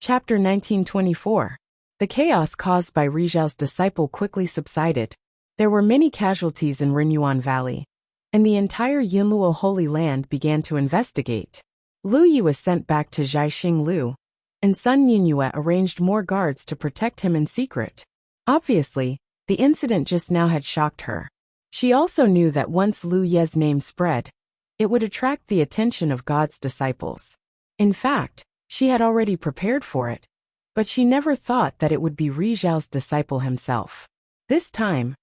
Chapter 1924. The chaos caused by Rizhao's disciple quickly subsided. There were many casualties in Rinyuan Valley, and the entire Yunluo Holy Land began to investigate. Lu Yi was sent back to Zhaixing Lu, and Sun Ninyue arranged more guards to protect him in secret. Obviously, the incident just now had shocked her. She also knew that once Lu Ye's name spread, it would attract the attention of God's disciples. In fact, she had already prepared for it, but she never thought that it would be Rizhao's disciple himself. This time,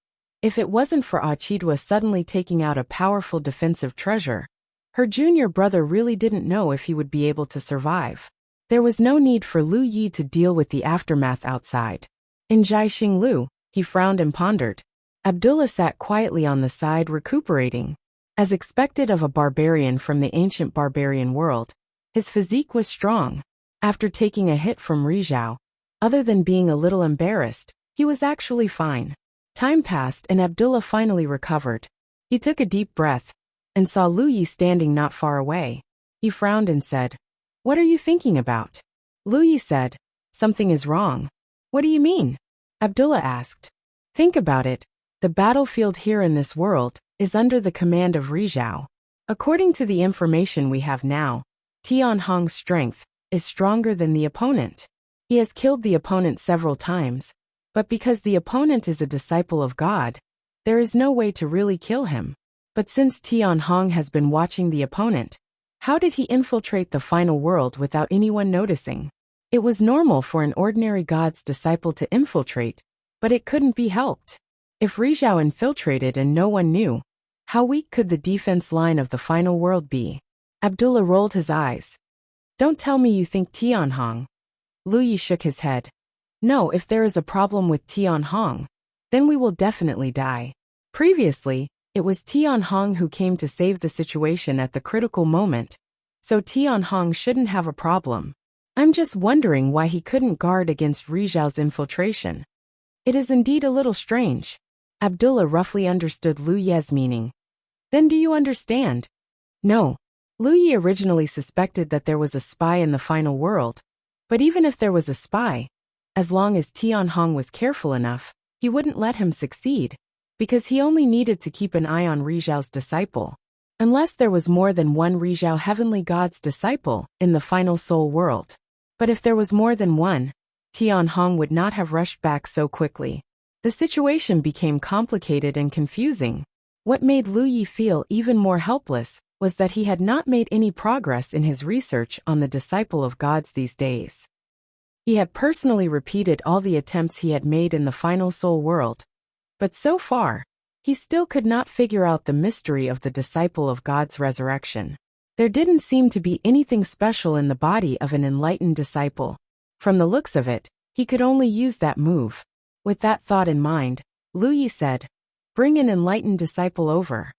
if it wasn't for Achidwa suddenly taking out a powerful defensive treasure, her junior brother really didn't know if he would be able to survive. There was no need for Lu Yi to deal with the aftermath outside. In Zhaixing Lu, he frowned and pondered. Abdullah sat quietly on the side recuperating. As expected of a barbarian from the ancient barbarian world, his physique was strong. After taking a hit from Rizhao, other than being a little embarrassed, he was actually fine. Time passed and Abdullah finally recovered. He took a deep breath and saw Lu Yi standing not far away. He frowned and said, "What are you thinking about?" Lu Yi said, "Something is wrong." "What do you mean?" Abdullah asked. "Think about it. The battlefield here in this world is under the command of Rizhao. According to the information we have now, Tianhong's strength is stronger than the opponent. He has killed the opponent several times, but because the opponent is a disciple of God, there is no way to really kill him. But since Tianhong has been watching the opponent, how did he infiltrate the final world without anyone noticing? It was normal for an ordinary God's disciple to infiltrate, but it couldn't be helped. If Rizhao infiltrated and no one knew, how weak could the defense line of the final world be?" Abdullah rolled his eyes. "Don't tell me you think Tianhong." Lu Yi shook his head. "No, if there is a problem with Tianhong, then we will definitely die. Previously, it was Tianhong who came to save the situation at the critical moment, so Tianhong shouldn't have a problem. I'm just wondering why he couldn't guard against Rizhao's infiltration. It is indeed a little strange." Abdullah roughly understood Lu Ye's meaning. "Then do you understand?" "No." Lu Yi originally suspected that there was a spy in the final world, but even if there was a spy, as long as Tianhong was careful enough, he wouldn't let him succeed, because he only needed to keep an eye on Rizhao's disciple. Unless there was more than one Rizhao heavenly god's disciple in the final soul world. But if there was more than one, Tianhong would not have rushed back so quickly. The situation became complicated and confusing. What made Lu Yi feel even more helpless was that he had not made any progress in his research on the disciple of gods these days. He had personally repeated all the attempts he had made in the final soul world, but so far, he still could not figure out the mystery of the disciple of God's resurrection. There didn't seem to be anything special in the body of an enlightened disciple. From the looks of it, he could only use that move. With that thought in mind, Lu Yi said, "Bring an enlightened disciple over."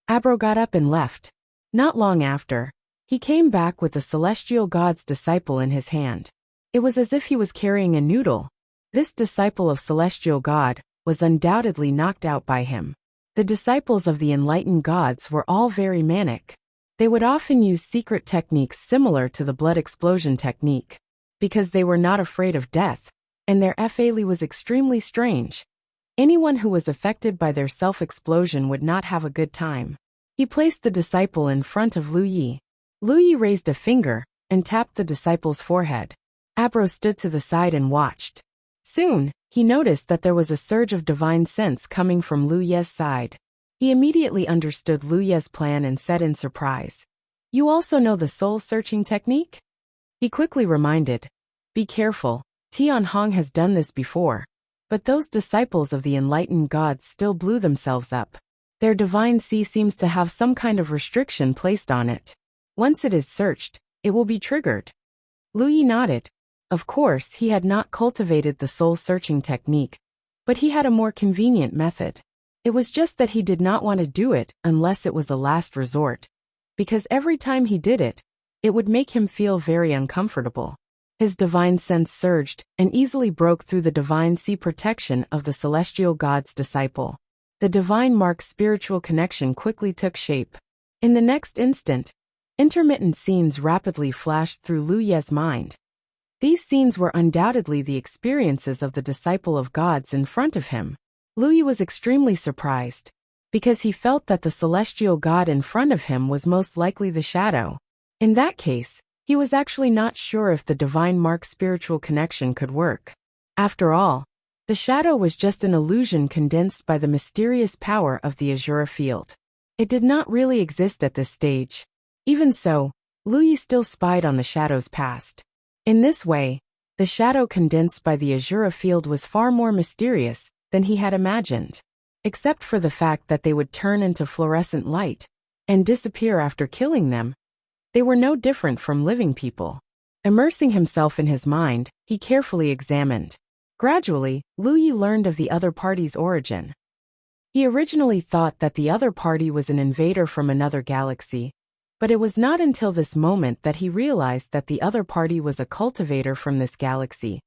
Abro got up and left. Not long after, he came back with the celestial god's disciple in his hand. It was as if he was carrying a noodle. This disciple of celestial god was undoubtedly knocked out by him. The disciples of the enlightened gods were all very manic. They would often use secret techniques similar to the blood explosion technique, because they were not afraid of death, and their fali was extremely strange. Anyone who was affected by their self-explosion would not have a good time. He placed the disciple in front of Lu Yi. Lu Yi raised a finger and tapped the disciple's forehead. Abro stood to the side and watched. Soon, he noticed that there was a surge of divine sense coming from Lu Ye's side. He immediately understood Lu Ye's plan and said in surprise, "You also know the soul-searching technique?" He quickly reminded, "Be careful, Tianhong has done this before." But those disciples of the enlightened gods still blew themselves up. Their divine sea seems to have some kind of restriction placed on it. Once it is searched, it will be triggered. Lu Yi nodded. Of course, he had not cultivated the soul-searching technique, but he had a more convenient method. It was just that he did not want to do it unless it was a last resort, because every time he did it, it would make him feel very uncomfortable. His divine sense surged and easily broke through the divine sea protection of the celestial god's disciple. The divine mark's spiritual connection quickly took shape. In the next instant, intermittent scenes rapidly flashed through Lu Ye's mind. These scenes were undoubtedly the experiences of the disciple of gods in front of him. Louis was extremely surprised, because he felt that the celestial god in front of him was most likely the shadow. In that case, he was actually not sure if the divine mark spiritual connection could work. After all, the shadow was just an illusion condensed by the mysterious power of the Azura field. It did not really exist at this stage. Even so, Louis still spied on the shadow's past. In this way, the shadow condensed by the Azura field was far more mysterious than he had imagined. Except for the fact that they would turn into fluorescent light and disappear after killing them, they were no different from living people. Immersing himself in his mind, he carefully examined. Gradually, Louis learned of the other party's origin. He originally thought that the other party was an invader from another galaxy, but it was not until this moment that he realized that the other party was a cultivator from this galaxy,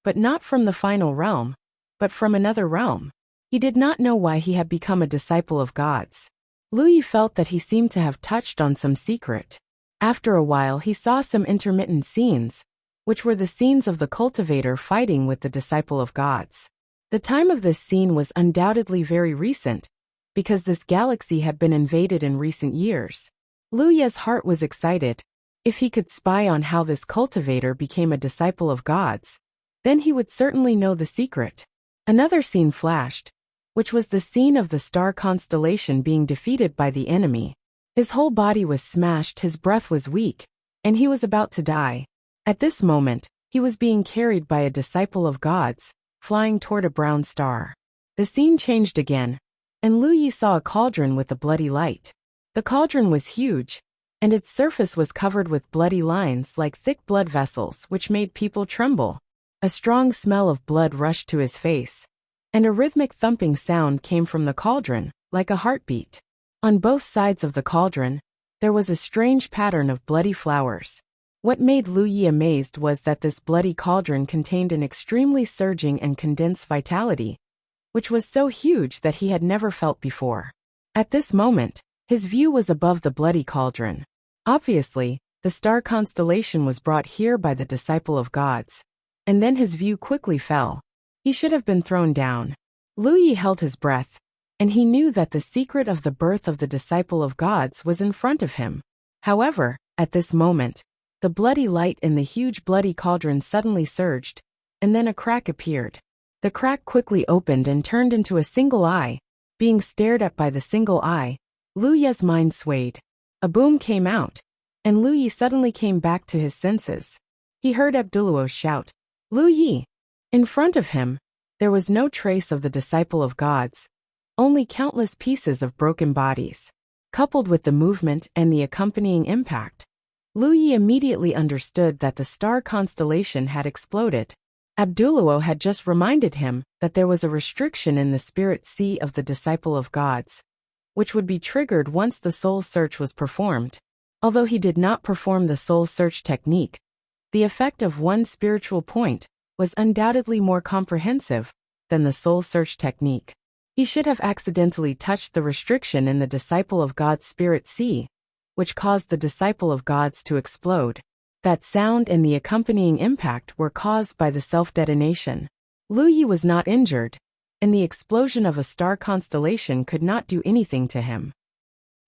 but not from the final realm, but from another realm. He did not know why he had become a disciple of gods. Louis felt that he seemed to have touched on some secret. After a while he saw some intermittent scenes, which were the scenes of the cultivator fighting with the disciple of gods. The time of this scene was undoubtedly very recent, because this galaxy had been invaded in recent years. Louis's heart was excited. If he could spy on how this cultivator became a disciple of gods, then he would certainly know the secret. Another scene flashed, which was the scene of the star constellation being defeated by the enemy. His whole body was smashed, his breath was weak, and he was about to die. At this moment, he was being carried by a disciple of gods, flying toward a brown star. The scene changed again, and Louis saw a cauldron with a bloody light. The cauldron was huge, and its surface was covered with bloody lines like thick blood vessels which made people tremble. A strong smell of blood rushed to his face, and a rhythmic thumping sound came from the cauldron, like a heartbeat. On both sides of the cauldron, there was a strange pattern of bloody flowers. What made Louis amazed was that this bloody cauldron contained an extremely surging and condensed vitality, which was so huge that he had never felt before. At this moment, his view was above the bloody cauldron. Obviously, the star constellation was brought here by the disciple of gods, and then his view quickly fell. He should have been thrown down. Louis held his breath, and he knew that the secret of the birth of the disciple of gods was in front of him. However, at this moment, the bloody light in the huge bloody cauldron suddenly surged, and then a crack appeared. The crack quickly opened and turned into a single eye. Being stared at by the single eye, Louis's mind swayed. A boom came out, and Louis suddenly came back to his senses. He heard Abdulluo shout, "Louis!" In front of him, there was no trace of the disciple of gods, only countless pieces of broken bodies. Coupled with the movement and the accompanying impact, Louis immediately understood that the star constellation had exploded. Abdulluo had just reminded him that there was a restriction in the spirit sea of the disciple of gods, which would be triggered once the soul search was performed. Although he did not perform the soul search technique, the effect of one spiritual point was undoubtedly more comprehensive than the soul search technique. He should have accidentally touched the restriction in the disciple of God's spirit sea, which caused the disciple of gods to explode. That sound and the accompanying impact were caused by the self-detonation. Louis was not injured, and the explosion of a star constellation could not do anything to him.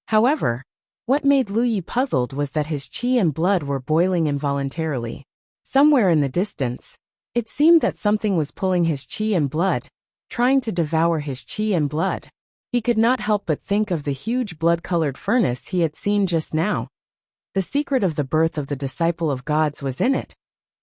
However, what made Louis puzzled was that his qi and blood were boiling involuntarily. Somewhere in the distance, it seemed that something was pulling his qi and blood, trying to devour his qi and blood. He could not help but think of the huge blood-colored furnace he had seen just now. The secret of the birth of the disciple of gods was in it,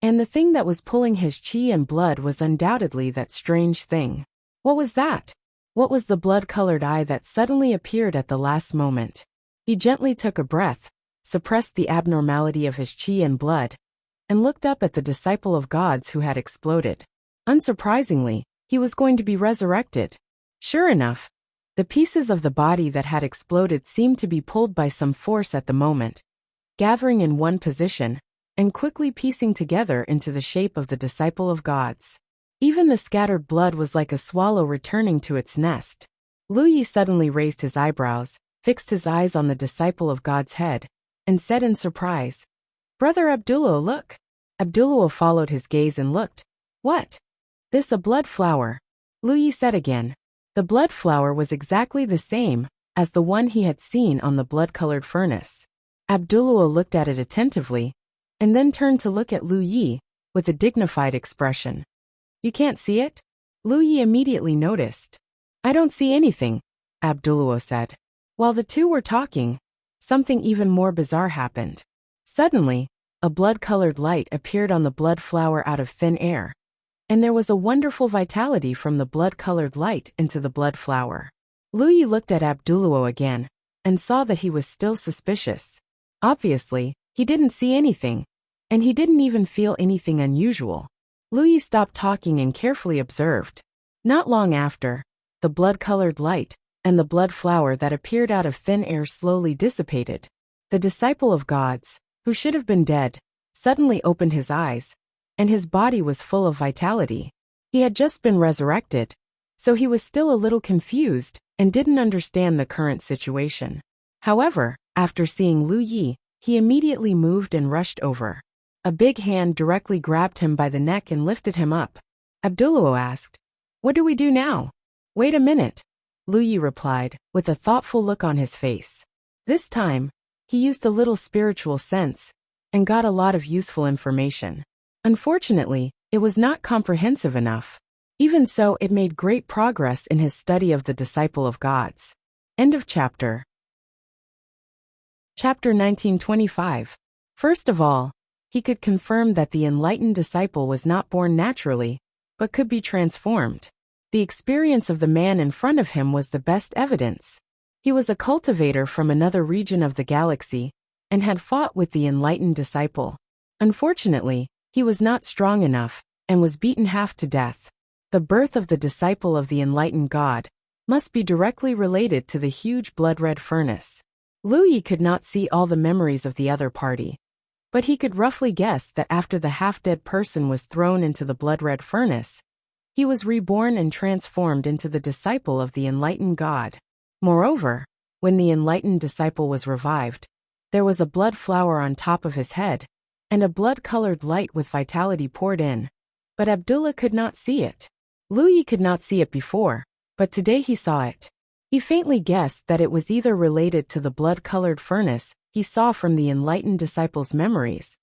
and the thing that was pulling his qi and blood was undoubtedly that strange thing. What was that? What was the blood-colored eye that suddenly appeared at the last moment? He gently took a breath, suppressed the abnormality of his qi and blood, and looked up at the disciple of gods who had exploded. Unsurprisingly, he was going to be resurrected. Sure enough, the pieces of the body that had exploded seemed to be pulled by some force at the moment, gathering in one position, and quickly piecing together into the shape of the disciple of gods. Even the scattered blood was like a swallow returning to its nest. Louis suddenly raised his eyebrows, fixed his eyes on the disciple of God's head, and said in surprise, "Brother Abdullah, look." Abdullah followed his gaze and looked. What? This a blood flower? Lu Yi said again. The blood flower was exactly the same as the one he had seen on the blood-colored furnace. Abdullah looked at it attentively, and then turned to look at Lu Yi with a dignified expression. You can't see it? Lu Yi immediately noticed. I don't see anything, Abdullah said. While the two were talking, something even more bizarre happened. Suddenly, a blood-colored light appeared on the blood flower out of thin air, and there was a wonderful vitality from the blood-colored light into the blood flower. Lu Yi looked at Abdullah again, and saw that he was still suspicious. Obviously, he didn't see anything, and he didn't even feel anything unusual. Lu Yi stopped talking and carefully observed. Not long after, the blood-colored light and the blood flower that appeared out of thin air slowly dissipated. The disciple of gods, who should have been dead, suddenly opened his eyes, and his body was full of vitality. He had just been resurrected, so he was still a little confused and didn't understand the current situation. However, after seeing Lu Yi, he immediately moved and rushed over. A big hand directly grabbed him by the neck and lifted him up. Abdullah asked, What do we do now? Wait a minute, Lu Yi replied, with a thoughtful look on his face. This time, he used a little spiritual sense and got a lot of useful information. Unfortunately, it was not comprehensive enough. Even so, it made great progress in his study of the disciple of gods. End of chapter. Chapter 1925. First of all, he could confirm that the enlightened disciple was not born naturally, but could be transformed. The experience of the man in front of him was the best evidence. He was a cultivator from another region of the galaxy, and had fought with the enlightened disciple. Unfortunately, he was not strong enough, and was beaten half to death. The birth of the disciple of the enlightened god must be directly related to the huge blood-red furnace. Lu Yi could not see all the memories of the other party, but he could roughly guess that after the half-dead person was thrown into the blood-red furnace, he was reborn and transformed into the disciple of the enlightened god. Moreover, when the enlightened disciple was revived, there was a blood flower on top of his head, and a blood-colored light with vitality poured in. But Abdullah could not see it. Lu Yi could not see it before, but today he saw it. He faintly guessed that it was either related to the blood-colored furnace he saw from the enlightened disciple's memories,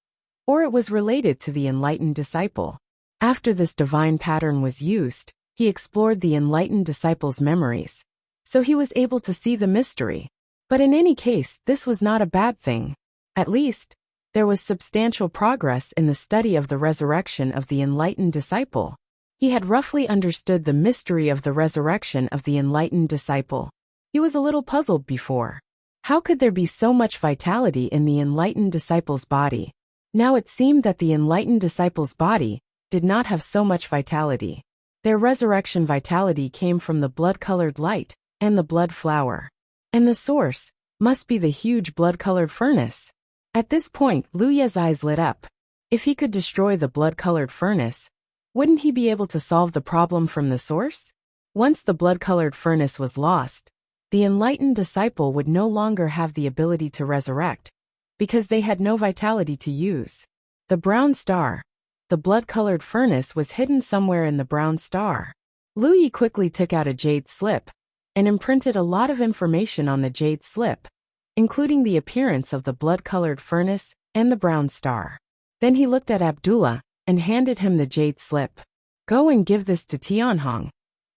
or it was related to the enlightened disciple. After this divine pattern was used, he explored the enlightened disciple's memories, so he was able to see the mystery. But in any case, this was not a bad thing. At least, there was substantial progress in the study of the resurrection of the enlightened disciple. He had roughly understood the mystery of the resurrection of the enlightened disciple. He was a little puzzled before. How could there be so much vitality in the enlightened disciple's body? Now it seemed that the enlightened disciple's body did not have so much vitality. Their resurrection vitality came from the blood-colored light and the blood flower. And the source must be the huge blood-colored furnace. At this point, Lu Yi's eyes lit up. If he could destroy the blood-colored furnace, wouldn't he be able to solve the problem from the source? Once the blood-colored furnace was lost, the enlightened disciple would no longer have the ability to resurrect, because they had no vitality to use. The brown star. The blood-colored furnace was hidden somewhere in the brown star. Lu Yi quickly took out a jade slip and imprinted a lot of information on the jade slip, including the appearance of the blood-colored furnace and the brown star. Then he looked at Abdullah and handed him the jade slip. Go and give this to Tianhong,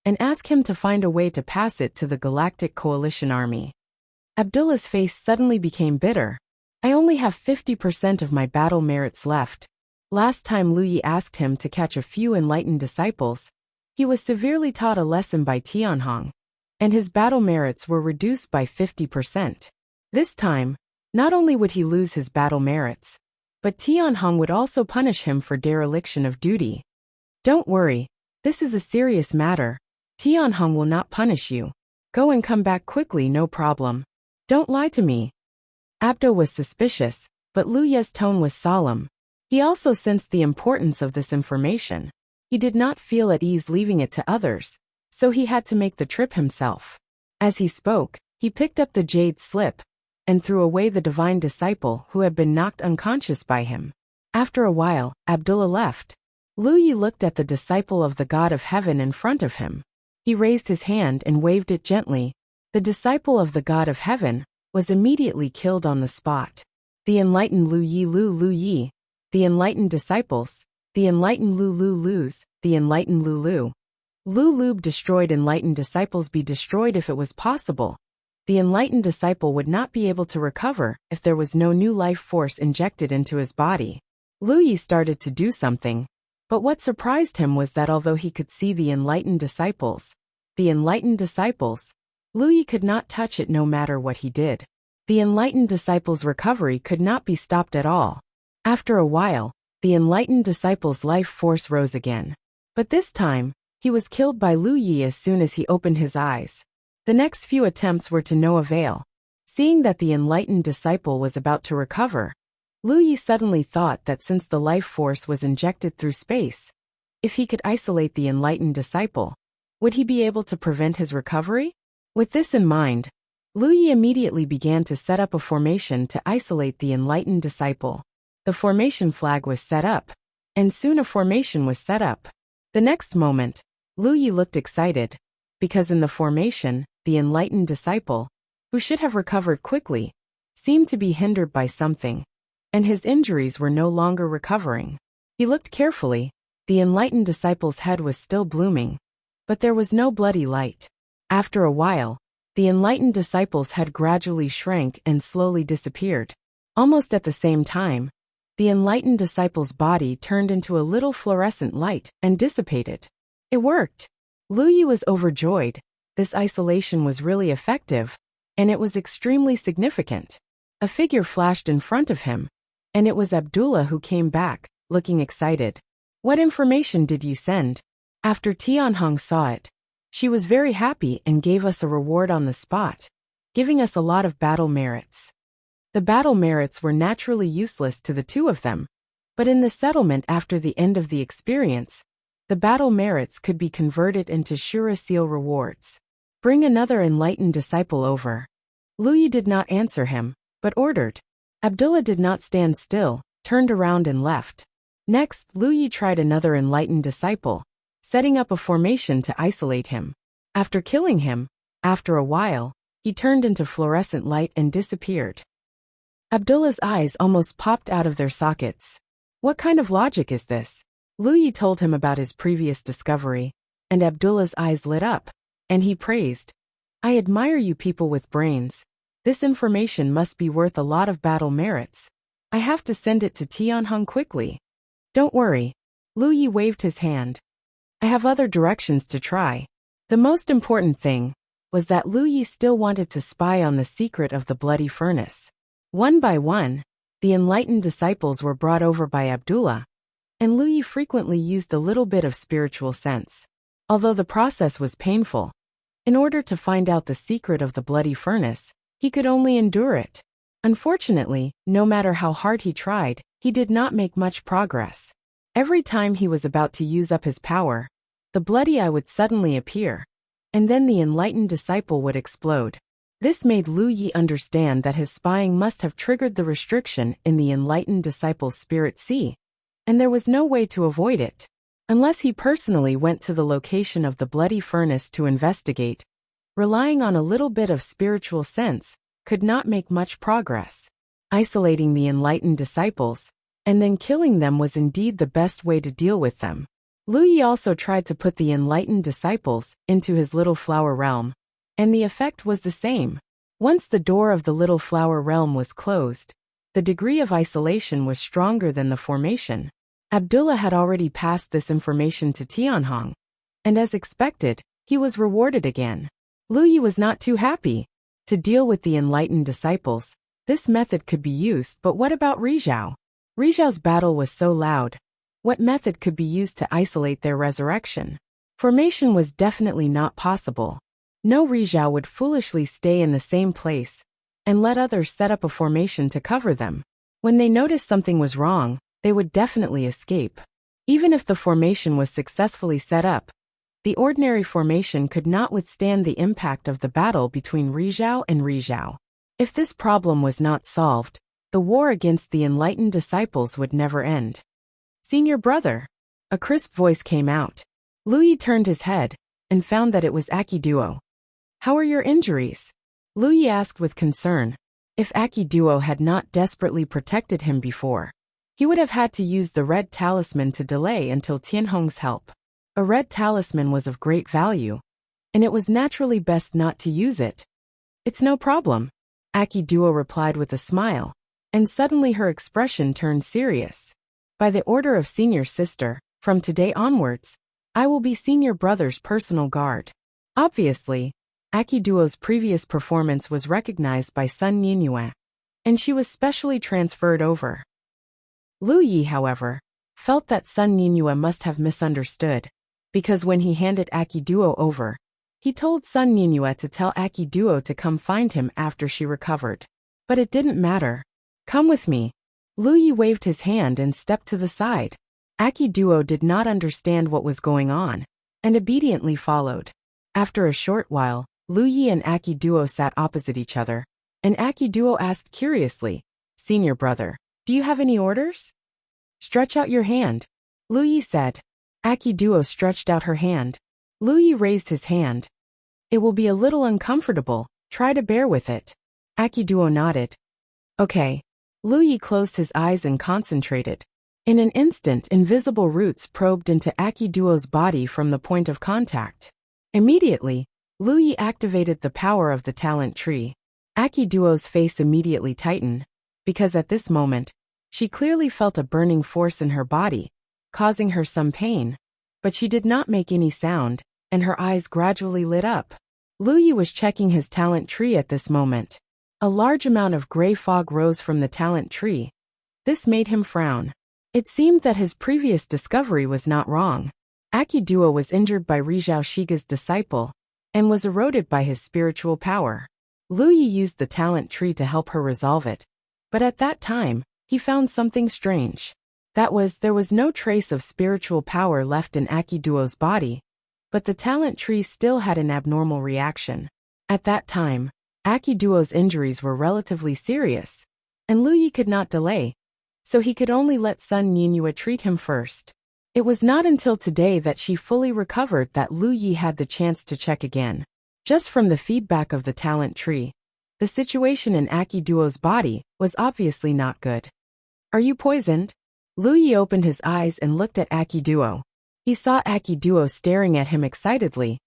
and ask him to find a way to pass it to the Galactic Coalition Army. Abdullah's face suddenly became bitter. I only have 50% of my battle merits left. Last time Lu Yi asked him to catch a few enlightened disciples, he was severely taught a lesson by Tianhong, and his battle merits were reduced by 50%. This time, not only would he lose his battle merits, but Tianhong would also punish him for dereliction of duty. Don't worry, this is a serious matter. Tianhong will not punish you. Go and come back quickly, no problem. Don't lie to me. Abdo was suspicious, but Lu Yi's tone was solemn. He also sensed the importance of this information. He did not feel at ease leaving it to others, so he had to make the trip himself. As he spoke, he picked up the jade slip and threw away the divine disciple who had been knocked unconscious by him. After a while, Abdullah left. Lu Yi looked at the disciple of the God of Heaven in front of him. He raised his hand and waved it gently. The disciple of the God of Heaven was immediately killed on the spot. The enlightened Lu Yi, the enlightened disciples, the enlightened Lus, the enlightened Lulu. Lulub destroyed enlightened disciples be destroyed if it was possible. The enlightened disciple would not be able to recover if there was no new life force injected into his body. Lu Yi started to do something, but what surprised him was that although he could see the enlightened disciples, Lu Yi could not touch it no matter what he did. The enlightened disciple's recovery could not be stopped at all. After a while, the enlightened disciple's life force rose again. But this time, he was killed by Lu Yi as soon as he opened his eyes. The next few attempts were to no avail. Seeing that the enlightened disciple was about to recover, Lu Yi suddenly thought that since the life force was injected through space, if he could isolate the enlightened disciple, would he be able to prevent his recovery? With this in mind, Lu Yi immediately began to set up a formation to isolate the enlightened disciple. The formation flag was set up, and soon a formation was set up. The next moment, Lu Yi looked excited, because in the formation, the enlightened disciple, who should have recovered quickly, seemed to be hindered by something, and his injuries were no longer recovering. He looked carefully. The enlightened disciple's head was still blooming, but there was no bloody light. After a while, the enlightened disciple's head gradually shrank and slowly disappeared. Almost at the same time, the enlightened disciple's body turned into a little fluorescent light and dissipated. It worked. Lu Yi was overjoyed. This isolation was really effective, and it was extremely significant. A figure flashed in front of him, and it was Abdullah who came back, looking excited. "What information did you send?" After Tianhong saw it, she was very happy and gave us a reward on the spot, giving us a lot of battle merits. The battle merits were naturally useless to the two of them, but in the settlement after the end of the experience, the battle merits could be converted into Shura Seal rewards. "Bring another enlightened disciple over." Lu Yi did not answer him, but ordered. Abdullah did not stand still, turned around and left. Next, Lu Yi tried another enlightened disciple, setting up a formation to isolate him. After killing him, after a while, he turned into fluorescent light and disappeared. Abdullah's eyes almost popped out of their sockets. What kind of logic is this? Lu Yi told him about his previous discovery, and Abdullah's eyes lit up, and he praised. "I admire you people with brains. This information must be worth a lot of battle merits. I have to send it to Tianhong quickly." "Don't worry." Lu Yi waved his hand. "I have other directions to try." The most important thing was that Lu Yi still wanted to spy on the secret of the bloody furnace. One by one, the enlightened disciples were brought over by Abdullah, and Lu Yi frequently used a little bit of spiritual sense. Although the process was painful, in order to find out the secret of the bloody furnace, he could only endure it. Unfortunately, no matter how hard he tried, he did not make much progress. Every time he was about to use up his power, the bloody eye would suddenly appear, and then the enlightened disciple would explode. This made Lu Yi understand that his spying must have triggered the restriction in the enlightened disciple's spirit sea, and there was no way to avoid it. Unless he personally went to the location of the bloody furnace to investigate, relying on a little bit of spiritual sense could not make much progress. Isolating the enlightened disciples, and then killing them was indeed the best way to deal with them. Lu Yi also tried to put the enlightened disciples into his little flower realm, and the effect was the same. Once the door of the little flower realm was closed, the degree of isolation was stronger than the formation. Abdullah had already passed this information to Tianhong, and as expected, he was rewarded again. Lu Yi was not too happy. To deal with the enlightened disciples, this method could be used, but what about Rizhao? Rizhao's battle was so loud. What method could be used to isolate their resurrection? Formation was definitely not possible. No, Rizhao would foolishly stay in the same place and let others set up a formation to cover them. When they noticed something was wrong, they would definitely escape. Even if the formation was successfully set up, the ordinary formation could not withstand the impact of the battle between Rizhao and Rizhao. If this problem was not solved, the war against the enlightened disciples would never end. Senior brother. A crisp voice came out. Lu Yi turned his head and found that it was Akiduo. How are your injuries? Lu Yi asked with concern. If Akiduo had not desperately protected him before, he would have had to use the red talisman to delay until Tianhong's help. A red talisman was of great value, and it was naturally best not to use it. It's no problem, Akiduo replied with a smile, and suddenly her expression turned serious. By the order of senior sister, from today onwards, I will be senior brother's personal guard. Obviously, Akiduo's previous performance was recognized by Sun Ninyue, and she was specially transferred over. Lu Yi, however, felt that Sun Ninyue must have misunderstood, because when he handed Akiduo over, he told Sun Ninyue to tell Akiduo to come find him after she recovered. But it didn't matter. Come with me. Lu Yi waved his hand and stepped to the side. Akiduo did not understand what was going on, and obediently followed. After a short while, Lu Yi and Akiduo sat opposite each other, and Akiduo asked curiously, Senior brother, do you have any orders? Stretch out your hand, Lu Yi said. Akiduo stretched out her hand. Lu Yi raised his hand. It will be a little uncomfortable, try to bear with it. Akiduo nodded. Okay. Lu Yi closed his eyes and concentrated. In an instant, invisible roots probed into Akiduo's body from the point of contact. Immediately, Lu Yi activated the power of the talent tree. Akiduo's face immediately tightened, because at this moment, she clearly felt a burning force in her body, causing her some pain, but she did not make any sound, and her eyes gradually lit up. Lu Yi was checking his talent tree at this moment. A large amount of gray fog rose from the talent tree. This made him frown. It seemed that his previous discovery was not wrong. Akiduo was injured by Rizhao Shige's disciple, and was eroded by his spiritual power. Lu Yi used the talent tree to help her resolve it. But at that time, he found something strange. That was, there was no trace of spiritual power left in Akiduo's body, but the talent tree still had an abnormal reaction. At that time, Akiduo's injuries were relatively serious, and Lu Yi could not delay, so he could only let Sun Ninyue treat him first. It was not until today that she fully recovered that Lu Yi had the chance to check again. Just from the feedback of the talent tree, the situation in Akiduo's body was obviously not good. Are you poisoned? Lu Yi opened his eyes and looked at Akiduo. He saw Akiduo staring at him excitedly,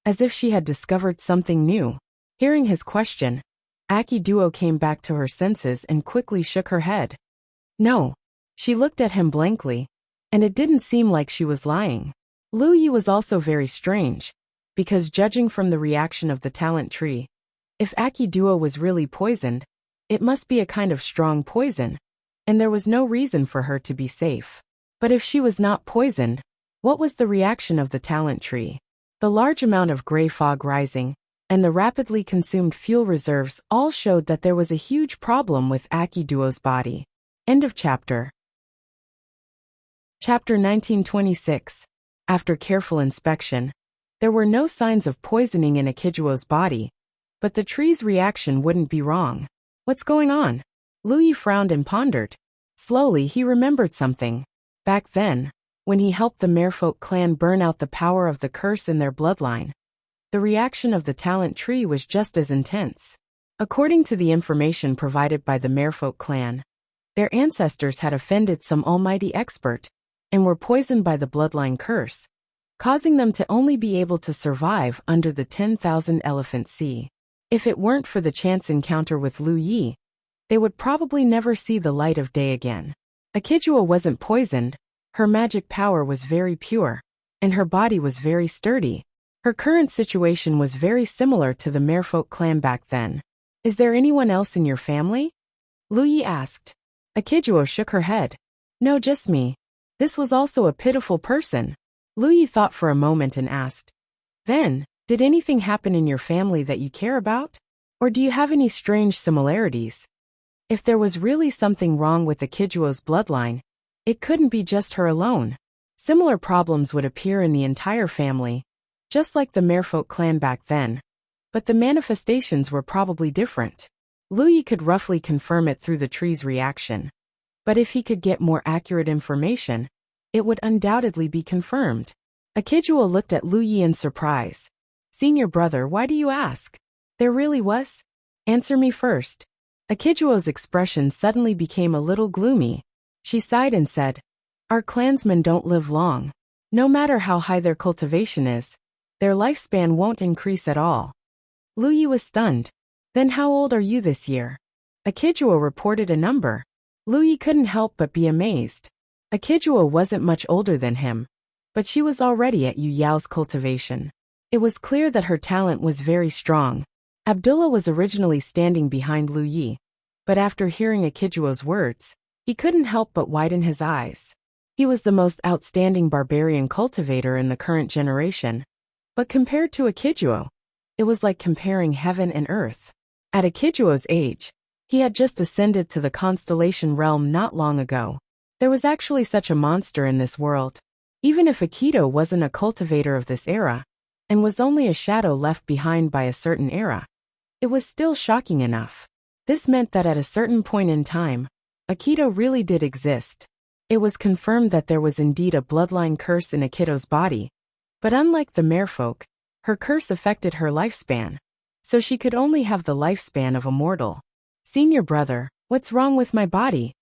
as if she had discovered something new. Hearing his question, Akiduo came back to her senses and quickly shook her head. No. She looked at him blankly, and it didn't seem like she was lying. Lu Yi was also very strange, because judging from the reaction of the talent tree, if Akiduo was really poisoned, it must be a kind of strong poison, and there was no reason for her to be safe. But if she was not poisoned, what was the reaction of the talent tree? The large amount of gray fog rising, and the rapidly consumed fuel reserves all showed that there was a huge problem with Akiduo's body. End of chapter. Chapter 1926. After careful inspection, there were no signs of poisoning in Akiduo's body, but the tree's reaction wouldn't be wrong. What's going on? Lu Yi frowned and pondered. Slowly he remembered something. Back then, when he helped the Merfolk clan burn out the power of the curse in their bloodline, the reaction of the talent tree was just as intense. According to the information provided by the Merfolk clan, their ancestors had offended some almighty expert, and were poisoned by the bloodline curse, causing them to only be able to survive under the 10,000 Elephant Sea. If it weren't for the chance encounter with Lu Yi, they would probably never see the light of day again. Akiduo wasn't poisoned, her magic power was very pure, and her body was very sturdy. Her current situation was very similar to the Merfolk clan back then. Is there anyone else in your family? Lu Yi asked. Akiduo shook her head. No, just me. This was also a pitiful person. Lu Yi thought for a moment and asked. Then, did anything happen in your family that you care about? Or do you have any strange similarities? If there was really something wrong with Akiduo's bloodline, it couldn't be just her alone. Similar problems would appear in the entire family, just like the Merfolk clan back then, but the manifestations were probably different. Lu Yi could roughly confirm it through the tree's reaction. But if he could get more accurate information, it would undoubtedly be confirmed. Akijuo looked at Lu Yi in surprise. Senior brother, why do you ask? There really was? Answer me first. Akijuo's expression suddenly became a little gloomy. She sighed and said, Our clansmen don't live long. No matter how high their cultivation is, their lifespan won't increase at all. Lu Yi was stunned. Then how old are you this year? Akijuo reported a number. Lu Yi couldn't help but be amazed. Akijuo wasn't much older than him, but she was already at Yu Yao's cultivation. It was clear that her talent was very strong. Abdullah was originally standing behind Lu Yi, but after hearing Akijuo's words, he couldn't help but widen his eyes. He was the most outstanding barbarian cultivator in the current generation, but compared to Akijuo, it was like comparing heaven and earth. At Akijuo's age, he had just ascended to the constellation realm not long ago. There was actually such a monster in this world. Even if Akido wasn't a cultivator of this era, and was only a shadow left behind by a certain era, it was still shocking enough. This meant that at a certain point in time, Akido really did exist. It was confirmed that there was indeed a bloodline curse in Akido's body, but unlike the merfolk, her curse affected her lifespan, so she could only have the lifespan of a mortal. Senior brother, what's wrong with my body?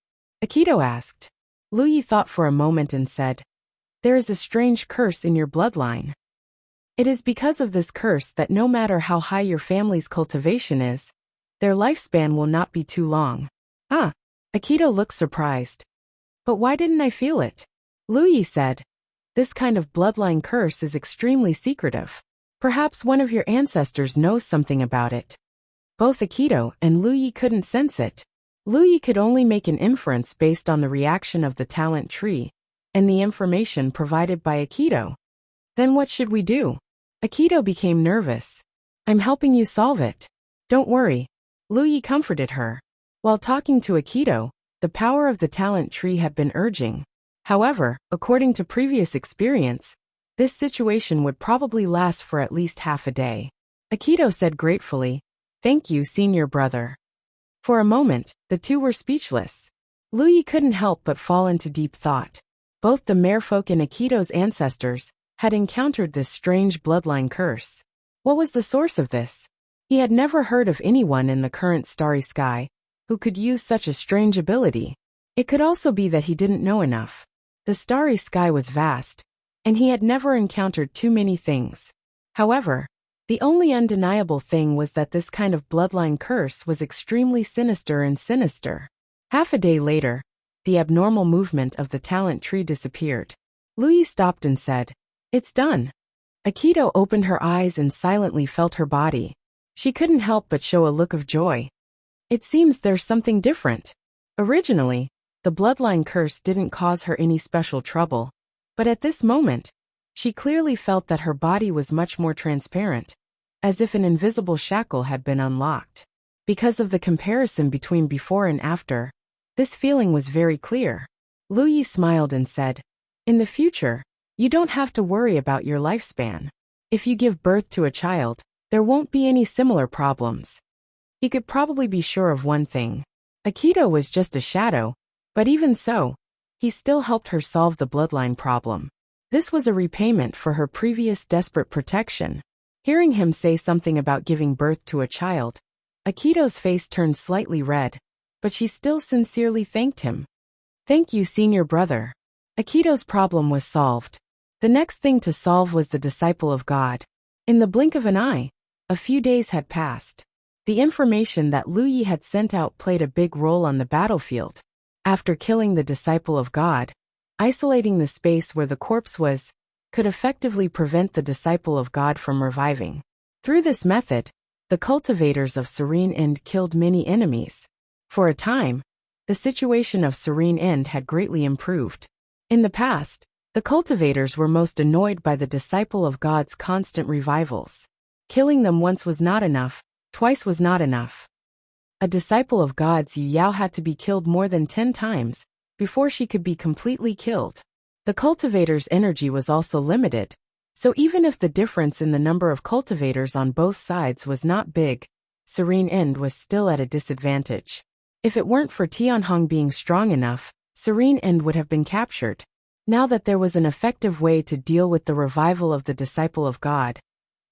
Akido asked. Lu Yi thought for a moment and said, There is a strange curse in your bloodline. It is because of this curse that no matter how high your family's cultivation is, their lifespan will not be too long. Ah, Akido looked surprised. But why didn't I feel it? Lu Yi said, This kind of bloodline curse is extremely secretive. Perhaps one of your ancestors knows something about it. Both Akido and Lu Yi couldn't sense it. Lu Yi could only make an inference based on the reaction of the talent tree and the information provided by Akido. Then what should we do? Akido became nervous. I'm helping you solve it. Don't worry. Lu Yi comforted her. While talking to Akido, the power of the talent tree had been urging. However, according to previous experience, this situation would probably last for at least half a day. Akido said gratefully, Thank you, senior brother. For a moment, the two were speechless. Lu Yi couldn't help but fall into deep thought. Both the merfolk and Akido's ancestors had encountered this strange bloodline curse. What was the source of this? He had never heard of anyone in the current starry sky who could use such a strange ability. It could also be that he didn't know enough. The starry sky was vast, and he had never encountered too many things. However, the only undeniable thing was that this kind of bloodline curse was extremely sinister and sinister. Half a day later, the abnormal movement of the talent tree disappeared. Lu Yi stopped and said, It's done. Akido opened her eyes and silently felt her body. She couldn't help but show a look of joy. It seems there's something different. Originally, the bloodline curse didn't cause her any special trouble, but at this moment, she clearly felt that her body was much more transparent, as if an invisible shackle had been unlocked. Because of the comparison between before and after, this feeling was very clear. Lu Yi smiled and said, In the future, you don't have to worry about your lifespan. If you give birth to a child, there won't be any similar problems. He could probably be sure of one thing. Akido was just a shadow, but even so, he still helped her solve the bloodline problem. This was a repayment for her previous desperate protection. Hearing him say something about giving birth to a child, Akido's face turned slightly red, but she still sincerely thanked him. Thank you, senior brother. Akido's problem was solved. The next thing to solve was the disciple of God. In the blink of an eye, a few days had passed. The information that Lu Yi had sent out played a big role on the battlefield. After killing the disciple of God, isolating the space where the corpse was could effectively prevent the disciple of God from reviving. Through this method, the cultivators of Serene End killed many enemies. For a time, the situation of Serene End had greatly improved. In the past, the cultivators were most annoyed by the disciple of God's constant revivals. Killing them once was not enough, twice was not enough. A disciple of God's Yu Yao had to be killed more than 10 times before she could be completely killed. The cultivator's energy was also limited, so even if the difference in the number of cultivators on both sides was not big, Serene End was still at a disadvantage. If it weren't for Tianhong being strong enough, Serene End would have been captured. Now that there was an effective way to deal with the revival of the disciple of God,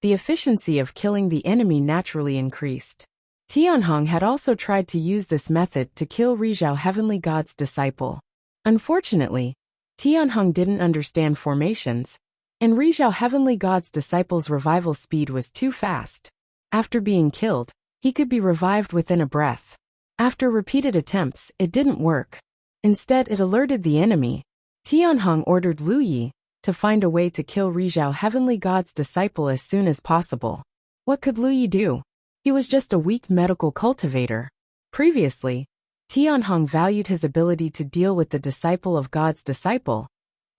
the efficiency of killing the enemy naturally increased. Tianhong had also tried to use this method to kill Rizhao Heavenly God's disciple. Unfortunately, Tianhong didn't understand formations, and Rizhao Heavenly God's disciple's revival speed was too fast. After being killed, he could be revived within a breath. After repeated attempts, it didn't work. Instead, it alerted the enemy. Tianhong ordered Lu Yi to find a way to kill Rizhao Heavenly God's disciple as soon as possible. What could Lu Yi do? He was just a weak medical cultivator. Previously, Tianhong valued his ability to deal with the disciple of God's disciple,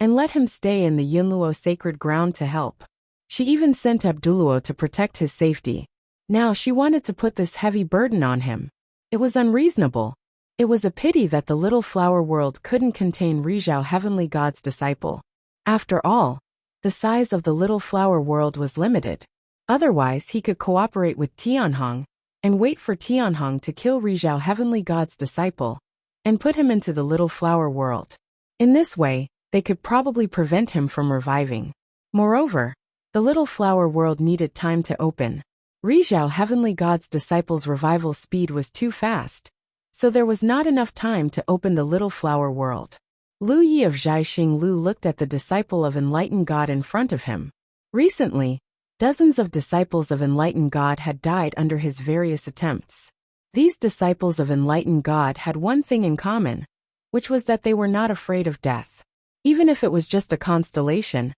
and let him stay in the Yunluo sacred ground to help. She even sent Abduluo to protect his safety. Now she wanted to put this heavy burden on him. It was unreasonable. It was a pity that the little flower world couldn't contain Rizhao Heavenly God's disciple. After all, the size of the little flower world was limited. Otherwise, he could cooperate with Tianhong and wait for Tianhong to kill Rizhao Heavenly God's disciple and put him into the little flower world. In this way, they could probably prevent him from reviving. Moreover, the little flower world needed time to open. Rizhao Heavenly God's disciple's revival speed was too fast, so there was not enough time to open the little flower world. Lu Yi of Zhaixing Lu looked at the disciple of enlightened God in front of him. Recently, dozens of disciples of enlightened God had died under his various attempts. These disciples of enlightened God had one thing in common, which was that they were not afraid of death. Even if it was just a constellation,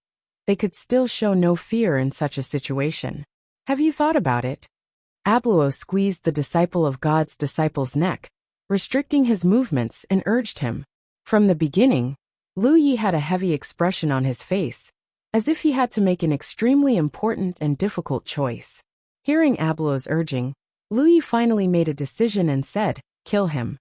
they could still show no fear in such a situation. Have you thought about it? Abluo squeezed the disciple of God's disciple's neck, restricting his movements, and urged him. From the beginning, Lu Yi had a heavy expression on his face, as if he had to make an extremely important and difficult choice. Hearing Abluo's urging, Lu Yi finally made a decision and said, "Kill him."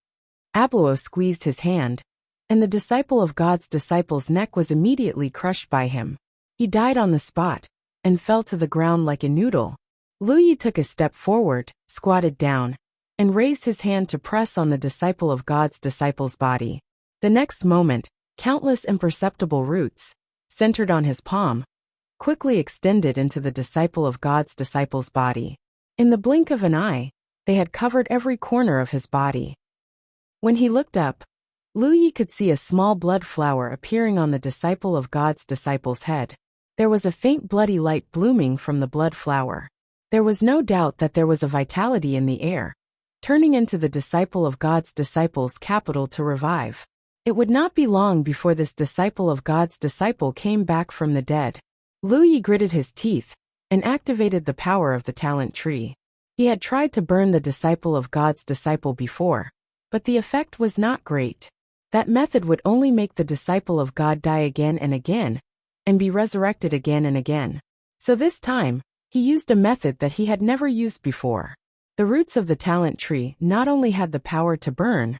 Abluo squeezed his hand, and the disciple of God's disciple's neck was immediately crushed by him. He died on the spot and fell to the ground like a noodle. Lu Yi took a step forward, squatted down, and raised his hand to press on the disciple of God's disciple's body. The next moment, countless imperceptible roots, centered on his palm, quickly extended into the disciple of God's disciple's body. In the blink of an eye, they had covered every corner of his body. When he looked up, Lu Yi could see a small blood flower appearing on the disciple of God's disciple's head. There was a faint bloody light blooming from the blood flower. There was no doubt that there was a vitality in the air, turning into the disciple of God's disciple's capital to revive. It would not be long before this disciple of God's disciple came back from the dead. Lu Yi gritted his teeth and activated the power of the talent tree. He had tried to burn the disciple of God's disciple before, but the effect was not great. That method would only make the disciple of God die again and be resurrected again and again. So this time, he used a method that he had never used before. The roots of the talent tree not only had the power to burn,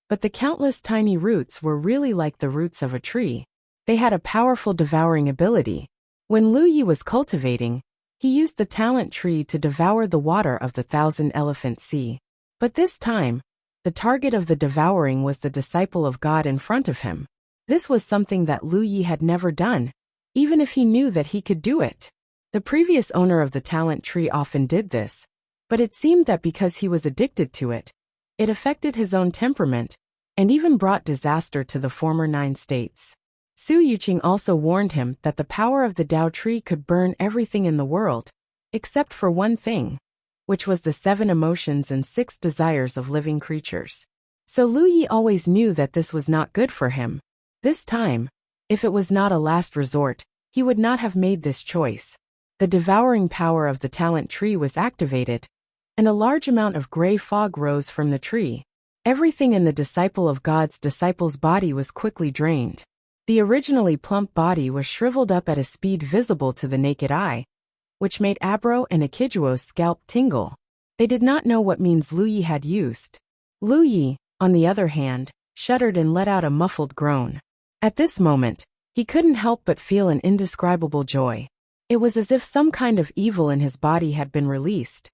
but the countless tiny roots were really like the roots of a tree. They had a powerful devouring ability. When Lu Yi was cultivating, he used the talent tree to devour the water of the 1,000-elephant sea. But this time, the target of the devouring was the disciple of God in front of him. This was something that Lu Yi had never done, even if he knew that he could do it. The previous owner of the talent tree often did this, but it seemed that because he was addicted to it, it affected his own temperament, and even brought disaster to the former 9 states. Su Yuqing also warned him that the power of the Tao tree could burn everything in the world, except for one thing, which was the 7 emotions and 6 desires of living creatures. So Lu Yi always knew that this was not good for him. This time, if it was not a last resort, he would not have made this choice. The devouring power of the talent tree was activated, and a large amount of gray fog rose from the tree. Everything in the disciple of God's disciple's body was quickly drained. The originally plump body was shriveled up at a speed visible to the naked eye, which made Abro and Akijuo's scalp tingle. They did not know what means Lu Yi had used. Lu Yi, on the other hand, shuddered and let out a muffled groan. At this moment, he couldn't help but feel an indescribable joy. It was as if some kind of evil in his body had been released,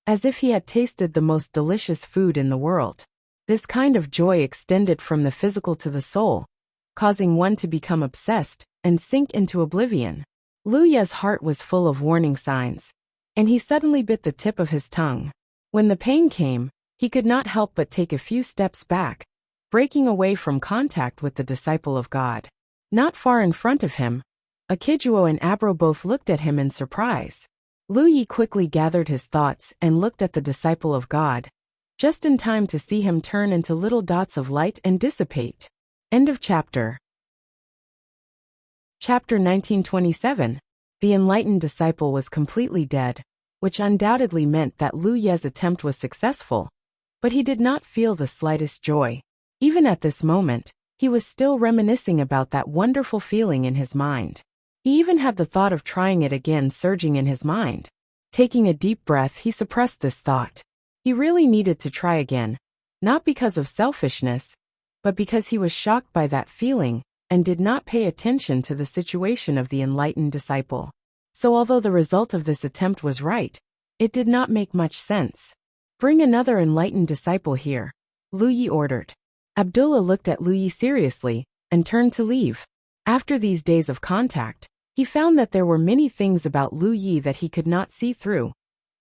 as if he had tasted the most delicious food in the world. This kind of joy extended from the physical to the soul, causing one to become obsessed and sink into oblivion. Lu Ye's heart was full of warning signs, and he suddenly bit the tip of his tongue. When the pain came, he could not help but take a few steps back, breaking away from contact with the disciple of God. Not far in front of him, Akijuo and Abro both looked at him in surprise. Lu Yi quickly gathered his thoughts and looked at the disciple of God, just in time to see him turn into little dots of light and dissipate. End of chapter. Chapter 1927. The enlightened disciple was completely dead, which undoubtedly meant that Lu Ye's attempt was successful, but he did not feel the slightest joy. Even at this moment, he was still reminiscing about that wonderful feeling in his mind. He even had the thought of trying it again surging in his mind. Taking a deep breath, he suppressed this thought. He really needed to try again, not because of selfishness, but because he was shocked by that feeling and did not pay attention to the situation of the enlightened disciple. So although the result of this attempt was right, it did not make much sense. Bring another enlightened disciple here, Lu Yi ordered. Abdullah looked at Lu Yi seriously and turned to leave. After these days of contact, he found that there were many things about Lu Yi that he could not see through,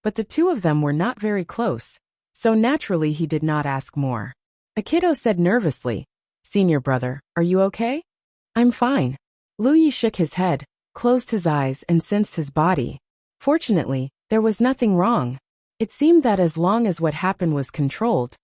but the two of them were not very close, so naturally he did not ask more. Akido said nervously, "Senior brother, are you okay?" "I'm fine." Lu Yi shook his head, closed his eyes and sensed his body. Fortunately, there was nothing wrong. It seemed that as long as what happened was controlled,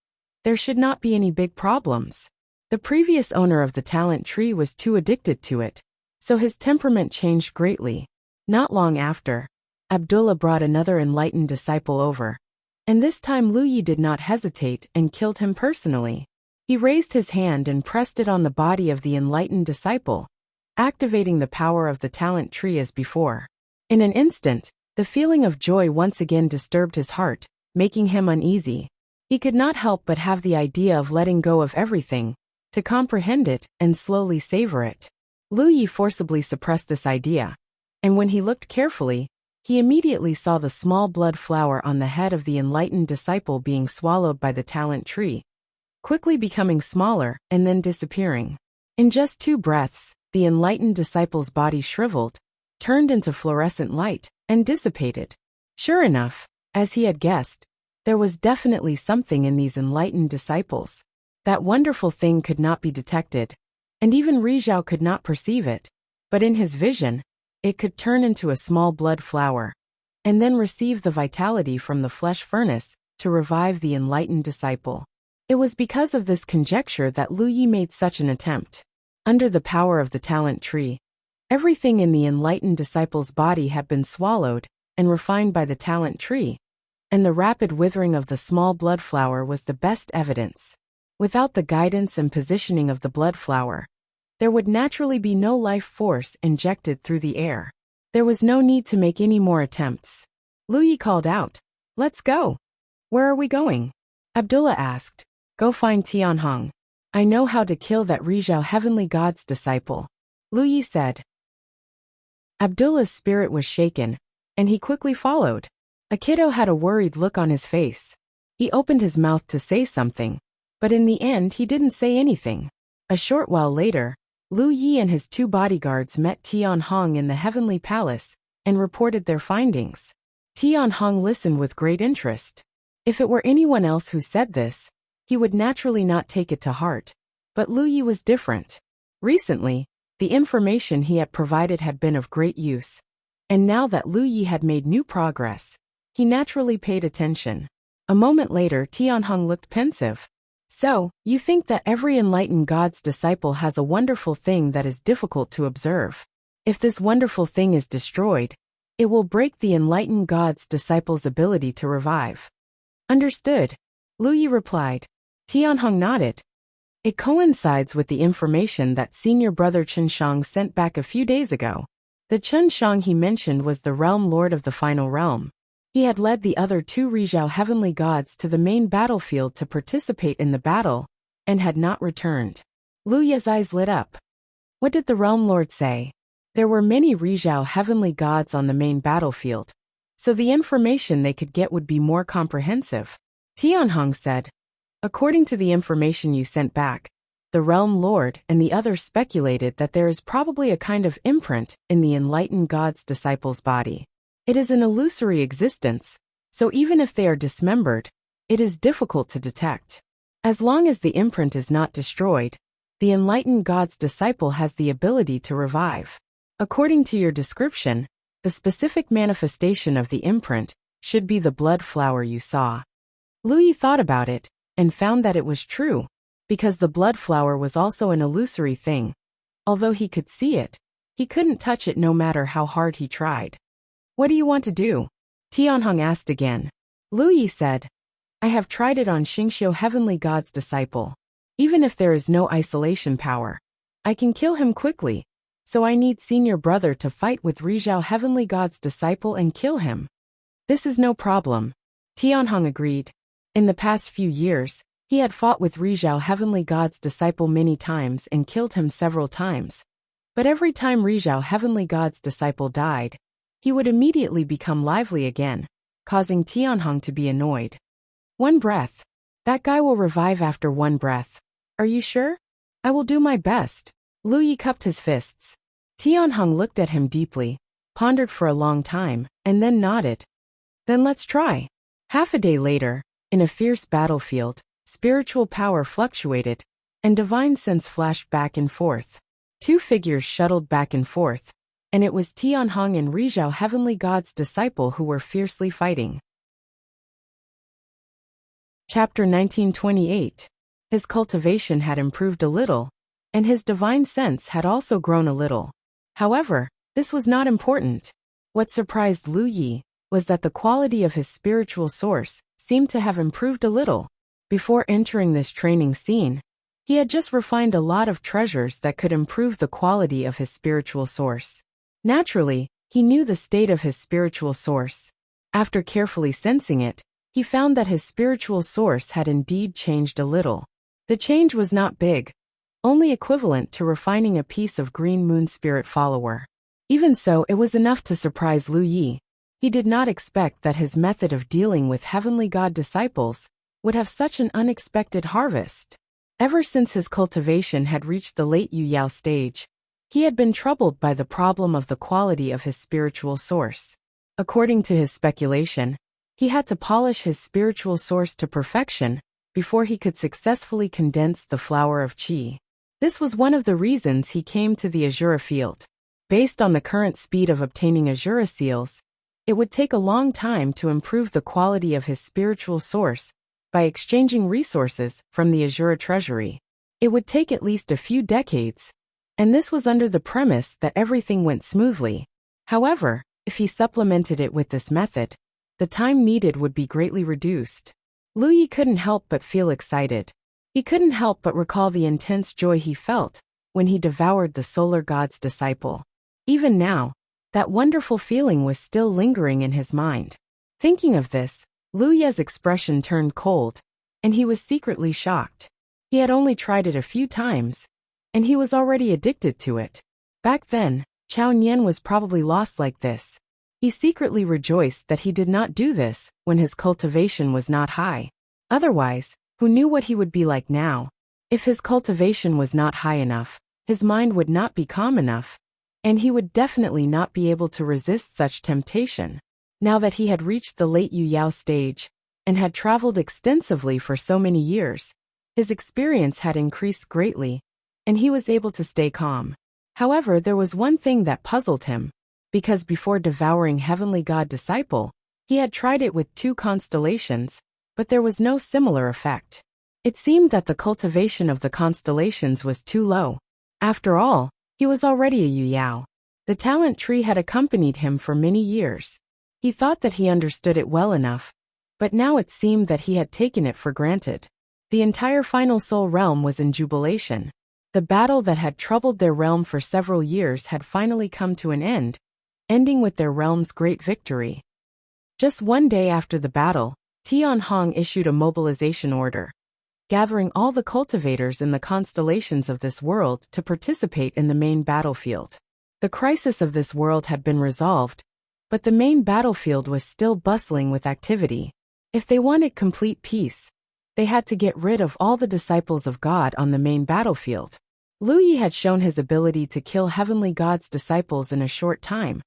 there should not be any big problems. The previous owner of the talent tree was too addicted to it, so his temperament changed greatly. Not long after, Abdullah brought another enlightened disciple over, and this time Lu Yi did not hesitate and killed him personally. He raised his hand and pressed it on the body of the enlightened disciple, activating the power of the talent tree as before. In an instant, the feeling of joy once again disturbed his heart, making him uneasy. He could not help but have the idea of letting go of everything, to comprehend it and slowly savor it. Lu Yi forcibly suppressed this idea, and when he looked carefully, he immediately saw the small blood flower on the head of the enlightened disciple being swallowed by the talent tree, quickly becoming smaller and then disappearing. In just 2 breaths, the enlightened disciple's body shriveled, turned into fluorescent light, and dissipated. Sure enough, as he had guessed, there was definitely something in these enlightened disciples. That wonderful thing could not be detected, and even Rizhao could not perceive it, but in his vision, it could turn into a small blood flower, and then receive the vitality from the flesh furnace to revive the enlightened disciple. It was because of this conjecture that Lu Yi made such an attempt. Under the power of the talent tree, everything in the enlightened disciple's body had been swallowed and refined by the talent tree, and the rapid withering of the small blood flower was the best evidence. Without the guidance and positioning of the blood flower, there would naturally be no life force injected through the air. There was no need to make any more attempts. Lu Yi called out, "Let's go." "Where are we going?" Abdullah asked. "Go find Tianhong. I know how to kill that Rizhao heavenly god's disciple," Lu Yi said. Abdullah's spirit was shaken, and he quickly followed. Akido had a worried look on his face. He opened his mouth to say something, but in the end he didn't say anything. A short while later, Lu Yi and his 2 bodyguards met Tianhong in the heavenly palace and reported their findings. Tianhong listened with great interest. If it were anyone else who said this, he would naturally not take it to heart, but Lu Yi was different. Recently, the information he had provided had been of great use, and now that Lu Yi had made new progress, he naturally paid attention. A moment later, Tianhong looked pensive. "So, you think that every enlightened god's disciple has a wonderful thing that is difficult to observe. If this wonderful thing is destroyed, it will break the enlightened god's disciple's ability to revive." "Understood," Lu Yi replied. Tianhong nodded. "It coincides with the information that senior brother Chenshang sent back a few days ago. The Chenshang he mentioned was the realm lord of the final realm. He had led the other 2 Rizhao heavenly gods to the main battlefield to participate in the battle, and had not returned." Lu Yi's eyes lit up. "What did the realm lord say?" "There were many Rizhao heavenly gods on the main battlefield, so the information they could get would be more comprehensive. Tianhong said, "According to the information you sent back, the Realm Lord and the others speculated that there is probably a kind of imprint in the enlightened God's disciple's body. It is an illusory existence, so even if they are dismembered, it is difficult to detect. As long as the imprint is not destroyed, the enlightened God's disciple has the ability to revive. According to your description, the specific manifestation of the imprint should be the blood flower you saw." Lu Yi thought about it and found that it was true, because the blood flower was also an illusory thing. Although he could see it, he couldn't touch it no matter how hard he tried. "What do you want to do?" Tianhong asked again. Lu Yi said, "I have tried it on Xingqiu Heavenly God's disciple. Even if there is no isolation power, I can kill him quickly, so I need senior brother to fight with Rizhao Heavenly God's disciple and kill him." "This is no problem," Tianhong agreed. In the past few years, he had fought with Rizhao Heavenly God's disciple many times and killed him several times. But every time Rizhao Heavenly God's disciple died, he would immediately become lively again, causing Tianhong to be annoyed. "One breath. That guy will revive after one breath. Are you sure?" "I will do my best." Lu Yi cupped his fists. Tianhong looked at him deeply, pondered for a long time, and then nodded. "Then let's try." Half a day later, in a fierce battlefield, spiritual power fluctuated, and divine sense flashed back and forth. Two figures shuttled back and forth, and it was Tianhong and Rizhao Heavenly God's disciple who were fiercely fighting. Chapter 1928. His cultivation had improved a little, and his divine sense had also grown a little. However, this was not important. What surprised Lu Yi was that the quality of his spiritual source seemed to have improved a little. Before entering this training scene, he had just refined a lot of treasures that could improve the quality of his spiritual source. Naturally, he knew the state of his spiritual source. After carefully sensing it, he found that his spiritual source had indeed changed a little. The change was not big, only equivalent to refining a piece of green moon spirit follower. Even so, it was enough to surprise Lu Yi. He did not expect that his method of dealing with Heavenly God disciples would have such an unexpected harvest. Ever since his cultivation had reached the late Yu Yao stage, he had been troubled by the problem of the quality of his spiritual source. According to his speculation, he had to polish his spiritual source to perfection before he could successfully condense the flower of qi. This was one of the reasons he came to the Azura field. Based on the current speed of obtaining Azura seals, it would take a long time to improve the quality of his spiritual source by exchanging resources from the Azura treasury. It would take at least a few decades, and this was under the premise that everything went smoothly. However, if he supplemented it with this method, the time needed would be greatly reduced. Lu Yi couldn't help but feel excited. He couldn't help but recall the intense joy he felt when he devoured the solar god's disciple. Even now, that wonderful feeling was still lingering in his mind. Thinking of this, Lu Ye's expression turned cold, and he was secretly shocked. He had only tried it a few times, and he was already addicted to it. Back then, Chao Nian was probably lost like this. He secretly rejoiced that he did not do this when his cultivation was not high. Otherwise, who knew what he would be like now? If his cultivation was not high enough, his mind would not be calm enough, and he would definitely not be able to resist such temptation. Now that he had reached the late Yu Yao stage, and had traveled extensively for so many years, his experience had increased greatly, and he was able to stay calm. However, there was one thing that puzzled him, because before devouring Heavenly God disciple, he had tried it with 2 constellations, but there was no similar effect. It seemed that the cultivation of the constellations was too low. After all, he was already a Yu Yao. The talent tree had accompanied him for many years. He thought that he understood it well enough, but now it seemed that he had taken it for granted. The entire final soul realm was in jubilation. The battle that had troubled their realm for several years had finally come to an end, ending with their realm's great victory. Just one day after the battle, Tianhong issued a mobilization order, gathering all the cultivators in the constellations of this world to participate in the main battlefield. The crisis of this world had been resolved, But the main battlefield was still bustling with activity. If they wanted complete peace, they had to get rid of all the disciples of God on the main battlefield. Lu Yi had shown his ability to kill heavenly God's disciples in a short time,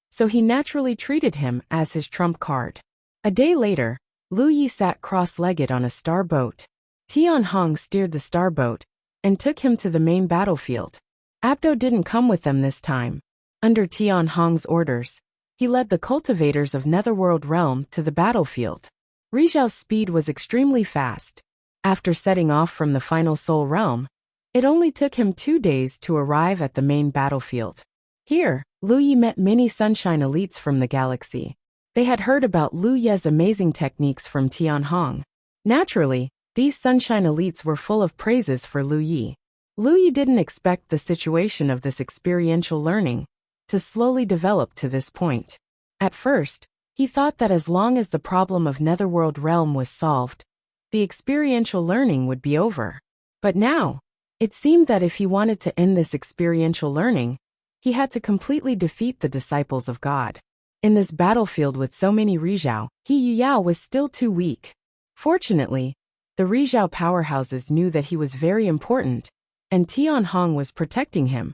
so he naturally treated him as his trump card. A day later, Lu Yi sat cross-legged on a star boat. Tian Hong steered the star boat and took him to the main battlefield. Abdo didn't come with them this time. Under Tian Hong's orders, he led the cultivators of Netherworld Realm to the battlefield. Rizhao's speed was extremely fast. After setting off from the final Soul Realm, it only took him 2 days to arrive at the main battlefield. Here, Lu Yi met many Sunshine elites from the galaxy. They had heard about Lu Ye's amazing techniques from Tian Hong. Naturally, these Sunshine elites were full of praises for Lu Yi. Lu Yi didn't expect the situation of this experiential learning to slowly develop to this point. At first, he thought that as long as the problem of Netherworld Realm was solved, the experiential learning would be over. But now, it seemed that if he wanted to end this experiential learning, he had to completely defeat the disciples of God. In this battlefield with so many Rizhao, He Yuyao was still too weak. Fortunately, the Rizhao powerhouses knew that he was very important, and Tian Hong was protecting him.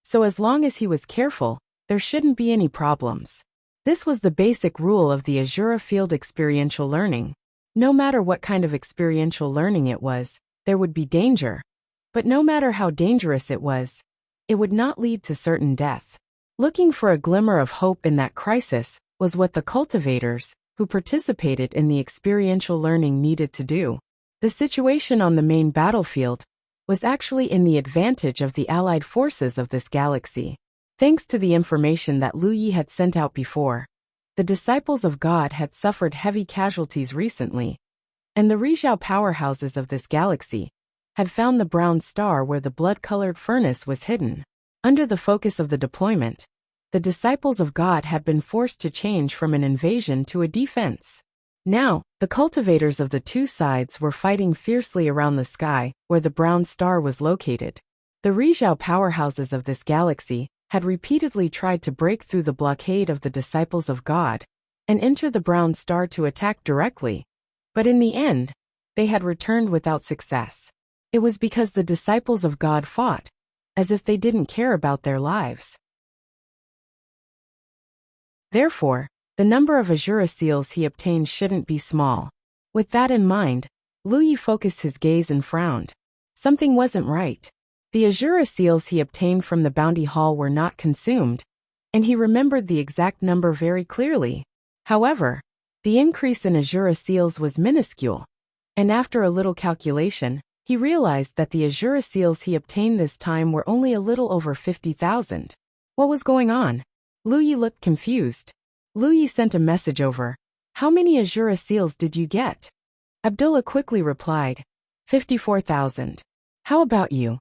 So as long as he was careful, there shouldn't be any problems. This was the basic rule of the Azura Field experiential learning. No matter what kind of experiential learning it was, there would be danger. But no matter how dangerous it would not lead to certain death. Looking for a glimmer of hope in that crisis was what the cultivators, who participated in the experiential learning, needed to do. The situation on the main battlefield was actually in the advantage of the allied forces of this galaxy. Thanks to the information that Lu Yi had sent out before, the disciples of God had suffered heavy casualties recently, and the Rizhao powerhouses of this galaxy had found the brown star where the blood-colored furnace was hidden. Under the focus of the deployment, the disciples of God had been forced to change from an invasion to a defense. Now, the cultivators of the two sides were fighting fiercely around the sky where the brown star was located. The Rizhao powerhouses of this galaxy had repeatedly tried to break through the blockade of the disciples of God and enter the brown star to attack directly, but in the end, they had returned without success. It was because the disciples of God fought as if they didn't care about their lives. Therefore, the number of Azura seals he obtained shouldn't be small. With that in mind, Lu Yi focused his gaze and frowned. Something wasn't right. The Azura seals he obtained from the bounty hall were not consumed, and he remembered the exact number very clearly. However, the increase in Azura seals was minuscule, and after a little calculation, he realized that the Azura seals he obtained this time were only a little over 50,000. What was going on? Lu Yi looked confused. Lu Yi sent a message over. How many Azura seals did you get? Abdullah quickly replied, 54,000. How about you?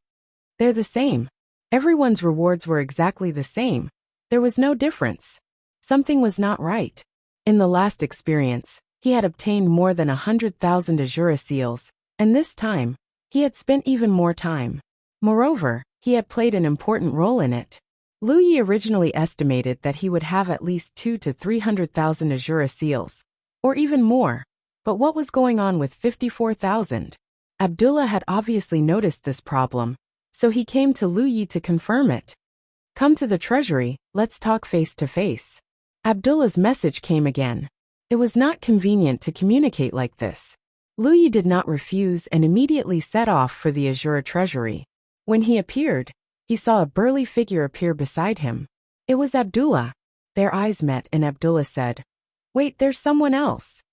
They're the same. Everyone's rewards were exactly the same. There was no difference. Something was not right. In the last experience, he had obtained more than 100,000 Azura seals, and this time, he had spent even more time. Moreover, he had played an important role in it. Lu Yi originally estimated that he would have at least 200,000 to 300,000 Azura seals, or even more. But what was going on with 54,000? Abdullah had obviously noticed this problem, so he came to Lu Yi to confirm it. Come to the treasury, let's talk face to face. Abdullah's message came again. It was not convenient to communicate like this. Lu Yi did not refuse and immediately set off for the Azura treasury. When he appeared, he saw a burly figure appear beside him. It was Abdullah. Their eyes met and Abdullah said, "Wait, there's someone else."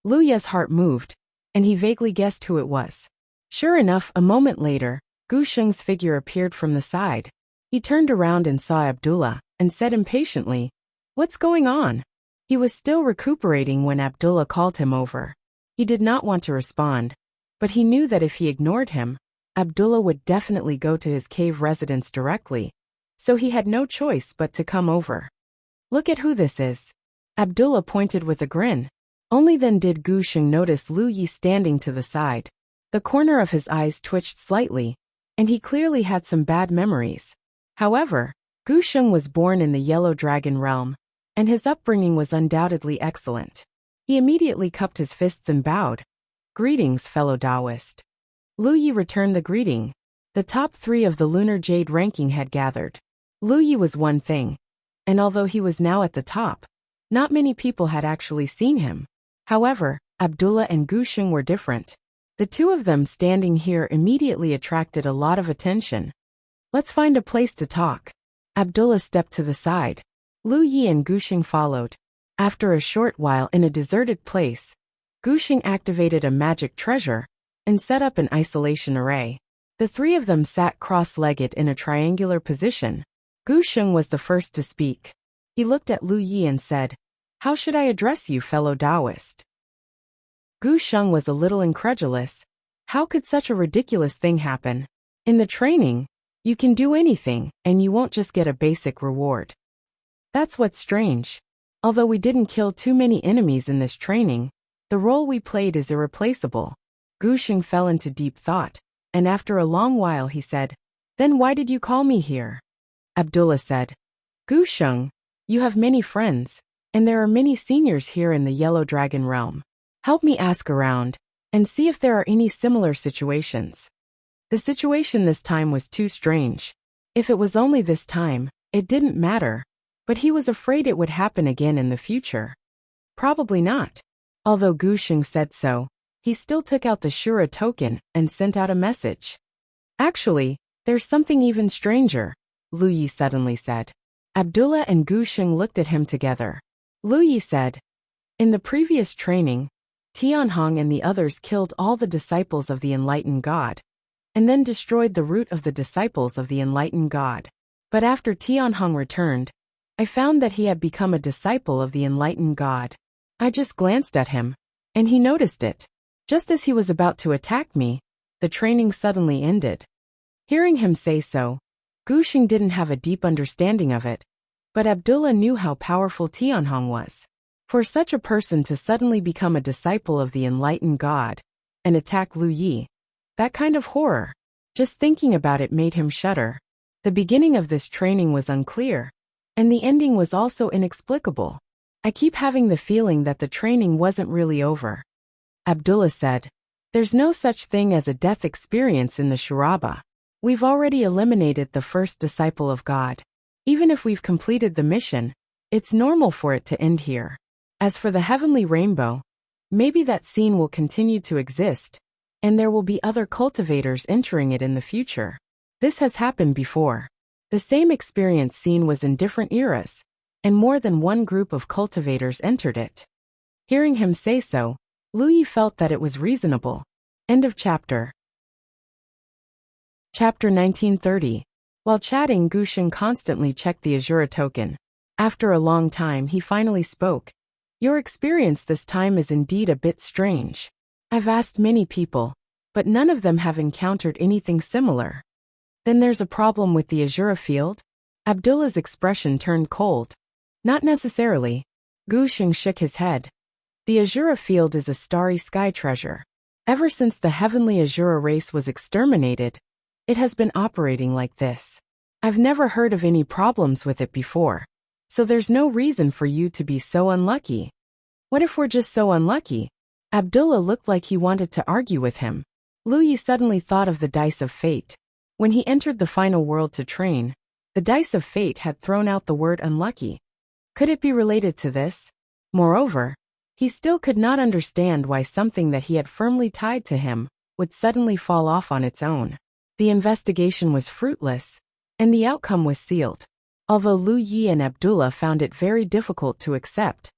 Lu Yi's heart moved, and he vaguely guessed who it was. Sure enough, a moment later, Gu Sheng's figure appeared from the side. He turned around and saw Abdullah, and said impatiently, "What's going on?" He was still recuperating when Abdullah called him over. He did not want to respond, but he knew that if he ignored him, Abdullah would definitely go to his cave residence directly, so he had no choice but to come over. "Look at who this is." Abdullah pointed with a grin. Only then did Gu Sheng notice Lu Yi standing to the side. The corner of his eyes twitched slightly, and he clearly had some bad memories. However, Gu Sheng was born in the Yellow Dragon realm, and his upbringing was undoubtedly excellent. He immediately cupped his fists and bowed. "Greetings, fellow Taoist." Lu Yi returned the greeting. The top 3 of the Lunar Jade ranking had gathered. Lu Yi was one thing, and although he was now at the top, not many people had actually seen him. However, Abdullah and Gusheng were different. The two of them standing here immediately attracted a lot of attention. "Let's find a place to talk." Abdullah stepped to the side. Lu Yi and Gusheng followed. After a short while in a deserted place, Gusheng activated a magic treasure and set up an isolation array. The 3 of them sat cross-legged in a triangular position. Gusheng was the first to speak. He looked at Lu Yi and said, "How should I address you, fellow Taoist?" Gusheng was a little incredulous. How could such a ridiculous thing happen? In the training, you can do anything, and you won't just get a basic reward. That's what's strange. Although we didn't kill too many enemies in this training, the role we played is irreplaceable. Gusheng fell into deep thought, and after a long while he said, "Then why did you call me here?" Abdullah said, "Gusheng, you have many friends, and there are many seniors here in the Yellow Dragon realm. Help me ask around, and see if there are any similar situations." The situation this time was too strange. If it was only this time, it didn't matter, but he was afraid it would happen again in the future. Probably not. Although Gusheng said so, he still took out the Shura token and sent out a message. "Actually, there's something even stranger," Lu Yi suddenly said. Abdullah and Gusheng looked at him together. Lu Yi said, "In the previous training, Tianhong and the others killed all the disciples of the enlightened God, and then destroyed the root of the disciples of the enlightened God. But after Tianhong returned, I found that he had become a disciple of the enlightened God. I just glanced at him, and he noticed it. Just as he was about to attack me, the training suddenly ended." Hearing him say so, Gusheng didn't have a deep understanding of it, but Abdullah knew how powerful Tianhong was. For such a person to suddenly become a disciple of the enlightened God and attack Lu Yi, that kind of horror, just thinking about it made him shudder. The beginning of this training was unclear, and the ending was also inexplicable. I keep having the feeling that the training wasn't really over. Abdullah said, "There's no such thing as a death experience in the Shuraba. We've already eliminated the first disciple of God. Even if we've completed the mission, it's normal for it to end here. As for the heavenly rainbow, maybe that scene will continue to exist, and there will be other cultivators entering it in the future. This has happened before. The same experience scene was in different eras, and more than one group of cultivators entered it." Hearing him say so, Lu Yi felt that it was reasonable. End of chapter. Chapter 1930. While chatting, Gusheng constantly checked the Azura token. After a long time he finally spoke. "Your experience this time is indeed a bit strange. I've asked many people, but none of them have encountered anything similar." "Then there's a problem with the Azura field?" Abdullah's expression turned cold. "Not necessarily." Gusheng shook his head. "The Azura field is a starry sky treasure. Ever since the heavenly Azura race was exterminated, it has been operating like this. I've never heard of any problems with it before, so there's no reason for you to be so unlucky." "What if we're just so unlucky?" Abdullah looked like he wanted to argue with him. Lu Yi suddenly thought of the dice of fate. When he entered the final world to train, the dice of fate had thrown out the word unlucky. Could it be related to this? Moreover, he still could not understand why something that he had firmly tied to him would suddenly fall off on its own. The investigation was fruitless, and the outcome was sealed. Although Lu Yi and Abdullah found it very difficult to accept,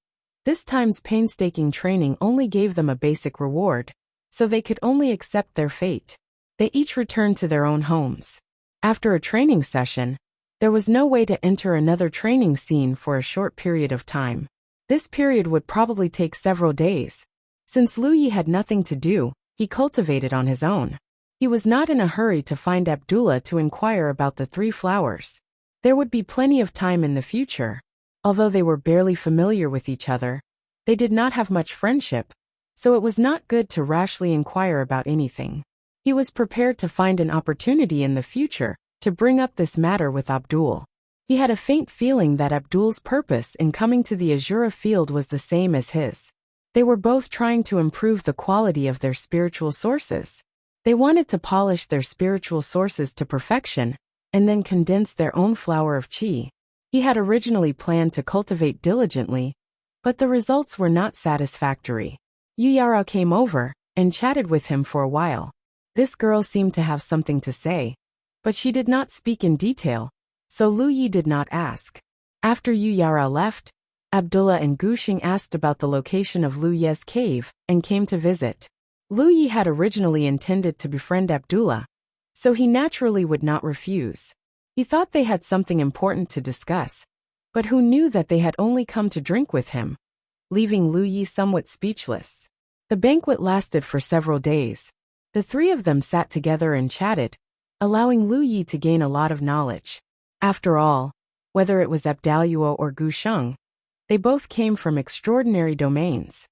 this time's painstaking training only gave them a basic reward, so they could only accept their fate. They each returned to their own homes. After a training session, there was no way to enter another training scene for a short period of time. This period would probably take several days. Since Lu Yi had nothing to do, he cultivated on his own. He was not in a hurry to find Abdullah to inquire about the 3 flowers. There would be plenty of time in the future. Although they were barely familiar with each other, they did not have much friendship, so it was not good to rashly inquire about anything. He was prepared to find an opportunity in the future to bring up this matter with Abdul. He had a faint feeling that Abdul's purpose in coming to the Azura field was the same as his. They were both trying to improve the quality of their spiritual sources. They wanted to polish their spiritual sources to perfection, and then condense their own flower of qi. He had originally planned to cultivate diligently, but the results were not satisfactory. Yuyara came over and chatted with him for a while. This girl seemed to have something to say, but she did not speak in detail, so Lu Yi did not ask. After Yuyara left, Abdullah and Gushing asked about the location of Lu Ye's cave and came to visit. Lu Yi had originally intended to befriend Abdullah, so he naturally would not refuse. He thought they had something important to discuss, but who knew that they had only come to drink with him, leaving Lu Yi somewhat speechless. The banquet lasted for several days. The three of them sat together and chatted, allowing Lu Yi to gain a lot of knowledge. After all, whether it was Abdaluo or Gusheng, they both came from extraordinary domains.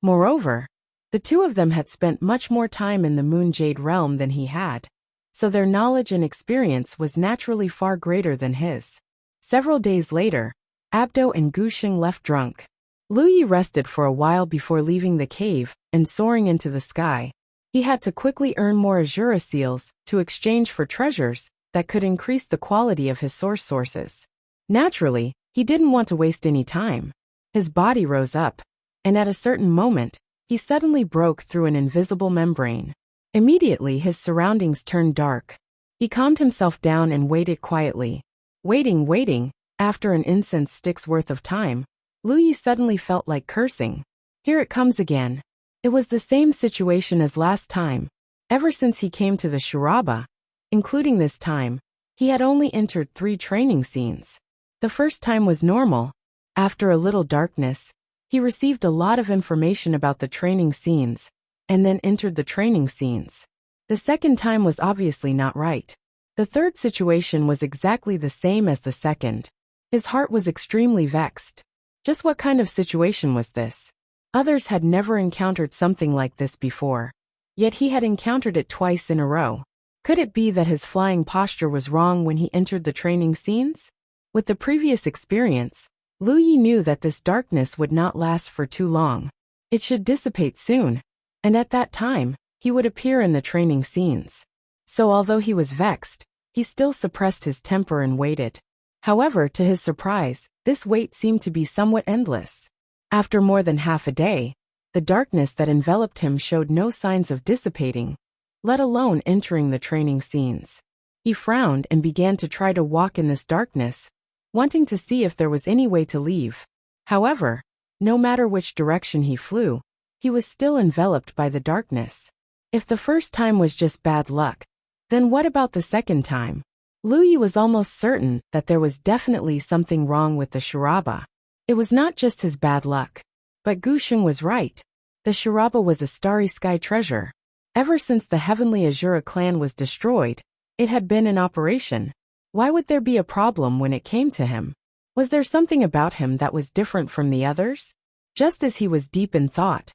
Moreover, the two of them had spent much more time in the Moon Jade realm than he had, so their knowledge and experience was naturally far greater than his. Several days later, Abdo and Gusheng left drunk. Lu Yi rested for a while before leaving the cave and soaring into the sky. He had to quickly earn more Azura seals to exchange for treasures that could increase the quality of his sources. Naturally, he didn't want to waste any time. His body rose up, and at a certain moment, he suddenly broke through an invisible membrane. Immediately his surroundings turned dark. He calmed himself down and waited quietly. Waiting, after an incense stick's worth of time, Lu Yi suddenly felt like cursing. Here it comes again. It was the same situation as last time. Ever since he came to the Shuraba, including this time, he had only entered 3 training scenes. The first time was normal. After a little darkness, he received a lot of information about the training scenes, and then entered the training scenes. The second time was obviously not right. The third situation was exactly the same as the second. His heart was extremely vexed. Just what kind of situation was this? Others had never encountered something like this before, yet he had encountered it twice in a row. Could it be that his flying posture was wrong when he entered the training scenes? With the previous experience, Lu Yi knew that this darkness would not last for too long. It should dissipate soon, and at that time, he would appear in the training scenes. So although he was vexed, he still suppressed his temper and waited. However, to his surprise, this wait seemed to be somewhat endless. After more than half a day, the darkness that enveloped him showed no signs of dissipating, let alone entering the training scenes. He frowned and began to try to walk in this darkness, wanting to see if there was any way to leave. However, no matter which direction he flew, he was still enveloped by the darkness. If the first time was just bad luck, then what about the second time? Lu Yi was almost certain that there was definitely something wrong with the Shuraba. It was not just his bad luck. But Gusheng was right. The Shuraba was a starry sky treasure. Ever since the Heavenly Azura clan was destroyed, it had been in operation. Why would there be a problem when it came to him? Was there something about him that was different from the others? Just as he was deep in thought,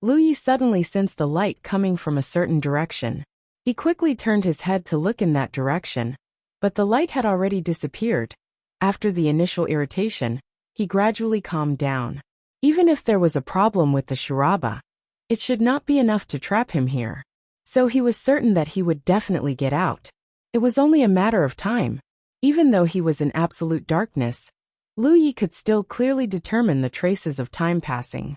Lu Yi suddenly sensed a light coming from a certain direction. He quickly turned his head to look in that direction, but the light had already disappeared. After the initial irritation, he gradually calmed down. Even if there was a problem with the Shuraba, it should not be enough to trap him here. So he was certain that he would definitely get out. It was only a matter of time. Even though he was in absolute darkness, Lu Yi could still clearly determine the traces of time passing.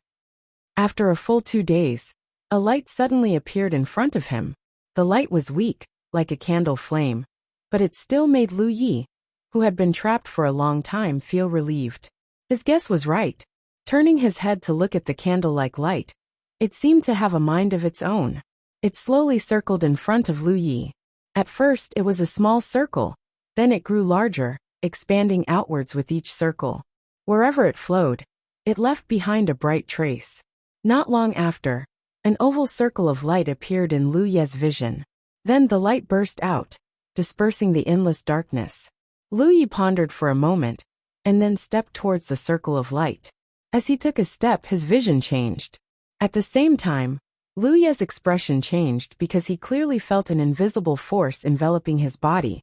After a full 2 days, a light suddenly appeared in front of him. The light was weak, like a candle flame, but it still made Lu Yi, who had been trapped for a long time, feel relieved. His guess was right. Turning his head to look at the candle-like light, it seemed to have a mind of its own. It slowly circled in front of Lu Yi. At first it was a small circle, then it grew larger, expanding outwards with each circle. Wherever it flowed, it left behind a bright trace. Not long after, an oval circle of light appeared in Lu Ye's vision. Then the light burst out, dispersing the endless darkness. Lu Yi pondered for a moment, and then stepped towards the circle of light. As he took a step, his vision changed. At the same time, Lu Ye's expression changed because he clearly felt an invisible force enveloping his body,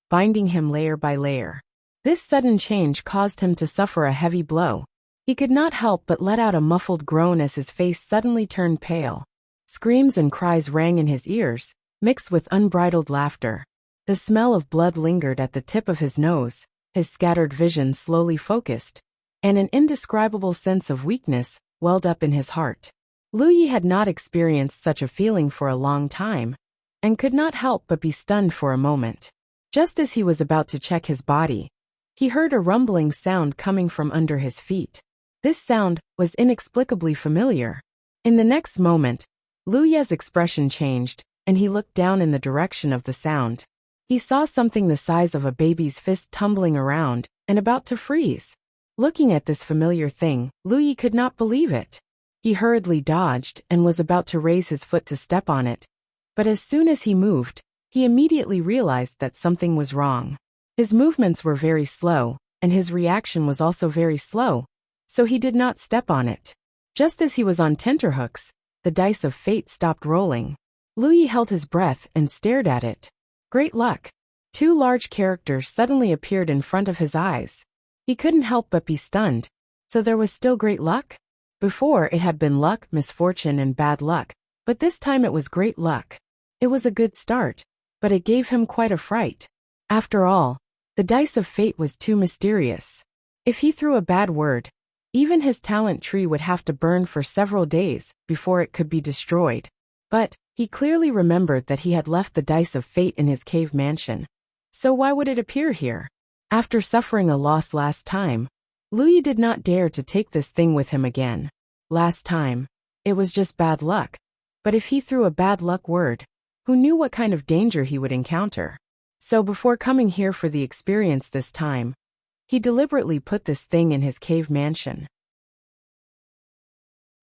binding him layer by layer. This sudden change caused him to suffer a heavy blow. He could not help but let out a muffled groan as his face suddenly turned pale. Screams and cries rang in his ears, mixed with unbridled laughter. The smell of blood lingered at the tip of his nose, his scattered vision slowly focused, and an indescribable sense of weakness welled up in his heart. Lu Yi had not experienced such a feeling for a long time, and could not help but be stunned for a moment. Just as he was about to check his body, he heard a rumbling sound coming from under his feet. This sound was inexplicably familiar. In the next moment, Lu Ye's expression changed, and he looked down in the direction of the sound. He saw something the size of a baby's fist tumbling around and about to freeze. Looking at this familiar thing, Lu Yi could not believe it. He hurriedly dodged and was about to raise his foot to step on it. But as soon as he moved, he immediately realized that something was wrong. His movements were very slow, and his reaction was also very slow, so he did not step on it. Just as he was on tenterhooks, the dice of fate stopped rolling. Lu Yi held his breath and stared at it. Great luck! 2 large characters suddenly appeared in front of his eyes. He couldn't help but be stunned. So there was still great luck? Before it had been luck, misfortune, and bad luck, but this time it was great luck. It was a good start, but it gave him quite a fright. After all, the dice of fate was too mysterious. If he threw a bad word, even his talent tree would have to burn for several days before it could be destroyed. But he clearly remembered that he had left the dice of fate in his cave mansion. So why would it appear here? After suffering a loss last time, Lu Yi did not dare to take this thing with him again. Last time, it was just bad luck. But if he threw a bad luck word, who knew what kind of danger he would encounter? So before coming here for the experience this time, he deliberately put this thing in his cave mansion.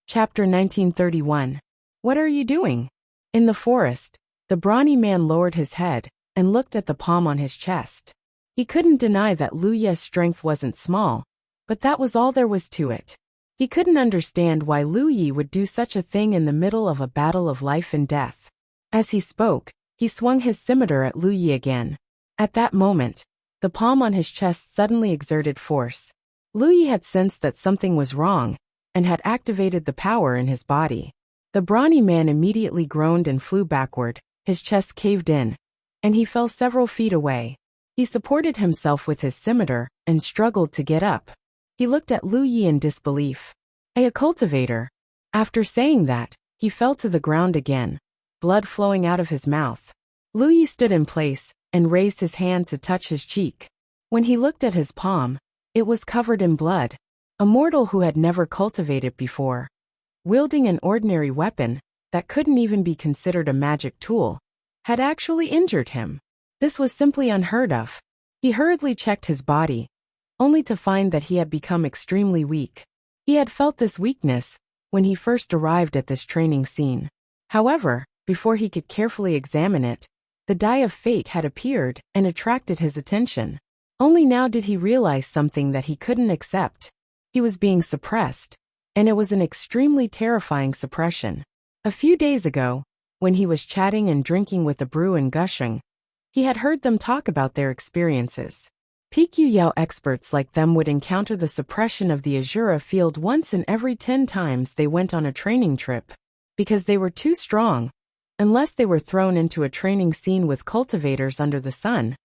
Chapter 1931. What are you doing? In the forest, the brawny man lowered his head and looked at the palm on his chest. He couldn't deny that Lu Ye's strength wasn't small, but that was all there was to it. He couldn't understand why Lu Yi would do such a thing in the middle of a battle of life and death. As he spoke, he swung his scimitar at Lu Yi again. At that moment, the palm on his chest suddenly exerted force. Lu Yi had sensed that something was wrong, and had activated the power in his body. The brawny man immediately groaned and flew backward, his chest caved in, and he fell several feet away. He supported himself with his scimitar and struggled to get up. He looked at Lu Yi in disbelief. A cultivator. After saying that, he fell to the ground again, blood flowing out of his mouth. Lu Yi stood in place and raised his hand to touch his cheek. When he looked at his palm, it was covered in blood. A mortal who had never cultivated before, wielding an ordinary weapon that couldn't even be considered a magic tool, had actually injured him. This was simply unheard of. He hurriedly checked his body, only to find that he had become extremely weak. He had felt this weakness when he first arrived at this training scene. However, before he could carefully examine it, the die of fate had appeared and attracted his attention. Only now did he realize something that he couldn't accept. He was being suppressed, and it was an extremely terrifying suppression. A few days ago, when he was chatting and drinking with the brew and gushing, he had heard them talk about their experiences. PQ Yao experts like them would encounter the suppression of the Azura field once in every 10 times they went on a training trip, because they were too strong. Unless they were thrown into a training scene with cultivators under the sun,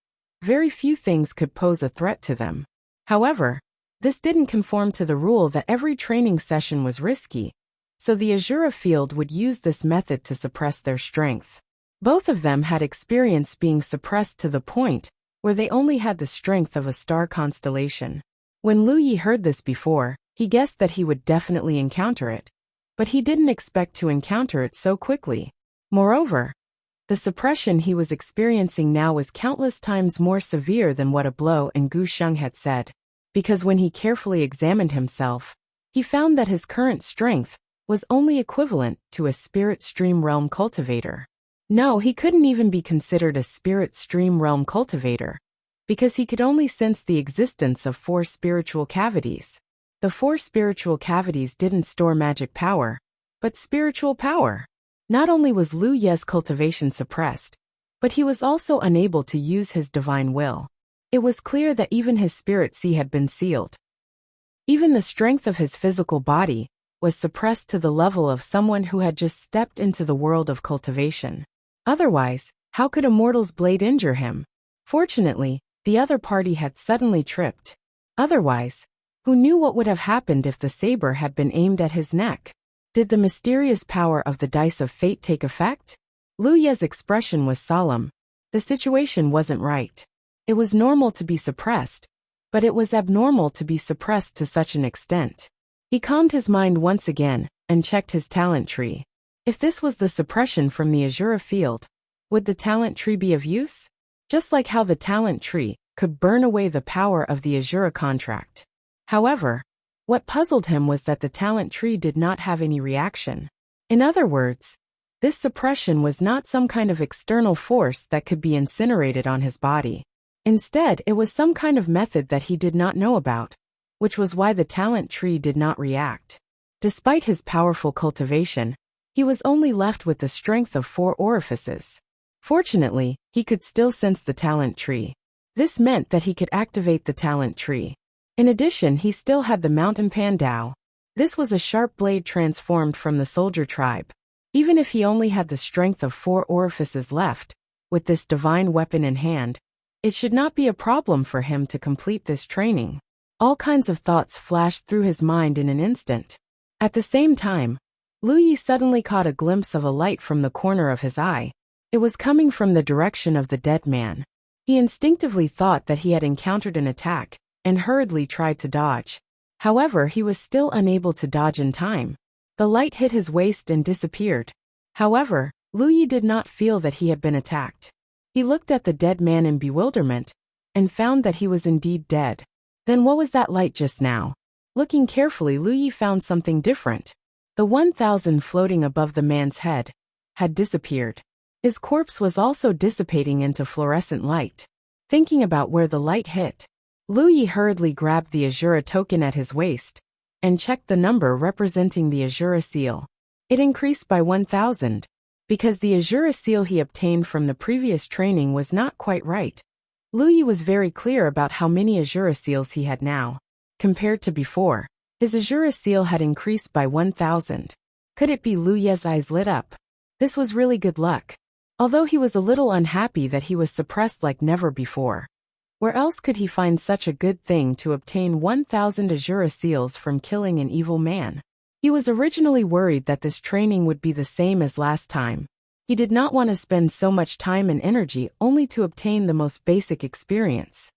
very few things could pose a threat to them. However, this didn't conform to the rule that every training session was risky, so the Azura field would use this method to suppress their strength. Both of them had experienced being suppressed to the point where they only had the strength of a star constellation. When Lu Yi heard this before, he guessed that he would definitely encounter it, but he didn't expect to encounter it so quickly. Moreover, the suppression he was experiencing now was countless times more severe than what a blow and Gu Sheng had said, because when he carefully examined himself, he found that his current strength was only equivalent to a spirit stream realm cultivator. No, he couldn't even be considered a spirit stream realm cultivator, because he could only sense the existence of 4 spiritual cavities. The 4 spiritual cavities didn't store magic power, but spiritual power. Not only was Lu Ye's cultivation suppressed, but he was also unable to use his divine will. It was clear that even his spirit sea had been sealed. Even the strength of his physical body was suppressed to the level of someone who had just stepped into the world of cultivation. Otherwise, how could a mortal's blade injure him? Fortunately, the other party had suddenly tripped. Otherwise, who knew what would have happened if the saber had been aimed at his neck? Did the mysterious power of the dice of fate take effect? Lu Ye's expression was solemn. The situation wasn't right. It was normal to be suppressed, but it was abnormal to be suppressed to such an extent. He calmed his mind once again and checked his talent tree. If this was the suppression from the Azura field, would the talent tree be of use? Just like how the talent tree could burn away the power of the Azura contract. However, what puzzled him was that the talent tree did not have any reaction. In other words, this suppression was not some kind of external force that could be incinerated on his body. Instead, it was some kind of method that he did not know about, which was why the talent tree did not react. Despite his powerful cultivation, he was only left with the strength of 4 orifices. Fortunately, he could still sense the talent tree. This meant that he could activate the talent tree. In addition, he still had the mountain pandao. This was a sharp blade transformed from the soldier tribe. Even if he only had the strength of 4 orifices left, with this divine weapon in hand, it should not be a problem for him to complete this training. All kinds of thoughts flashed through his mind in an instant. At the same time, Lu Yi suddenly caught a glimpse of a light from the corner of his eye. It was coming from the direction of the dead man. He instinctively thought that he had encountered an attack, and hurriedly tried to dodge. However, he was still unable to dodge in time. The light hit his waist and disappeared. However, Lu Yi did not feel that he had been attacked. He looked at the dead man in bewilderment, and found that he was indeed dead. Then what was that light just now? Looking carefully, Lu Yi found something different. The 1,000 floating above the man's head had disappeared. His corpse was also dissipating into fluorescent light. Thinking about where the light hit, Lu Yi hurriedly grabbed the Azura token at his waist and checked the number representing the Azura seal. It increased by 1,000. Because the Azura seal he obtained from the previous training was not quite right, Lu Yi was very clear about how many Azura seals he had now. Compared to before, his Azura seal had increased by 1,000. Could it be? Lu Ye's eyes lit up. This was really good luck. Although he was a little unhappy that he was suppressed like never before. Where else could he find such a good thing to obtain 1,000 Azura seals from killing an evil man? He was originally worried that this training would be the same as last time. He did not want to spend so much time and energy only to obtain the most basic experience.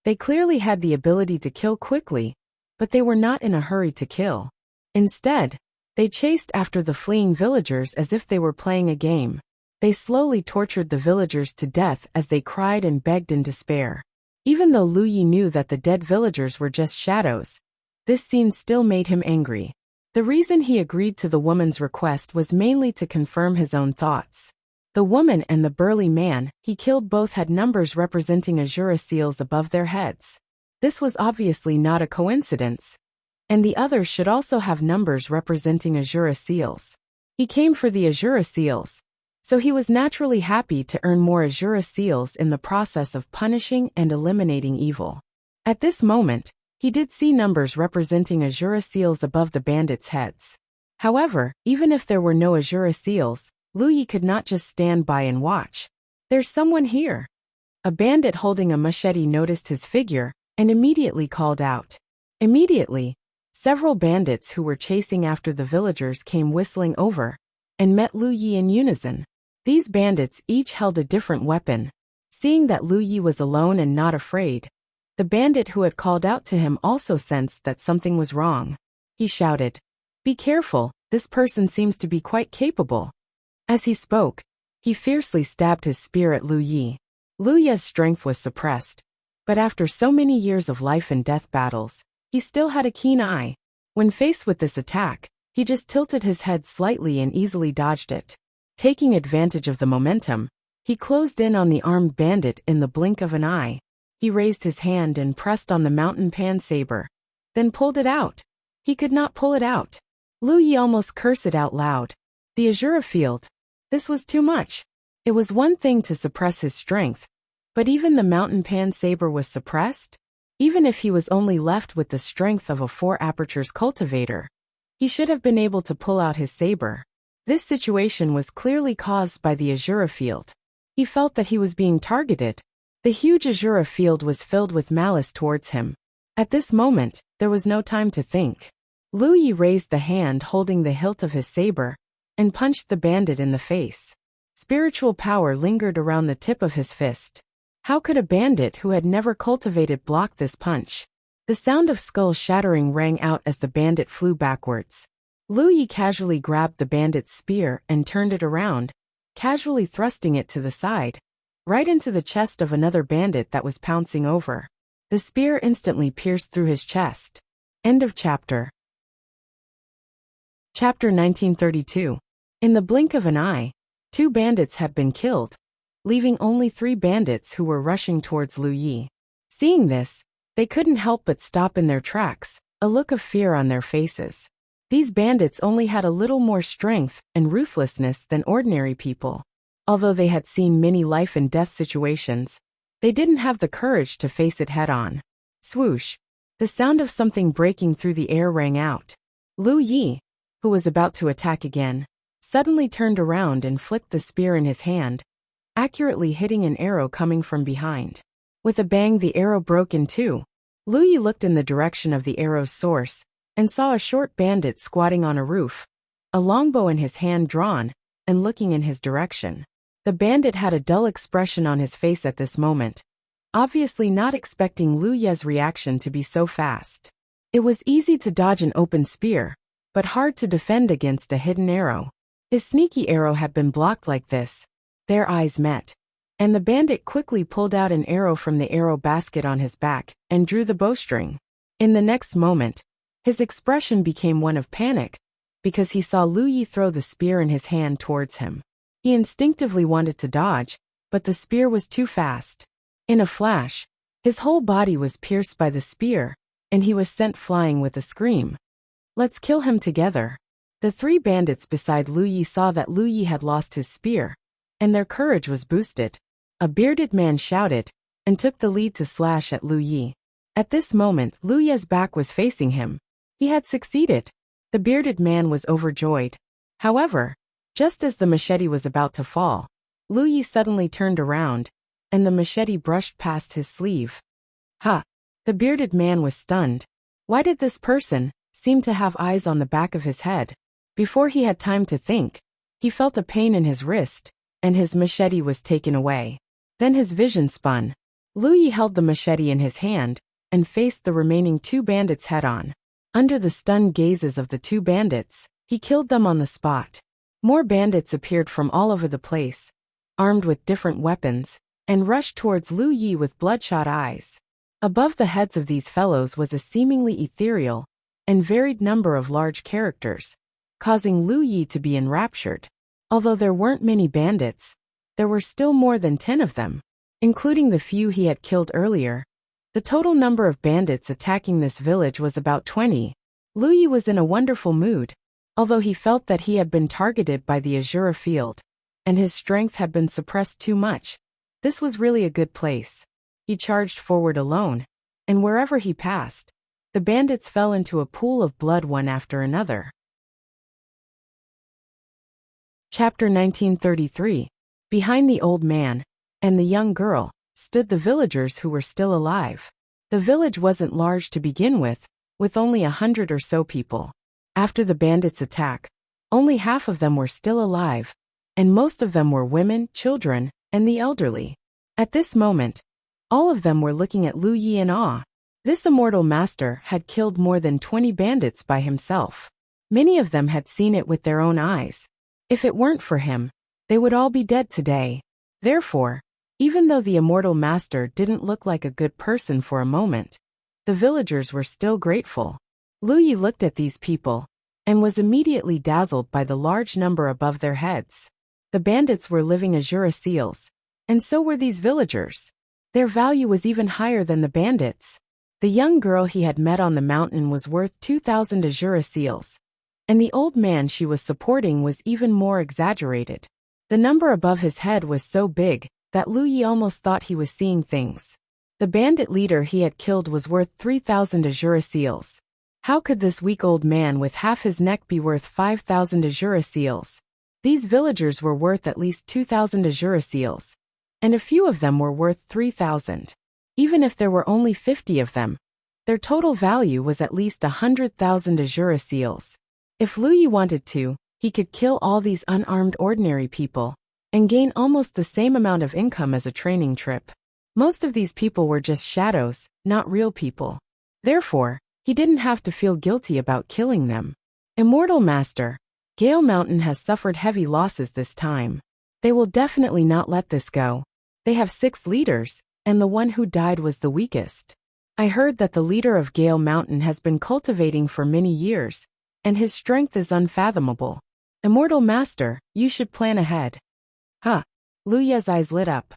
They clearly had the ability to kill quickly, but they were not in a hurry to kill. Instead, they chased after the fleeing villagers as if they were playing a game. They slowly tortured the villagers to death as they cried and begged in despair. Even though Lu Yi knew that the dead villagers were just shadows, this scene still made him angry. The reason he agreed to the woman's request was mainly to confirm his own thoughts. The woman and the burly man he killed both had numbers representing Azura seals above their heads. This was obviously not a coincidence. And the others should also have numbers representing Azura seals. He came for the Azura seals, so he was naturally happy to earn more Azura seals in the process of punishing and eliminating evil. At this moment, he did see numbers representing Azura seals above the bandits' heads. However, even if there were no Azura seals, Lu Yi could not just stand by and watch. There's someone here. A bandit holding a machete noticed his figure and immediately called out. Immediately, several bandits who were chasing after the villagers came whistling over and met Lu Yi in unison. These bandits each held a different weapon. Seeing that Lu Yi was alone and not afraid, the bandit who had called out to him also sensed that something was wrong. He shouted, "Be careful, this person seems to be quite capable." As he spoke, he fiercely stabbed his spear at Lu Yi. Lu Yi's strength was suppressed, but after so many years of life and death battles, he still had a keen eye. When faced with this attack, he just tilted his head slightly and easily dodged it. Taking advantage of the momentum, he closed in on the armed bandit in the blink of an eye. He raised his hand and pressed on the mountain pan saber, then pulled it out. He could not pull it out. Lu Yi almost cursed it out loud. The Azura field. This was too much. It was one thing to suppress his strength, But even the mountain pan saber was suppressed? Even if he was only left with the strength of a 4-apertures cultivator, he should have been able to pull out his saber. This situation was clearly caused by the Azura field. He felt that he was being targeted. The huge Azura field was filled with malice towards him. At this moment, there was no time to think. Lu Yi raised the hand holding the hilt of his saber and punched the bandit in the face. Spiritual power lingered around the tip of his fist. How could a bandit who had never cultivated block this punch? The sound of skull shattering rang out as the bandit flew backwards. Lu Yi casually grabbed the bandit's spear and turned it around, casually thrusting it to the side, right into the chest of another bandit that was pouncing over. The spear instantly pierced through his chest. End of chapter. Chapter 1932. In the blink of an eye, 2 bandits had been killed, leaving only 3 bandits who were rushing towards Lu Yi. Seeing this, they couldn't help but stop in their tracks, a look of fear on their faces. These bandits only had a little more strength and ruthlessness than ordinary people. Although they had seen many life and death situations, they didn't have the courage to face it head-on. Swoosh! The sound of something breaking through the air rang out. Lu Yi, who was about to attack again, suddenly turned around and flicked the spear in his hand, accurately hitting an arrow coming from behind. With a bang, the arrow broke in two. Lu Yi looked in the direction of the arrow's source and saw a short bandit squatting on a roof, a longbow in his hand drawn, and looking in his direction. The bandit had a dull expression on his face at this moment, obviously not expecting Lu Yi's reaction to be so fast. It was easy to dodge an open spear, but hard to defend against a hidden arrow. His sneaky arrow had been blocked like this. Their eyes met, and the bandit quickly pulled out an arrow from the arrow basket on his back and drew the bowstring. In the next moment, his expression became one of panic, because he saw Lu Yi throw the spear in his hand towards him. He instinctively wanted to dodge, but the spear was too fast. In a flash, his whole body was pierced by the spear, and he was sent flying with a scream. "Let's kill him together." The three bandits beside Lu Yi saw that Lu Yi had lost his spear, and their courage was boosted. A bearded man shouted, and took the lead to slash at Lu Yi. At this moment, Lu Yi's back was facing him. He had succeeded. The bearded man was overjoyed. However, just as the machete was about to fall, Lu Yi suddenly turned around, and the machete brushed past his sleeve. Ha! The bearded man was stunned. Why did this person seem to have eyes on the back of his head? Before he had time to think, he felt a pain in his wrist, and his machete was taken away. Then his vision spun. Lu Yi held the machete in his hand, and faced the remaining two bandits head-on. Under the stunned gazes of the two bandits, he killed them on the spot. More bandits appeared from all over the place, armed with different weapons, and rushed towards Lu Yi with bloodshot eyes. Above the heads of these fellows was a seemingly ethereal and varied number of large characters, causing Lu Yi to be enraptured. Although there weren't many bandits, there were still more than 10 of them, including the few he had killed earlier. The total number of bandits attacking this village was about 20. Lu Yi was in a wonderful mood, although he felt that he had been targeted by the Azura field, and his strength had been suppressed too much. This was really a good place. He charged forward alone, and wherever he passed, the bandits fell into a pool of blood one after another. Chapter 1933. Behind the old man and the young girl stood the villagers who were still alive. The village wasn't large to begin with only 100 or so people. After the bandits' attack, only half of them were still alive, and most of them were women, children, and the elderly. At this moment, all of them were looking at Lu Yi in awe. This immortal master had killed more than 20 bandits by himself. Many of them had seen it with their own eyes. If it weren't for him, they would all be dead today. Therefore, even though the immortal master didn't look like a good person for a moment, the villagers were still grateful. Lu Yi looked at these people, and was immediately dazzled by the large number above their heads. The bandits were living Azura seals, and so were these villagers. Their value was even higher than the bandits. The young girl he had met on the mountain was worth 2,000 Azura seals, and the old man she was supporting was even more exaggerated. The number above his head was so big that Lu Yi almost thought he was seeing things. The bandit leader he had killed was worth 3,000 azure seals. How could this weak old man with half his neck be worth 5,000 azure seals? These villagers were worth at least 2,000 azure seals, and a few of them were worth 3,000. Even if there were only 50 of them, their total value was at least 100,000 azure seals. If Lu Yi wanted to, he could kill all these unarmed ordinary people and gain almost the same amount of income as a training trip. Most of these people were just shadows, not real people. Therefore, he didn't have to feel guilty about killing them. Immortal Master, Gale Mountain has suffered heavy losses this time. They will definitely not let this go. They have 6 leaders, and the one who died was the weakest. I heard that the leader of Gale Mountain has been cultivating for many years, and his strength is unfathomable. Immortal Master, you should plan ahead. Huh. Lu Ye's eyes lit up.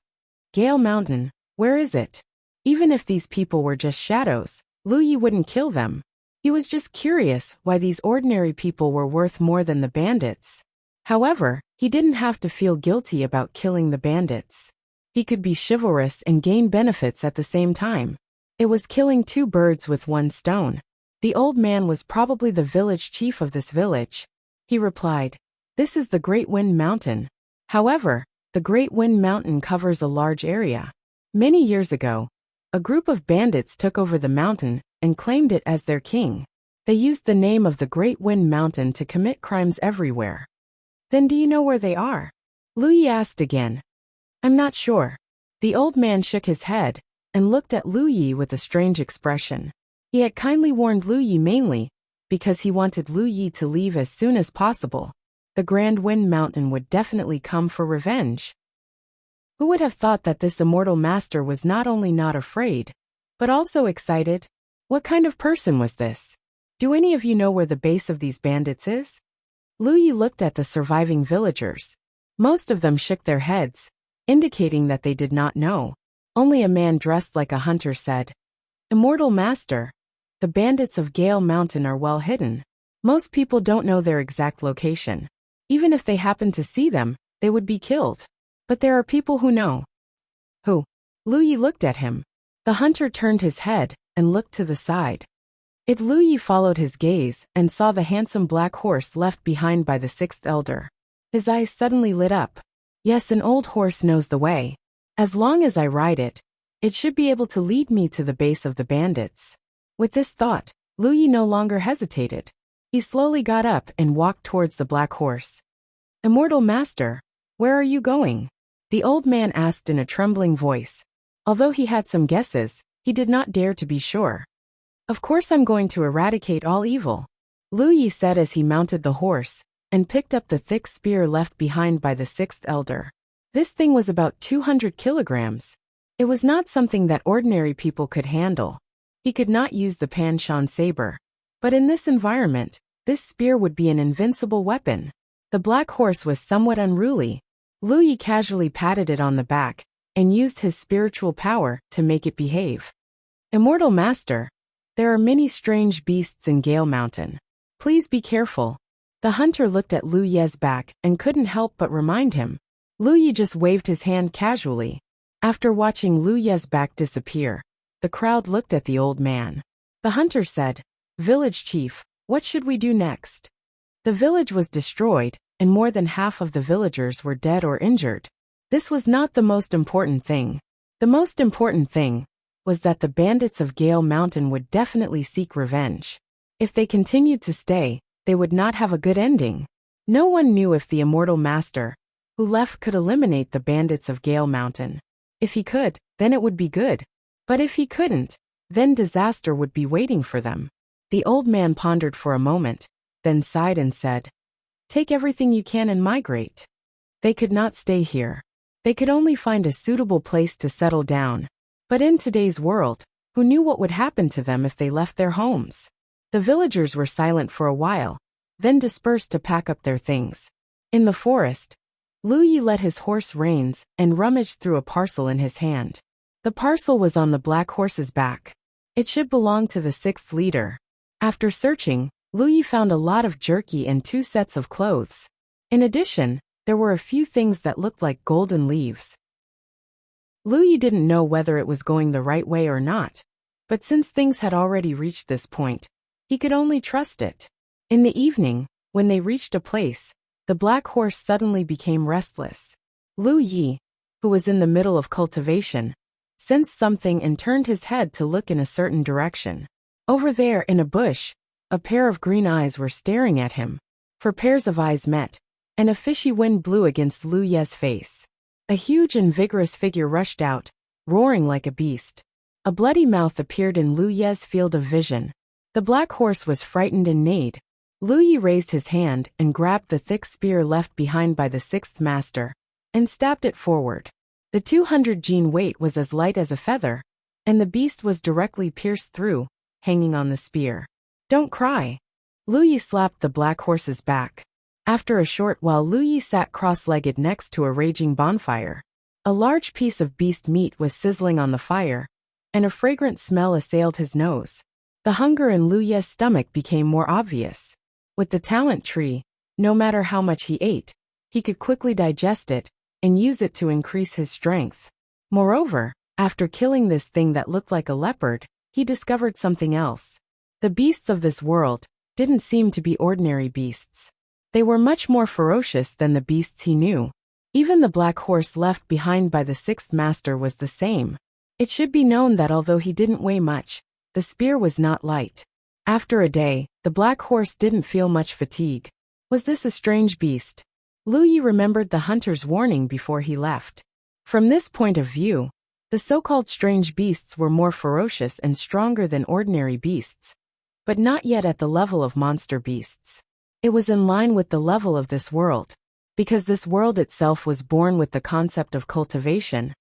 Gale Mountain, where is it? Even if these people were just shadows, Lu Yi wouldn't kill them. He was just curious why these ordinary people were worth more than the bandits. However, he didn't have to feel guilty about killing the bandits. He could be chivalrous and gain benefits at the same time. It was killing 2 birds with 1 stone. The old man was probably the village chief of this village. He replied, "This is the Great Wind Mountain." However, the Great Wind Mountain covers a large area. Many years ago, a group of bandits took over the mountain and claimed it as their king. They used the name of the Great Wind Mountain to commit crimes everywhere. Then do you know where they are? Lu Yi asked again. I'm not sure. The old man shook his head and looked at Lu Yi with a strange expression. He had kindly warned Lu Yi mainly because he wanted Lu Yi to leave as soon as possible. The Grand Wind Mountain would definitely come for revenge. Who would have thought that this immortal master was not only not afraid, but also excited? What kind of person was this? Do any of you know where the base of these bandits is? Lu Yi looked at the surviving villagers. Most of them shook their heads, indicating that they did not know. Only a man dressed like a hunter said, Immortal Master, the bandits of Gale Mountain are well hidden. Most people don't know their exact location. Even if they happen to see them, they would be killed. But there are people who know. Who? Lu Yi looked at him. The hunter turned his head and looked to the side. Lu Yi followed his gaze and saw the handsome black horse left behind by the 6th elder. His eyes suddenly lit up. Yes, an old horse knows the way. As long as I ride it, it should be able to lead me to the base of the bandits. With this thought, Lu Yi no longer hesitated. He slowly got up and walked towards the black horse. Immortal Master, where are you going? The old man asked in a trembling voice. Although he had some guesses, he did not dare to be sure. Of course I'm going to eradicate all evil, Lu Yi said as he mounted the horse and picked up the thick spear left behind by the 6th elder. This thing was about 200 kilograms. It was not something that ordinary people could handle. He could not use the Panshan saber. But in this environment, this spear would be an invincible weapon. The black horse was somewhat unruly. Lu Yi casually patted it on the back and used his spiritual power to make it behave. Immortal Master, there are many strange beasts in Gale Mountain. Please be careful. The hunter looked at Lu Ye's back and couldn't help but remind him. Lu Yi just waved his hand casually. After watching Lu Ye's back disappear, the crowd looked at the old man. The hunter said, Village Chief, what should we do next? The village was destroyed, and more than half of the villagers were dead or injured. This was not the most important thing. The most important thing was that the bandits of Gale Mountain would definitely seek revenge. If they continued to stay, they would not have a good ending. No one knew if the Immortal Master, who left, could eliminate the bandits of Gale Mountain. If he could, then it would be good. But if he couldn't, then disaster would be waiting for them. The old man pondered for a moment, then sighed and said, Take everything you can and migrate. They could not stay here. They could only find a suitable place to settle down. But in today's world, who knew what would happen to them if they left their homes? The villagers were silent for a while, then dispersed to pack up their things. In the forest, Lu Yi let his horse reins and rummaged through a parcel in his hand. The parcel was on the black horse's back. It should belong to the 6th leader. After searching, Lu Yi found a lot of jerky and 2 sets of clothes. In addition, there were a few things that looked like golden leaves. Lu Yi didn't know whether it was going the right way or not, but since things had already reached this point, he could only trust it. In the evening, when they reached a place, the black horse suddenly became restless. Lu Yi, who was in the middle of cultivation, sensed something and turned his head to look in a certain direction. Over there in a bush, a pair of green eyes were staring at him. For pairs of eyes met, and a fishy wind blew against Lu Ye's face. A huge and vigorous figure rushed out, roaring like a beast. A bloody mouth appeared in Lu Ye's field of vision. The black horse was frightened and neighed. Lu Yi raised his hand and grabbed the thick spear left behind by the sixth master, and stabbed it forward. The 200 gene weight was as light as a feather, and the beast was directly pierced through, hanging on the spear. Don't cry. Lu Yi slapped the black horse's back. After a short while, Lu Yi sat cross-legged next to a raging bonfire. A large piece of beast meat was sizzling on the fire, and a fragrant smell assailed his nose. The hunger in Lu Ye's stomach became more obvious. With the talent tree, no matter how much he ate, he could quickly digest it and use it to increase his strength. Moreover, after killing this thing that looked like a leopard, he discovered something else. The beasts of this world didn't seem to be ordinary beasts. They were much more ferocious than the beasts he knew. Even the black horse left behind by the sixth master was the same. It should be known that although he didn't weigh much, the spear was not light. After a day, the black horse didn't feel much fatigue. Was this a strange beast? Lu Yi remembered the hunter's warning before he left. From this point of view, the so-called strange beasts were more ferocious and stronger than ordinary beasts, but not yet at the level of monster beasts. It was in line with the level of this world, because this world itself was born with the concept of cultivation,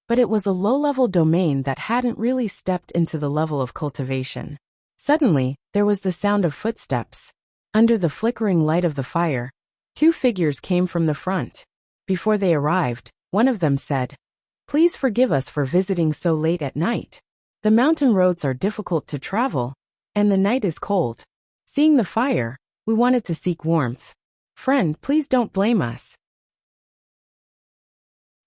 but it was a low-level domain that hadn't really stepped into the level of cultivation. Suddenly, there was the sound of footsteps. Under the flickering light of the fire, two figures came from the front. Before they arrived, one of them said, "Please forgive us for visiting so late at night. The mountain roads are difficult to travel, and the night is cold. Seeing the fire, we wanted to seek warmth. Friend, please don't blame us."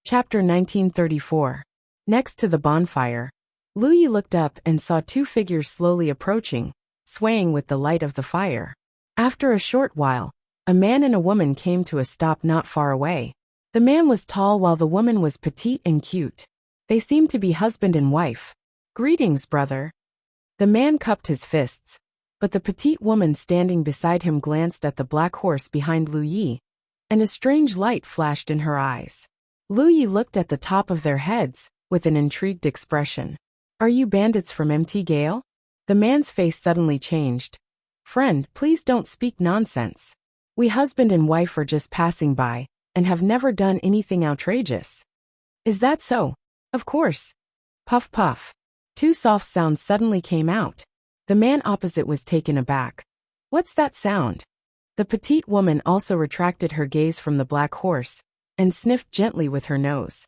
Chapter 1934. Next to the bonfire, Lu Yi looked up and saw two figures slowly approaching, swaying with the light of the fire. After a short while, a man and a woman came to a stop not far away. The man was tall while the woman was petite and cute. They seemed to be husband and wife. "Greetings, brother." The man cupped his fists, but the petite woman standing beside him glanced at the black horse behind Lu Yi, and a strange light flashed in her eyes. Lu Yi looked at the top of their heads, with an intrigued expression. "Are you bandits from Mt. Gale?" The man's face suddenly changed. "Friend, please don't speak nonsense. We husband and wife are just passing by, and have never done anything outrageous." "Is that so?" "Of course." Puff puff. Two soft sounds suddenly came out. The man opposite was taken aback. "What's that sound?" The petite woman also retracted her gaze from the black horse, and sniffed gently with her nose.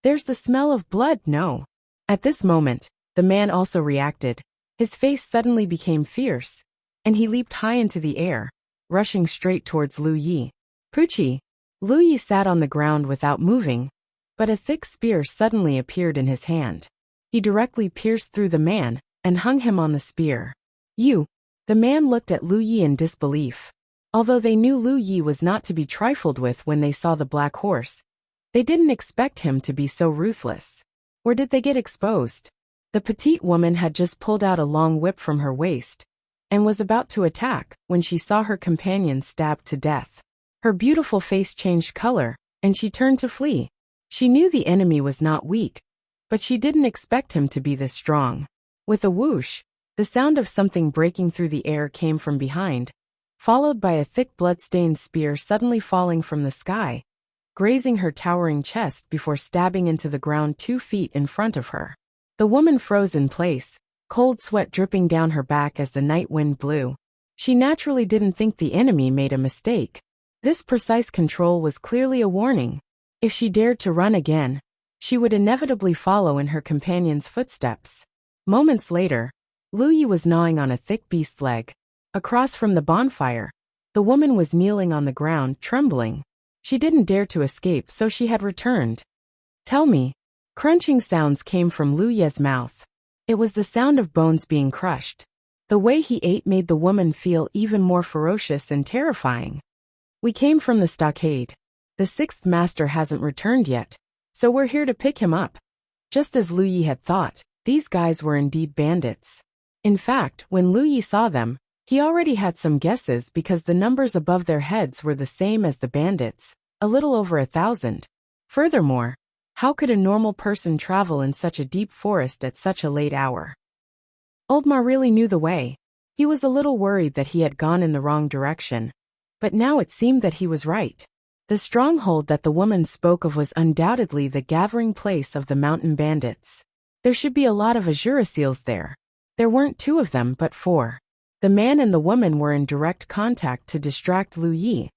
"There's the smell of blood, no?" At this moment, the man also reacted. His face suddenly became fierce, and he leaped high into the air, rushing straight towards Lu Yi. "Poochie!" Lu Yi sat on the ground without moving, but a thick spear suddenly appeared in his hand. He directly pierced through the man, and hung him on the spear. "You!" The man looked at Lu Yi in disbelief. Although they knew Lu Yi was not to be trifled with when they saw the black horse, they didn't expect him to be so ruthless. Or did they get exposed? The petite woman had just pulled out a long whip from her waist, and was about to attack when she saw her companion stabbed to death. Her beautiful face changed color, and she turned to flee. She knew the enemy was not weak, but she didn't expect him to be this strong. With a whoosh, the sound of something breaking through the air came from behind, followed by a thick blood-stained spear suddenly falling from the sky, grazing her towering chest before stabbing into the ground 2 feet in front of her. The woman froze in place, cold sweat dripping down her back as the night wind blew. She naturally didn't think the enemy made a mistake. This precise control was clearly a warning. If she dared to run again, she would inevitably follow in her companion's footsteps. Moments later, Lu Yi was gnawing on a thick beast leg. Across from the bonfire, the woman was kneeling on the ground, trembling. She didn't dare to escape, so she had returned. "Tell me, Crunching sounds came from Lu Ye's mouth. It was the sound of bones being crushed. The way he ate made the woman feel even more ferocious and terrifying. We came from the stockade. The sixth master hasn't returned yet, so we're here to pick him up. Just as Lu Yi had thought, these guys were indeed bandits. In fact, when Lu Yi saw them, he already had some guesses because the numbers above their heads were the same as the bandits, a little over 1,000. Furthermore, how could a normal person travel in such a deep forest at such a late hour? Old Ma really knew the way. He was a little worried that he had gone in the wrong direction, but now it seemed that he was right. The stronghold that the woman spoke of was undoubtedly the gathering place of the mountain bandits. There should be a lot of Azura seals there. There weren't 2 of them but 4. The man and the woman were in direct contact to distract Lu Yi,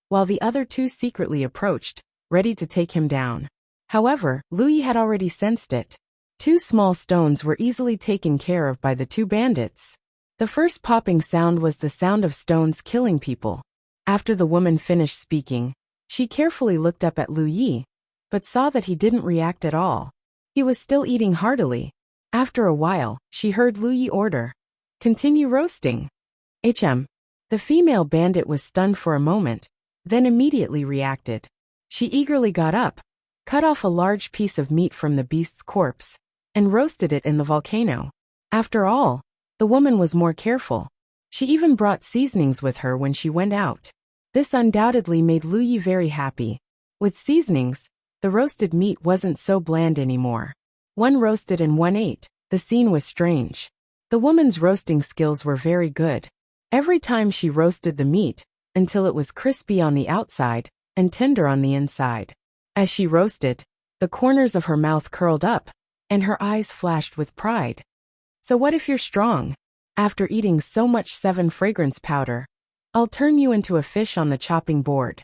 while the other 2 secretly approached, ready to take him down. However, Lu Yi had already sensed it. 2 small stones were easily taken care of by the 2 bandits. The first popping sound was the sound of stones killing people. After the woman finished speaking, she carefully looked up at Lu Yi, but saw that he didn't react at all. He was still eating heartily. After a while, she heard Lu Yi order, "Continue roasting." The female bandit was stunned for a moment, then immediately reacted. She eagerly got up, cut off a large piece of meat from the beast's corpse, and roasted it in the volcano. After all, the woman was more careful. She even brought seasonings with her when she went out. This undoubtedly made Lu Yi very happy. With seasonings, the roasted meat wasn't so bland anymore. One roasted and one ate. The scene was strange. The woman's roasting skills were very good. Every time she roasted the meat, until it was crispy on the outside and tender on the inside. As she roasted, the corners of her mouth curled up, and her eyes flashed with pride. So what if you're strong? After eating so much 7 fragrance powder, I'll turn you into a fish on the chopping board.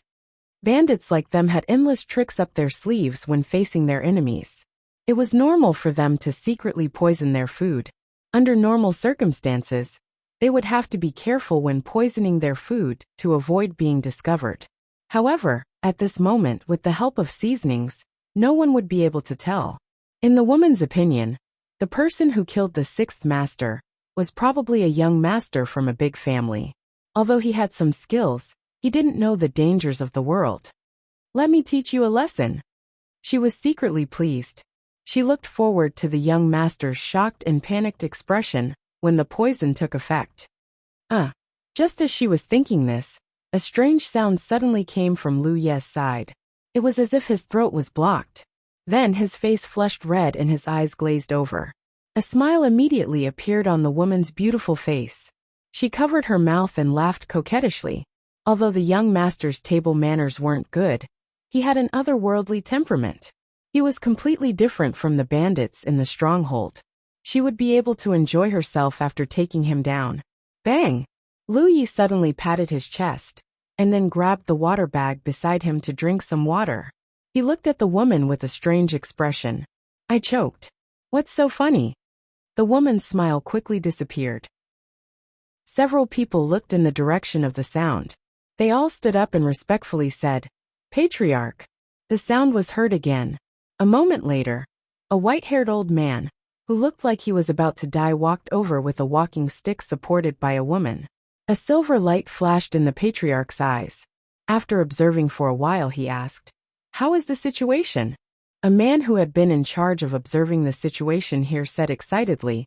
Bandits like them had endless tricks up their sleeves when facing their enemies. It was normal for them to secretly poison their food. Under normal circumstances, they would have to be careful when poisoning their food to avoid being discovered. However, at this moment, with the help of seasonings, no one would be able to tell. In the woman's opinion, the person who killed the 6th master was probably a young master from a big family. Although he had some skills, he didn't know the dangers of the world. "Let me teach you a lesson." She was secretly pleased. She looked forward to the young master's shocked and panicked expression when the poison took effect. Just as she was thinking this, a strange sound suddenly came from Lu Ye's side. It was as if his throat was blocked. Then his face flushed red and his eyes glazed over. A smile immediately appeared on the woman's beautiful face. She covered her mouth and laughed coquettishly. Although the young master's table manners weren't good, he had an otherworldly temperament. He was completely different from the bandits in the stronghold. She would be able to enjoy herself after taking him down. Bang! Lu Yi suddenly patted his chest, and then grabbed the water bag beside him to drink some water. He looked at the woman with a strange expression. "I choked. What's so funny?" The woman's smile quickly disappeared. Several people looked in the direction of the sound. They all stood up and respectfully said, "Patriarch." The sound was heard again. A moment later, a white-haired old man, who looked like he was about to die, walked over with a walking stick supported by a woman. A silver light flashed in the patriarch's eyes. After observing for a while, he asked, "How is the situation?" A man who had been in charge of observing the situation here said excitedly,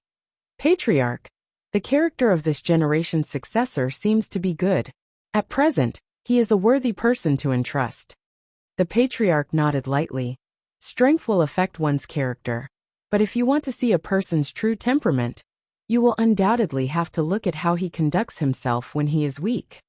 "Patriarch, the character of this generation's successor seems to be good. At present, he is a worthy person to entrust." The patriarch nodded lightly. Strength will affect one's character, but if you want to see a person's true temperament, you will undoubtedly have to look at how he conducts himself when he is weak.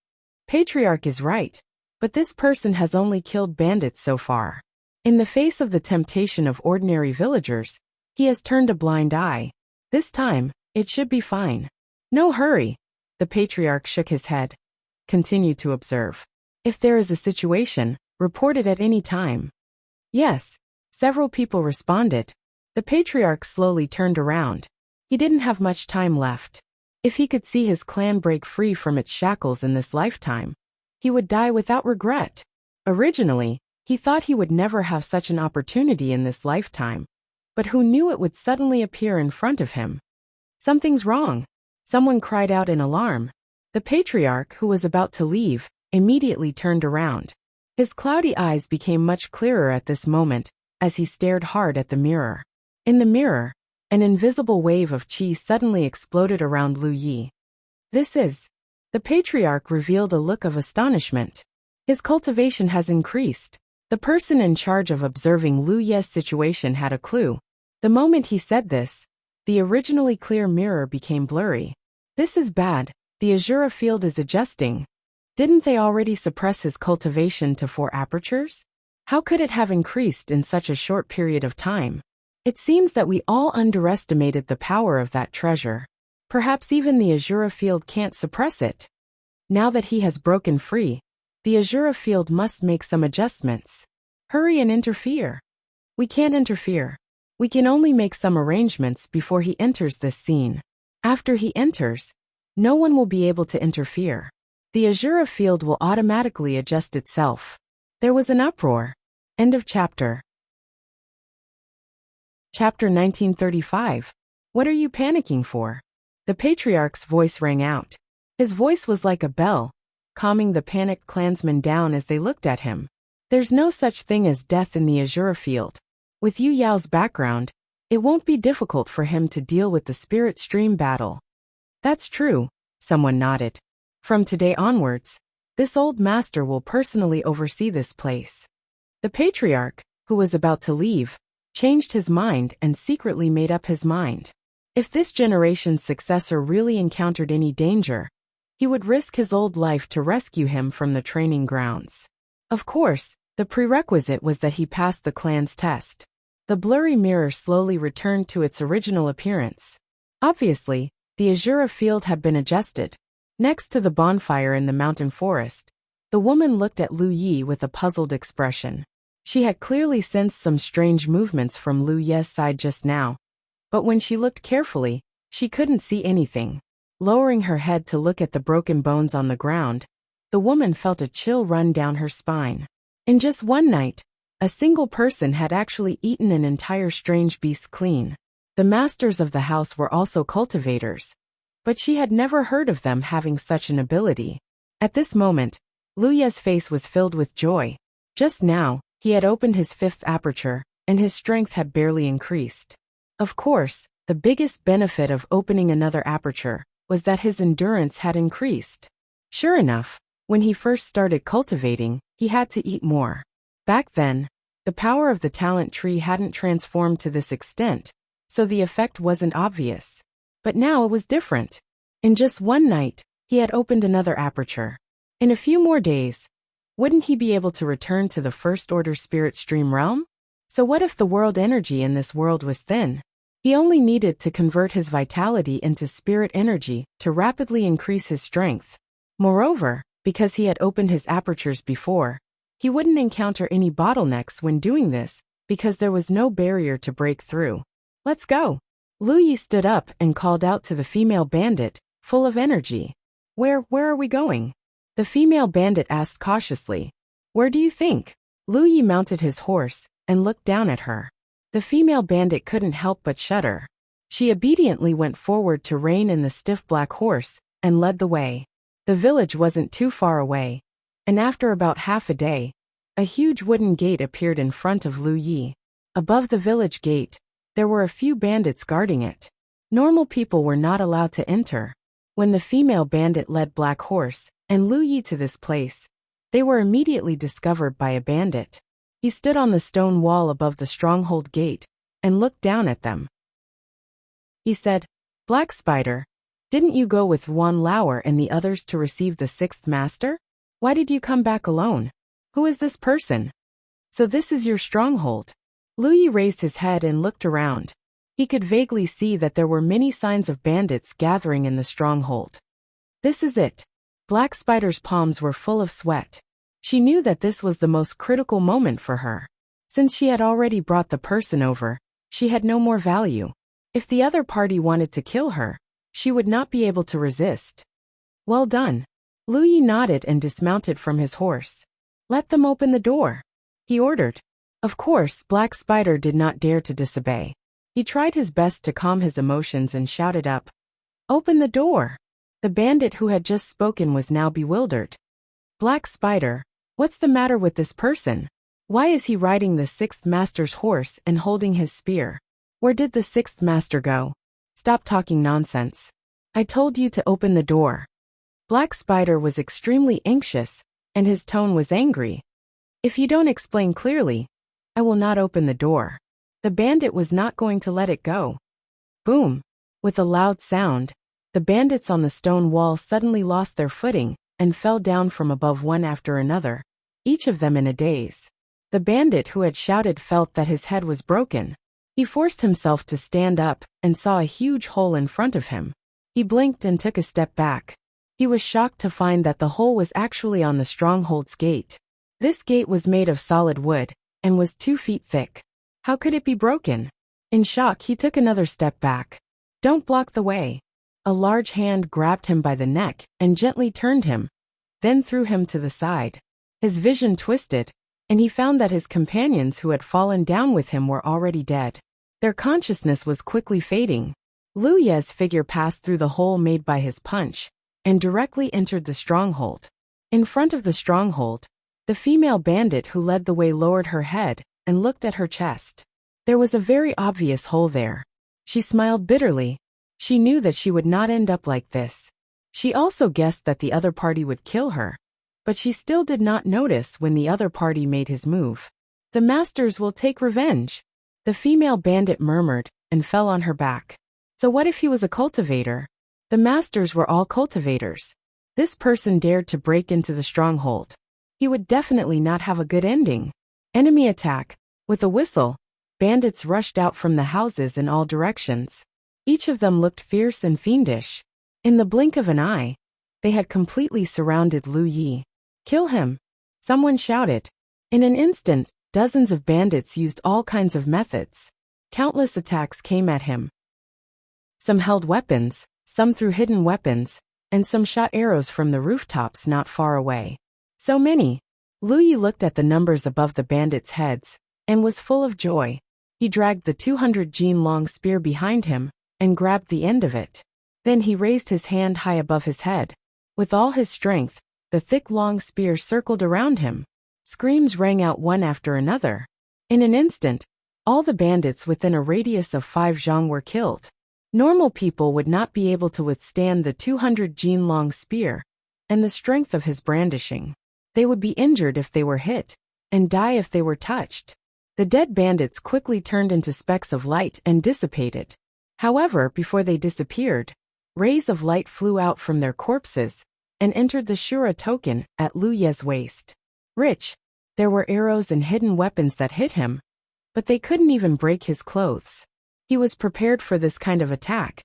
Patriarch is right, but this person has only killed bandits so far. In the face of the temptation of ordinary villagers, he has turned a blind eye. This time, it should be fine. No hurry. The patriarch shook his head. Continue to observe. If there is a situation, report it at any time. Yes, several people responded. The patriarch slowly turned around. He didn't have much time left. If he could see his clan break free from its shackles in this lifetime, he would die without regret. Originally, he thought he would never have such an opportunity in this lifetime, but who knew it would suddenly appear in front of him? Something's wrong. Someone cried out in alarm. The patriarch, who was about to leave, immediately turned around. His cloudy eyes became much clearer at this moment, as he stared hard at the mirror. In the mirror, an invisible wave of qi suddenly exploded around Lu Yi. This is... The patriarch revealed a look of astonishment. His cultivation has increased. The person in charge of observing Lu Yi's situation had a clue. The moment he said this, the originally clear mirror became blurry. This is bad. The Azura field is adjusting. Didn't they already suppress his cultivation to 4 apertures? How could it have increased in such a short period of time? It seems that we all underestimated the power of that treasure. Perhaps even the Azura field can't suppress it. Now that he has broken free, the Azura field must make some adjustments. Hurry and interfere. We can't interfere. We can only make some arrangements before he enters this scene. After he enters, no one will be able to interfere. The Azura field will automatically adjust itself. There was an uproar. End of chapter. Chapter 1935. What are you panicking for? The patriarch's voice rang out. His voice was like a bell, calming the panicked clansmen down as they looked at him. There's no such thing as death in the Azura field. With Yu Yao's background, it won't be difficult for him to deal with the spirit stream battle. That's true, someone nodded. From today onwards, this old master will personally oversee this place. The patriarch, who was about to leave, changed his mind and secretly made up his mind. If this generation's successor really encountered any danger, he would risk his old life to rescue him from the training grounds. Of course, the prerequisite was that he passed the clan's test. The blurry mirror slowly returned to its original appearance. Obviously, the Azura field had been adjusted. Next to the bonfire in the mountain forest, the woman looked at Lu Yi with a puzzled expression. She had clearly sensed some strange movements from Lu Yi's side just now, but when she looked carefully, she couldn't see anything. Lowering her head to look at the broken bones on the ground, the woman felt a chill run down her spine. In just one night, a single person had actually eaten an entire strange beast clean. The masters of the house were also cultivators, but she had never heard of them having such an ability. At this moment, Lu Yi's face was filled with joy. Just now, he had opened his 5th aperture, and his strength had barely increased. Of course, the biggest benefit of opening another aperture was that his endurance had increased. Sure enough, when he first started cultivating, he had to eat more. Back then, the power of the talent tree hadn't transformed to this extent, so the effect wasn't obvious. But now it was different. In just one night, he had opened another aperture. In a few more days, wouldn't he be able to return to the first-order spirit stream realm? So what if the world energy in this world was thin? He only needed to convert his vitality into spirit energy to rapidly increase his strength. Moreover, because he had opened his apertures before, he wouldn't encounter any bottlenecks when doing this, because there was no barrier to break through. Let's go. Lu Yi stood up and called out to the female bandit, full of energy. Where are we going? The female bandit asked cautiously. Where do you think? Lu Yi mounted his horse and looked down at her. The female bandit couldn't help but shudder. She obediently went forward to rein in the stiff black horse and led the way. The village wasn't too far away, and after about half a day, a huge wooden gate appeared in front of Lu Yi. Above the village gate, there were a few bandits guarding it. Normal people were not allowed to enter. When the female bandit led Black Horse and Lu Yi to this place, they were immediately discovered by a bandit. He stood on the stone wall above the stronghold gate and looked down at them. He said, Black Spider, didn't you go with Yuan Lauer and the others to receive the 6th master? Why did you come back alone? Who is this person? So this is your stronghold. Lu Yi raised his head and looked around. He could vaguely see that there were many signs of bandits gathering in the stronghold. This is it. Black Spider's palms were full of sweat. She knew that this was the most critical moment for her. Since she had already brought the person over, she had no more value. If the other party wanted to kill her, she would not be able to resist. Well done. Lu Yi nodded and dismounted from his horse. Let them open the door, he ordered. Of course, Black Spider did not dare to disobey. He tried his best to calm his emotions and shouted up, "Open the door!" The bandit who had just spoken was now bewildered. "Black Spider, what's the matter with this person? Why is he riding the sixth master's horse and holding his spear? Where did the sixth master go? Stop talking nonsense. I told you to open the door." Black Spider was extremely anxious, and his tone was angry. "If you don't explain clearly, I will not open the door." The bandit was not going to let it go. Boom! With a loud sound, the bandits on the stone wall suddenly lost their footing and fell down from above one after another, each of them in a daze. The bandit who had shouted felt that his head was broken. He forced himself to stand up and saw a huge hole in front of him. He blinked and took a step back. He was shocked to find that the hole was actually on the stronghold's gate. This gate was made of solid wood and was 2 feet thick. How could it be broken? In shock, he took another step back. "Don't block the way." A large hand grabbed him by the neck and gently turned him, then threw him to the side. His vision twisted, and he found that his companions who had fallen down with him were already dead. Their consciousness was quickly fading. Lu Ye's figure passed through the hole made by his punch and directly entered the stronghold. In front of the stronghold, the female bandit who led the way lowered her head and looked at her chest. There was a very obvious hole there. She smiled bitterly. She knew that she would not end up like this. She also guessed that the other party would kill her, but she still did not notice when the other party made his move. "The masters will take revenge," the female bandit murmured and fell on her back. So what if he was a cultivator? The masters were all cultivators. This person dared to break into the stronghold. He would definitely not have a good ending. Enemy attack. With a whistle, bandits rushed out from the houses in all directions. Each of them looked fierce and fiendish. In the blink of an eye, they had completely surrounded Lu Yi. "Kill him!" someone shouted. In an instant, dozens of bandits used all kinds of methods. Countless attacks came at him. Some held weapons, some threw hidden weapons, and some shot arrows from the rooftops not far away. So many. Lu Yi looked at the numbers above the bandits' heads and was full of joy. He dragged the 200-jin-long spear behind him and grabbed the end of it. Then he raised his hand high above his head. With all his strength, the thick long spear circled around him. Screams rang out one after another. In an instant, all the bandits within a radius of 5 zhang were killed. Normal people would not be able to withstand the 200-jin-long spear and the strength of his brandishing. They would be injured if they were hit, and die if they were touched. The dead bandits quickly turned into specks of light and dissipated. However, before they disappeared, rays of light flew out from their corpses and entered the Shura token at Lu Ye's waist. Rich, there were arrows and hidden weapons that hit him, but they couldn't even break his clothes. He was prepared for this kind of attack,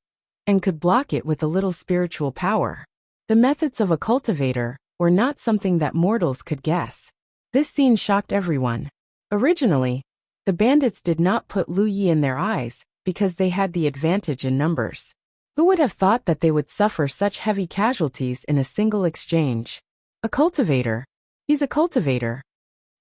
and could block it with a little spiritual power. The methods of a cultivator were not something that mortals could guess. This scene shocked everyone. Originally, the bandits did not put Lu Yi in their eyes because they had the advantage in numbers. Who would have thought that they would suffer such heavy casualties in a single exchange? A cultivator. He's a cultivator.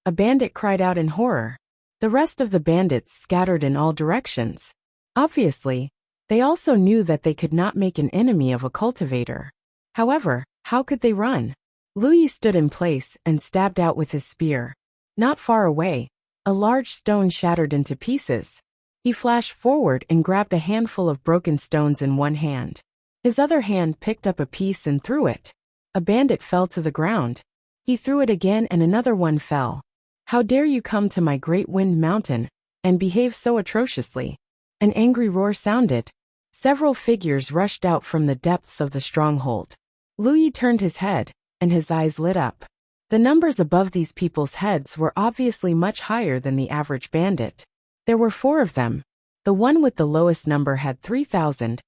A bandit cried out in horror. The rest of the bandits scattered in all directions. Obviously, they also knew that they could not make an enemy of a cultivator. However, how could they run? Lu Yi stood in place and stabbed out with his spear. Not far away, a large stone shattered into pieces. He flashed forward and grabbed a handful of broken stones in one hand. His other hand picked up a piece and threw it. A bandit fell to the ground. He threw it again and another one fell. "How dare you come to my great wind mountain and behave so atrociously?" An angry roar sounded. Several figures rushed out from the depths of the stronghold. Lu Yi turned his head, and his eyes lit up. The numbers above these people's heads were obviously much higher than the average bandit. There were 4 of them. The one with the lowest number had 3,000,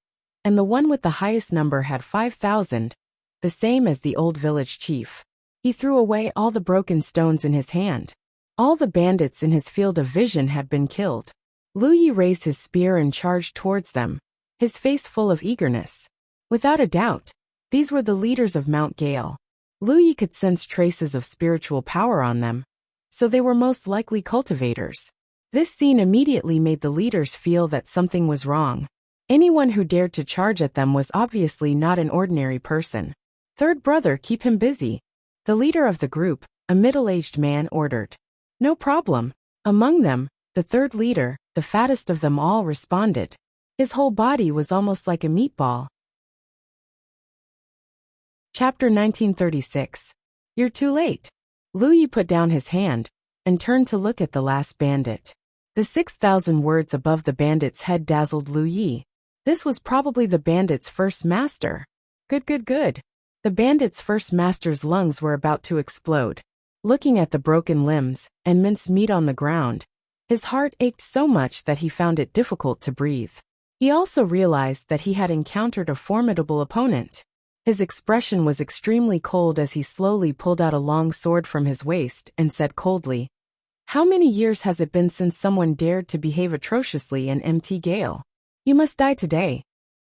and the one with the highest number had 5,000, the same as the old village chief. He threw away all the broken stones in his hand. All the bandits in his field of vision had been killed. Lu Yi raised his spear and charged towards them, his face full of eagerness. Without a doubt, these were the leaders of Mount Gale. Lu Yi could sense traces of spiritual power on them, so they were most likely cultivators. This scene immediately made the leaders feel that something was wrong. Anyone who dared to charge at them was obviously not an ordinary person. "Third brother, keep him busy," the leader of the group, a middle-aged man, ordered. "No problem." Among them, the third leader, the fattest of them all, responded. His whole body was almost like a meatball. Chapter 1936. "You're too late." Lu Yi put down his hand and turned to look at the last bandit. The 6,000 words above the bandit's head dazzled Lu Yi. This was probably the bandit's first master. Good. The bandit's first master's lungs were about to explode. Looking at the broken limbs and minced meat on the ground, his heart ached so much that he found it difficult to breathe. He also realized that he had encountered a formidable opponent. His expression was extremely cold as he slowly pulled out a long sword from his waist and said coldly, "How many years has it been since someone dared to behave atrociously in MT Gale? You must die today."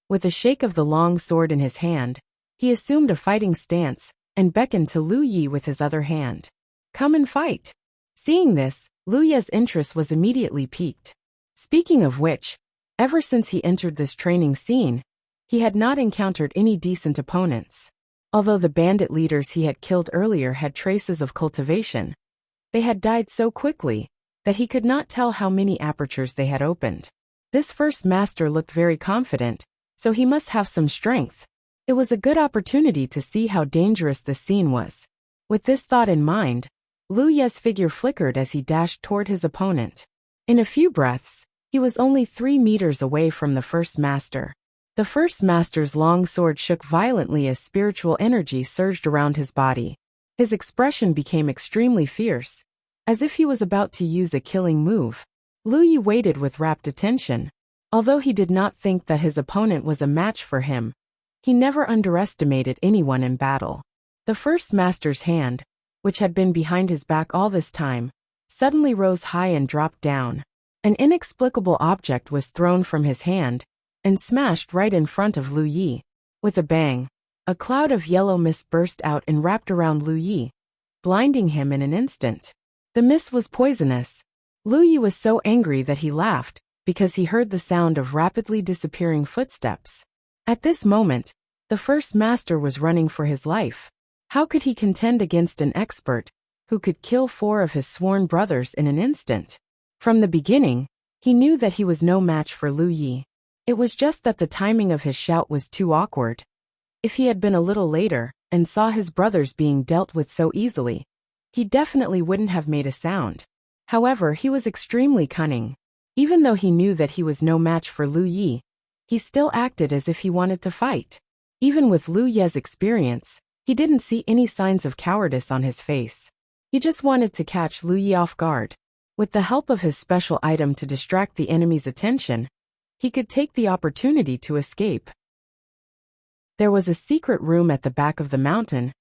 With a shake of the long sword in his hand, he assumed a fighting stance and beckoned to Lu Yi with his other hand. "Come and fight." Seeing this, Lu Yi's interest was immediately piqued. Speaking of which, ever since he entered this training scene, he had not encountered any decent opponents. Although the bandit leaders he had killed earlier had traces of cultivation, they had died so quickly that he could not tell how many apertures they had opened. This first master looked very confident, so he must have some strength. It was a good opportunity to see how dangerous this scene was. With this thought in mind, Lu Yi's figure flickered as he dashed toward his opponent. In a few breaths, he was only 3 meters away from the first master. The first master's long sword shook violently as spiritual energy surged around his body. His expression became extremely fierce, as if he was about to use a killing move. Lu Yi waited with rapt attention. Although he did not think that his opponent was a match for him, he never underestimated anyone in battle. The first master's hand, which had been behind his back all this time, suddenly rose high and dropped down. An inexplicable object was thrown from his hand and smashed right in front of Lu Yi. With a bang, a cloud of yellow mist burst out and wrapped around Lu Yi, blinding him in an instant. The mist was poisonous. Lu Yi was so angry that he laughed, because he heard the sound of rapidly disappearing footsteps. At this moment, the first master was running for his life. How could he contend against an expert who could kill 4 of his sworn brothers in an instant? From the beginning, he knew that he was no match for Lu Yi. It was just that the timing of his shout was too awkward. If he had been a little later and saw his brothers being dealt with so easily, he definitely wouldn't have made a sound. However, he was extremely cunning. Even though he knew that he was no match for Lu Yi, he still acted as if he wanted to fight. Even with Lu Yi's experience, he didn't see any signs of cowardice on his face. He just wanted to catch Lu Yi off guard. With the help of his special item to distract the enemy's attention, he could take the opportunity to escape. There was a secret room at the back of the mountain,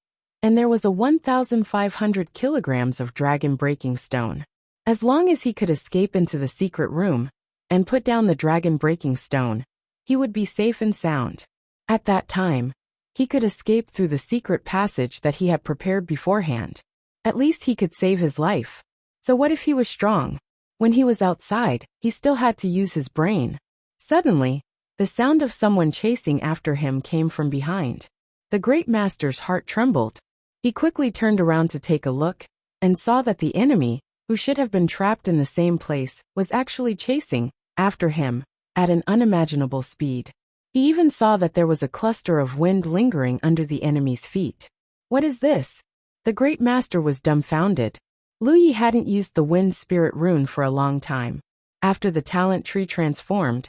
and there was a 1,500 kilograms of dragon-breaking stone. As long as he could escape into the secret room and put down the dragon-breaking stone, he would be safe and sound. At that time, he could escape through the secret passage that he had prepared beforehand. At least he could save his life. So what if he was strong? When he was outside, he still had to use his brain. Suddenly, the sound of someone chasing after him came from behind. The great master's heart trembled. He quickly turned around to take a look, and saw that the enemy, who should have been trapped in the same place, was actually chasing after him at an unimaginable speed. He even saw that there was a cluster of wind lingering under the enemy's feet. What is this? The great master was dumbfounded. Lu Yi hadn't used the wind spirit rune for a long time. After the talent tree transformed,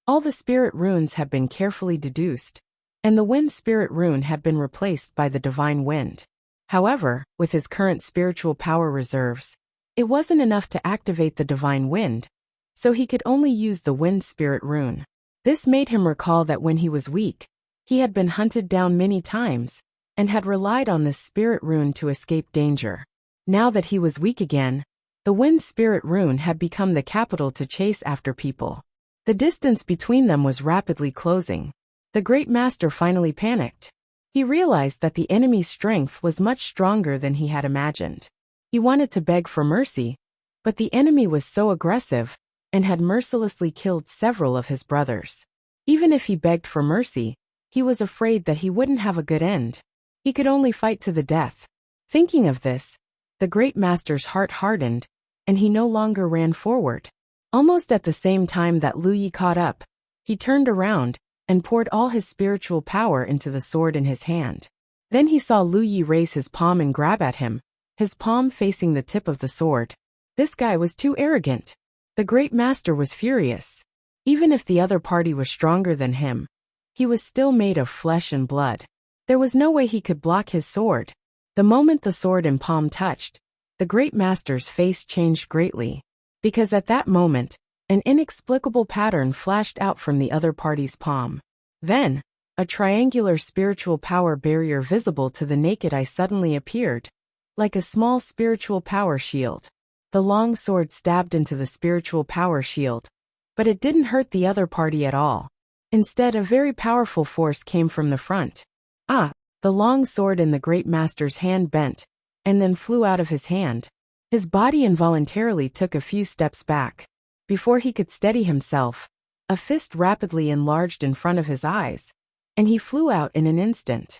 all the spirit runes had been carefully deduced, and the wind spirit rune had been replaced by the divine wind. However, with his current spiritual power reserves, it wasn't enough to activate the divine wind, so he could only use the wind spirit rune. This made him recall that when he was weak, he had been hunted down many times, and had relied on this spirit rune to escape danger. Now that he was weak again, the wind spirit rune had become the capital to chase after people. The distance between them was rapidly closing. The great master finally panicked. He realized that the enemy's strength was much stronger than he had imagined. He wanted to beg for mercy, But the enemy was so aggressive and had mercilessly killed several of his brothers. Even if he begged for mercy, he was afraid that he wouldn't have a good end. He could only fight to the death. Thinking of this, the great master's heart hardened, and he no longer ran forward. Almost at the same time that Lu Yi caught up, he turned around and poured all his spiritual power into the sword in his hand. Then he saw Lu Yi raise his palm and grab at him, his palm facing the tip of the sword. This guy was too arrogant. The great master was furious. Even if the other party was stronger than him, he was still made of flesh and blood. There was no way he could block his sword. The moment the sword and palm touched, the great master's face changed greatly, because at that moment, an inexplicable pattern flashed out from the other party's palm. Then, a triangular spiritual power barrier visible to the naked eye suddenly appeared, like a small spiritual power shield. The long sword stabbed into the spiritual power shield, but it didn't hurt the other party at all. Instead, a very powerful force came from the front. The long sword in the great master's hand bent, and then flew out of his hand. His body involuntarily took a few steps back. Before he could steady himself, a fist rapidly enlarged in front of his eyes, and he flew out in an instant.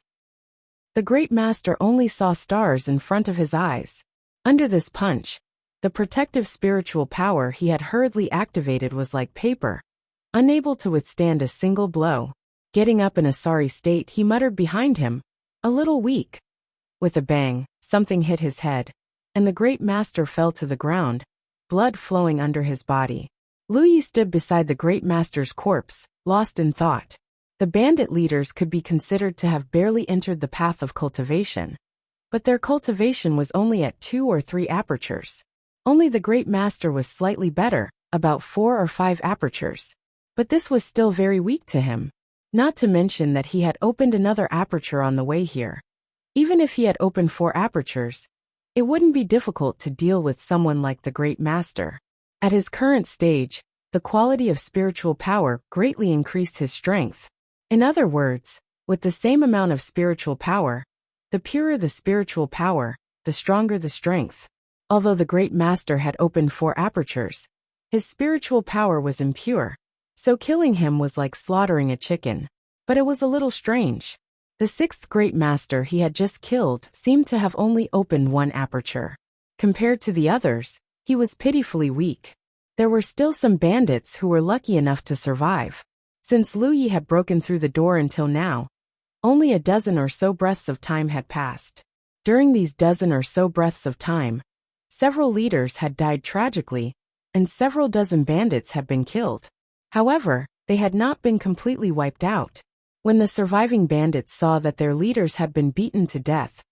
The great master only saw stars in front of his eyes. Under this punch, the protective spiritual power he had hurriedly activated was like paper, unable to withstand a single blow. Getting up in a sorry state, he muttered behind him, "A little weak." With a bang, something hit his head, and the great master fell to the ground, blood flowing under his body. Lu Yi stood beside the great master's corpse, lost in thought. The bandit leaders could be considered to have barely entered the path of cultivation, but their cultivation was only at 2 or 3 apertures. Only the great master was slightly better, about 4 or 5 apertures. But this was still very weak to him. Not to mention that he had opened another aperture on the way here. Even if he had opened 4 apertures, it wouldn't be difficult to deal with someone like the great master. At his current stage, the quality of spiritual power greatly increased his strength. In other words, with the same amount of spiritual power, the purer the spiritual power, the stronger the strength. Although the great master had opened 4 apertures, his spiritual power was impure, so killing him was like slaughtering a chicken. But it was a little strange. The 6th great master he had just killed seemed to have only opened 1 aperture. Compared to the others, he was pitifully weak. There were still some bandits who were lucky enough to survive. Since Lu Yi had broken through the door until now, only a dozen or so breaths of time had passed. During these dozen or so breaths of time, several leaders had died tragically, and several dozen bandits had been killed. However, they had not been completely wiped out. When the surviving bandits saw that their leaders had been beaten to death,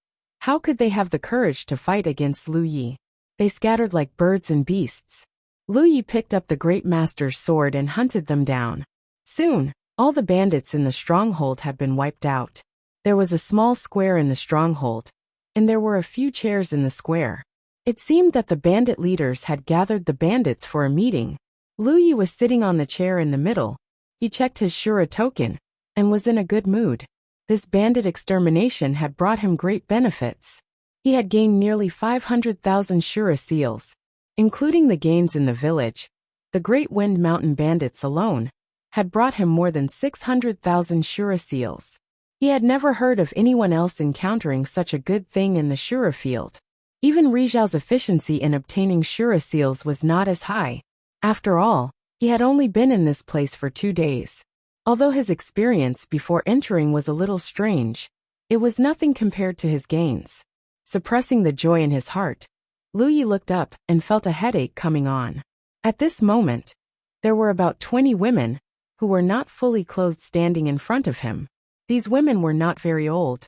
how could they have the courage to fight against Lu Yi? They scattered like birds and beasts. Lu Yi picked up the great master's sword and hunted them down. Soon, all the bandits in the stronghold had been wiped out. There was a small square in the stronghold, and there were a few chairs in the square. It seemed that the bandit leaders had gathered the bandits for a meeting. Lu Yi was sitting on the chair in the middle. He checked his Shura token, and was in a good mood. This bandit extermination had brought him great benefits. He had gained nearly 500,000 Shura seals. Including the gains in the village, the Great Wind Mountain bandits alone had brought him more than 600,000 Shura seals. He had never heard of anyone else encountering such a good thing in the Shura field. Even Rizhao's efficiency in obtaining Shura seals was not as high. After all, he had only been in this place for 2 days. Although his experience before entering was a little strange, it was nothing compared to his gains. Suppressing the joy in his heart, Lu Yi looked up and felt a headache coming on. At this moment, there were about 20 women who were not fully clothed standing in front of him. These women were not very old.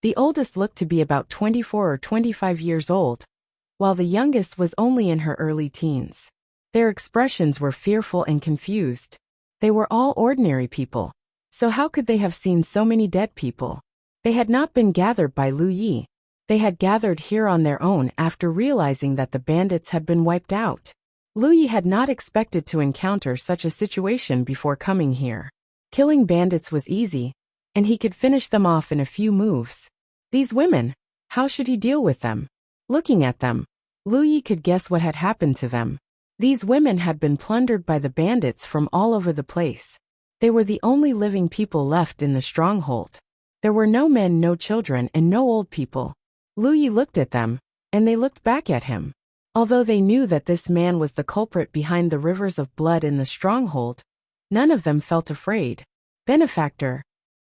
The oldest looked to be about 24 or 25 years old, while the youngest was only in her early teens. Their expressions were fearful and confused. They were all ordinary people, so how could they have seen so many dead people? They had not been gathered by Lu Yi. They had gathered here on their own after realizing that the bandits had been wiped out. Lu Yi had not expected to encounter such a situation before coming here. Killing bandits was easy, and he could finish them off in a few moves. These women, how should he deal with them? Looking at them, Lu Yi could guess what had happened to them. These women had been plundered by the bandits from all over the place. They were the only living people left in the stronghold. There were no men, no children, and no old people. Lu Yi looked at them, and they looked back at him. Although they knew that this man was the culprit behind the rivers of blood in the stronghold, none of them felt afraid. Benefactor.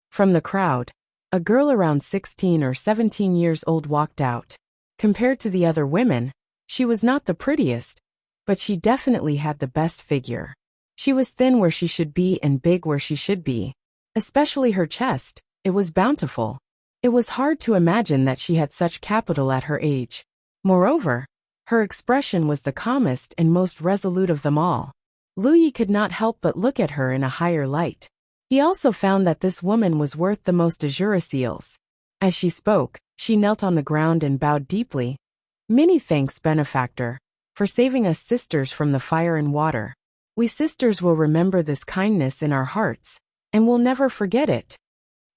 From the crowd, a girl around 16 or 17 years old walked out. Compared to the other women, she was not the prettiest, but she definitely had the best figure. She was thin where she should be and big where she should be. Especially her chest, it was bountiful. It was hard to imagine that she had such capital at her age. Moreover, her expression was the calmest and most resolute of them all. Lu Yi could not help but look at her in a higher light. He also found that this woman was worth the most azure seals. As she spoke, she knelt on the ground and bowed deeply. Many thanks, benefactor, for saving us sisters from the fire and water. We sisters will remember this kindness in our hearts, and will never forget it.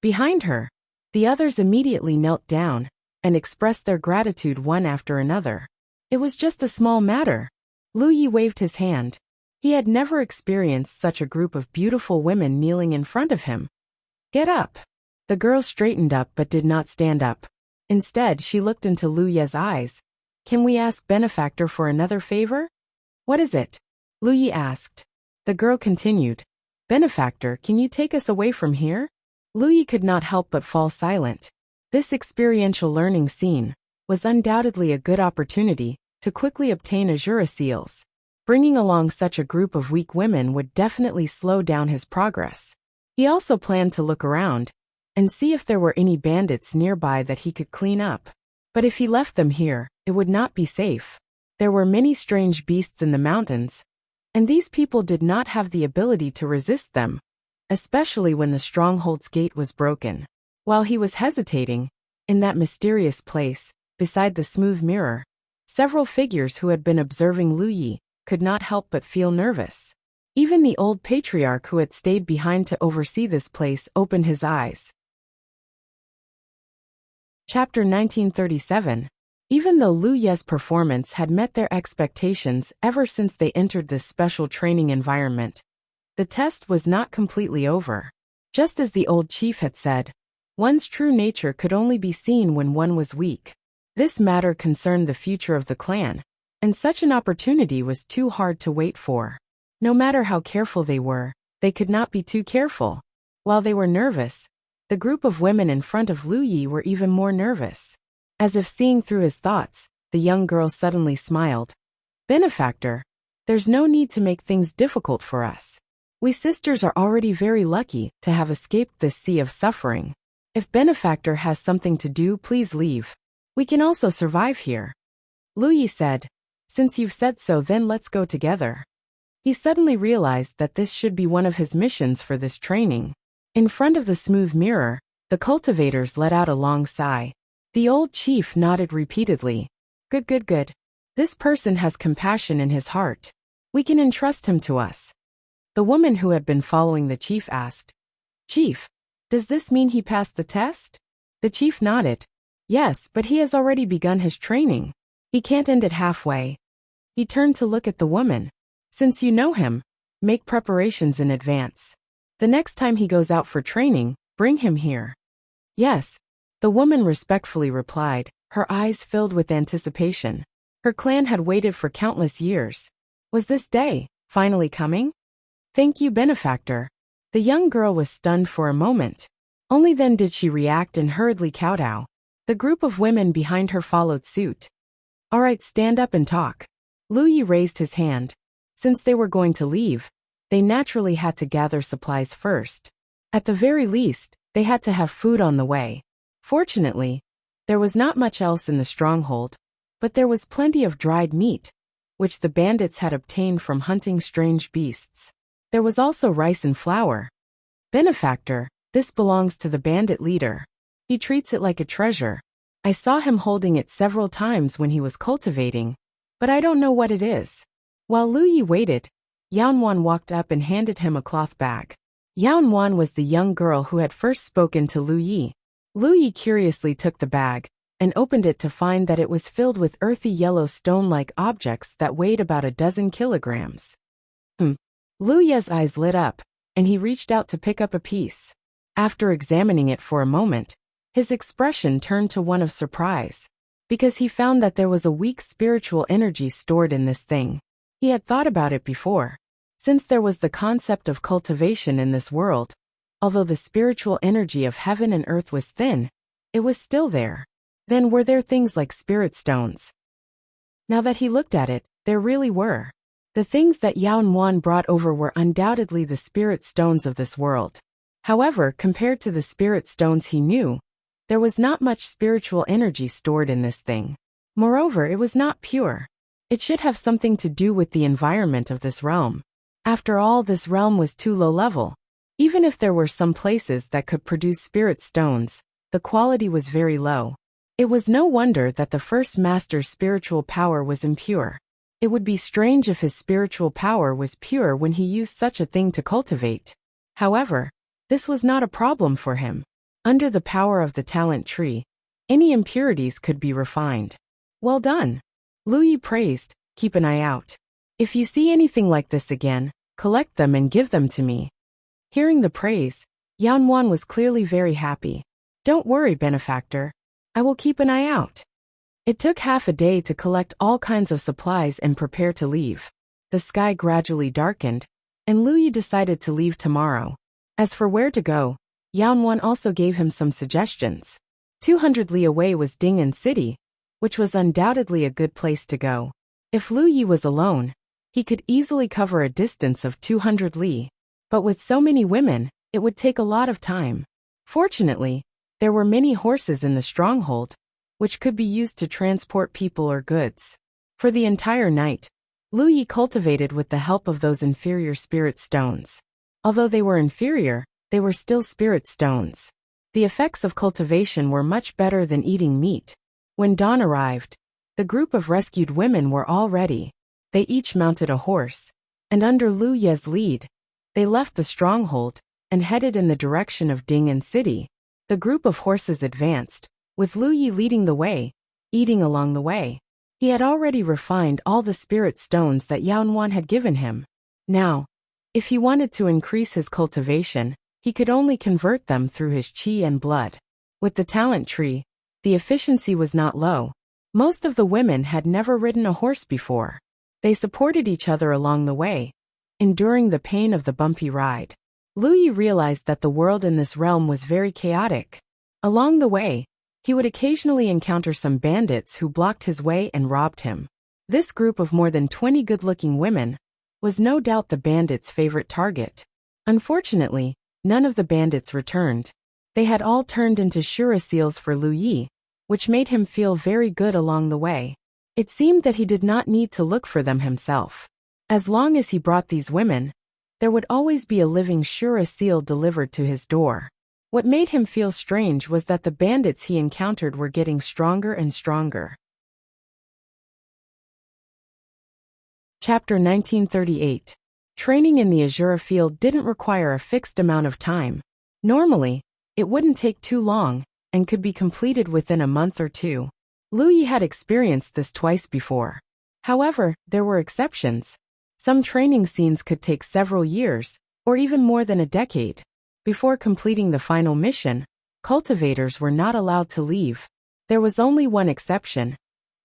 Behind her, the others immediately knelt down and expressed their gratitude one after another. It was just a small matter. Lu Yi waved his hand. He had never experienced such a group of beautiful women kneeling in front of him. Get up. The girl straightened up but did not stand up. Instead, she looked into Lu Yi's eyes. Can we ask benefactor for another favor? What is it? Lu Yi asked. The girl continued. Benefactor, can you take us away from here? Lu Yi could not help but fall silent. This experiential learning scene was undoubtedly a good opportunity to quickly obtain azure seals. Bringing along such a group of weak women would definitely slow down his progress. He also planned to look around and see if there were any bandits nearby that he could clean up. But if he left them here, it would not be safe. There were many strange beasts in the mountains, and these people did not have the ability to resist them, especially when the stronghold's gate was broken. While he was hesitating, in that mysterious place, beside the smooth mirror, several figures who had been observing Lu Yi could not help but feel nervous. Even the old patriarch who had stayed behind to oversee this place opened his eyes. Chapter 1937. Even though Lu Yi's performance had met their expectations ever since they entered this special training environment, the test was not completely over. Just as the old chief had said, one's true nature could only be seen when one was weak. This matter concerned the future of the clan, and such an opportunity was too hard to wait for. No matter how careful they could not be too careful. While they were nervous, the group of women in front of Lu Yi were even more nervous. As if seeing through his thoughts, the young girl suddenly smiled. Benefactor, there's no need to make things difficult for us. We sisters are already very lucky to have escaped this sea of suffering. If benefactor has something to do, please leave. We can also survive here. Lu Yi said, since you've said so, then let's go together. He suddenly realized that this should be one of his missions for this training. In front of the smooth mirror, the cultivators let out a long sigh. The old chief nodded repeatedly. Good. This person has compassion in his heart. We can entrust him to us. The woman who had been following the chief asked, Chief, does this mean he passed the test? The chief nodded. Yes, but he has already begun his training. He can't end it halfway. He turned to look at the woman. Since you know him, make preparations in advance. The next time he goes out for training, bring him here. Yes, the woman respectfully replied, her eyes filled with anticipation. Her clan had waited for countless years. Was this day finally coming? Thank you, benefactor. The young girl was stunned for a moment. Only then did she react and hurriedly kowtow. The group of women behind her followed suit. All right, stand up and talk. Lu Yi raised his hand. Since they were going to leave, they naturally had to gather supplies first. At the very least, they had to have food on the way. Fortunately, there was not much else in the stronghold, but there was plenty of dried meat, which the bandits had obtained from hunting strange beasts. There was also rice and flour. Benefactor, this belongs to the bandit leader. He treats it like a treasure. I saw him holding it several times when he was cultivating, but I don't know what it is. While Lu Yi waited, Yaowan walked up and handed him a cloth bag. Yaowan was the young girl who had first spoken to Lu Yi. Lu Yi curiously took the bag and opened it to find that it was filled with earthy yellow stone-like objects that weighed about a dozen kilograms. Lu Ye's eyes lit up, and he reached out to pick up a piece. After examining it for a moment, his expression turned to one of surprise, because he found that there was a weak spiritual energy stored in this thing. He had thought about it before. Since there was the concept of cultivation in this world, although the spiritual energy of heaven and earth was thin, it was still there. Then were there things like spirit stones? Now that he looked at it, there really were. The things that Yaonuan brought over were undoubtedly the spirit stones of this world. However, compared to the spirit stones he knew, there was not much spiritual energy stored in this thing. Moreover, it was not pure. It should have something to do with the environment of this realm. After all, this realm was too low level. Even if there were some places that could produce spirit stones, the quality was very low. It was no wonder that the first master's spiritual power was impure. It would be strange if his spiritual power was pure when he used such a thing to cultivate. However, this was not a problem for him. Under the power of the talent tree, any impurities could be refined. Well done. Lu Yi praised. Keep an eye out. If you see anything like this again, collect them and give them to me. Hearing the praise, Yaonuan was clearly very happy. Don't worry, benefactor. I will keep an eye out. It took half a day to collect all kinds of supplies and prepare to leave. The sky gradually darkened, and Lu Yi decided to leave tomorrow. As for where to go, Yaonuan also gave him some suggestions. 200 li away was Ding'an City, which was undoubtedly a good place to go. If Lu Yi was alone, he could easily cover a distance of 200 li. But with so many women, it would take a lot of time. Fortunately, there were many horses in the stronghold, which could be used to transport people or goods. For the entire night, Lu Yi cultivated with the help of those inferior spirit stones. Although they were inferior, they were still spirit stones. The effects of cultivation were much better than eating meat. When dawn arrived, the group of rescued women were all ready. They each mounted a horse, and under Lu Ye's lead, they left the stronghold and headed in the direction of Ding'an City. The group of horses advanced, with Lu Yi leading the way, eating along the way. He had already refined all the spirit stones that Yaonuan had given him. Now, if he wanted to increase his cultivation, he could only convert them through his qi and blood. With the talent tree, the efficiency was not low. Most of the women had never ridden a horse before. They supported each other along the way, enduring the pain of the bumpy ride. Lu Yi realized that the world in this realm was very chaotic. Along the way, he would occasionally encounter some bandits who blocked his way and robbed him. This group of more than 20 good-looking women was no doubt the bandits' favorite target. Unfortunately, none of the bandits returned. They had all turned into Shura seals for Lu Yi, which made him feel very good along the way. It seemed that he did not need to look for them himself. As long as he brought these women, there would always be a living Shura seal delivered to his door. What made him feel strange was that the bandits he encountered were getting stronger and stronger. Chapter 1938. Training in the Azura field didn't require a fixed amount of time. Normally, it wouldn't take too long, and could be completed within a month or two. Lu Yi had experienced this twice before. However, there were exceptions. Some training scenes could take several years, or even more than a decade. Before completing the final mission, cultivators were not allowed to leave. There was only one exception,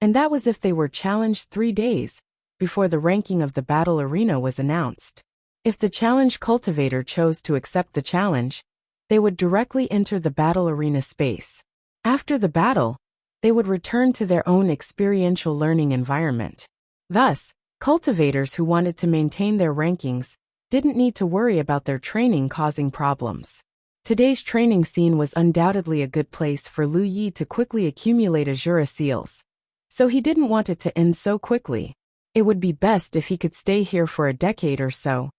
and that was if they were challenged 3 days before the ranking of the battle arena was announced. If the challenged cultivator chose to accept the challenge, they would directly enter the battle arena space. After the battle, they would return to their own experiential learning environment. Thus, cultivators who wanted to maintain their rankings didn't need to worry about their training causing problems. Today's training scene was undoubtedly a good place for Lu Yi to quickly accumulate Azura seals. So he didn't want it to end so quickly. It would be best if he could stay here for a decade or so.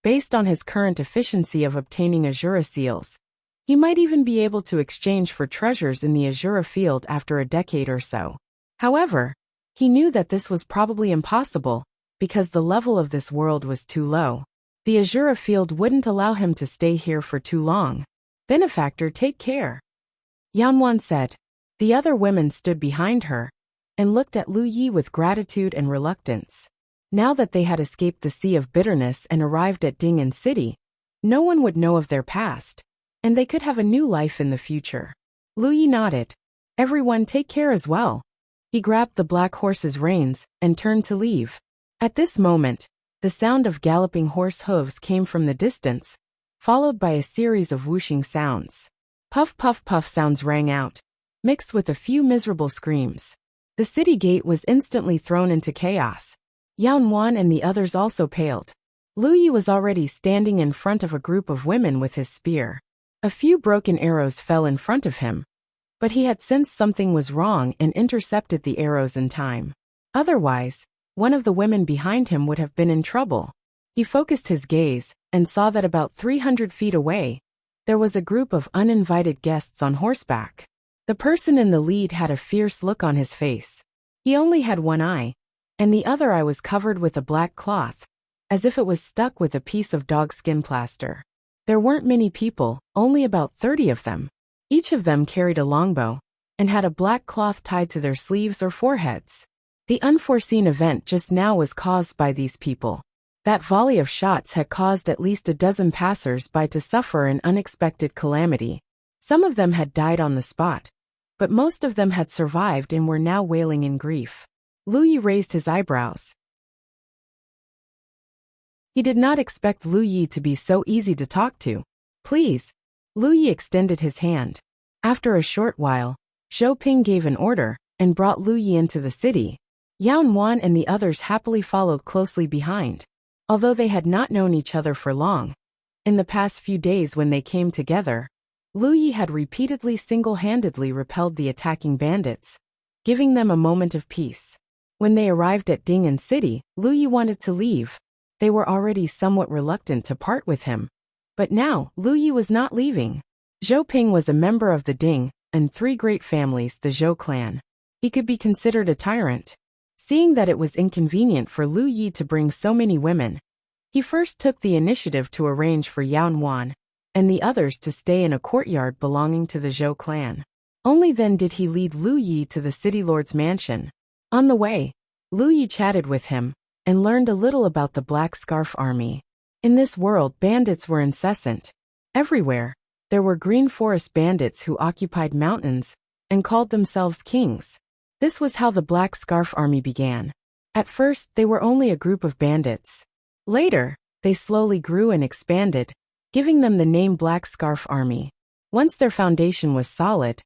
Based on his current efficiency of obtaining Azura seals, he might even be able to exchange for treasures in the Azura field after a decade or so. However, he knew that this was probably impossible, because the level of this world was too low. The Azura field wouldn't allow him to stay here for too long. Benefactor, take care. Yaonuan said. The other women stood behind her and looked at Lu Yi with gratitude and reluctance. Now that they had escaped the sea of bitterness and arrived at Ding'an City, no one would know of their past, and they could have a new life in the future. Lu Yi nodded. Everyone take care as well. He grabbed the black horse's reins and turned to leave. At this moment, the sound of galloping horse hooves came from the distance, followed by a series of whooshing sounds. Puff puff puff sounds rang out, mixed with a few miserable screams. The city gate was instantly thrown into chaos. Yaonuan and the others also paled. Lu Yi was already standing in front of a group of women with his spear. A few broken arrows fell in front of him, but he had sensed something was wrong and intercepted the arrows in time. Otherwise, one of the women behind him would have been in trouble. He focused his gaze and saw that about 300 feet away, there was a group of uninvited guests on horseback. The person in the lead had a fierce look on his face. He only had one eye, and the other eye was covered with a black cloth, as if it was stuck with a piece of dogskin plaster. There weren't many people, only about 30 of them. Each of them carried a longbow and had a black cloth tied to their sleeves or foreheads. The unforeseen event just now was caused by these people. That volley of shots had caused at least a dozen passers-by to suffer an unexpected calamity. Some of them had died on the spot, but most of them had survived and were now wailing in grief. Lu Yi raised his eyebrows. He did not expect Lu Yi to be so easy to talk to. Please. Lu Yi extended his hand. After a short while, Zhou Ping gave an order and brought Lu Yi into the city. Yaonuan and the others happily followed closely behind. Although they had not known each other for long, in the past few days when they came together, Lu Yi had repeatedly single-handedly repelled the attacking bandits, giving them a moment of peace. When they arrived at Ding'an City, Lu Yi wanted to leave. They were already somewhat reluctant to part with him. But now, Lu Yi was not leaving. Zhou Ping was a member of the Ding and three great families, the Zhou clan. He could be considered a tyrant. Seeing that it was inconvenient for Lu Yi to bring so many women, he first took the initiative to arrange for Yaonuan and the others to stay in a courtyard belonging to the Zhou clan. Only then did he lead Lu Yi to the city lord's mansion. On the way, Lu Yi chatted with him and learned a little about the Black Scarf Army. In this world, bandits were incessant. Everywhere, there were green forest bandits who occupied mountains and called themselves kings. This was how the Black Scarf Army began. At first, they were only a group of bandits. Later, they slowly grew and expanded, giving them the name Black Scarf Army. Once their foundation was solid,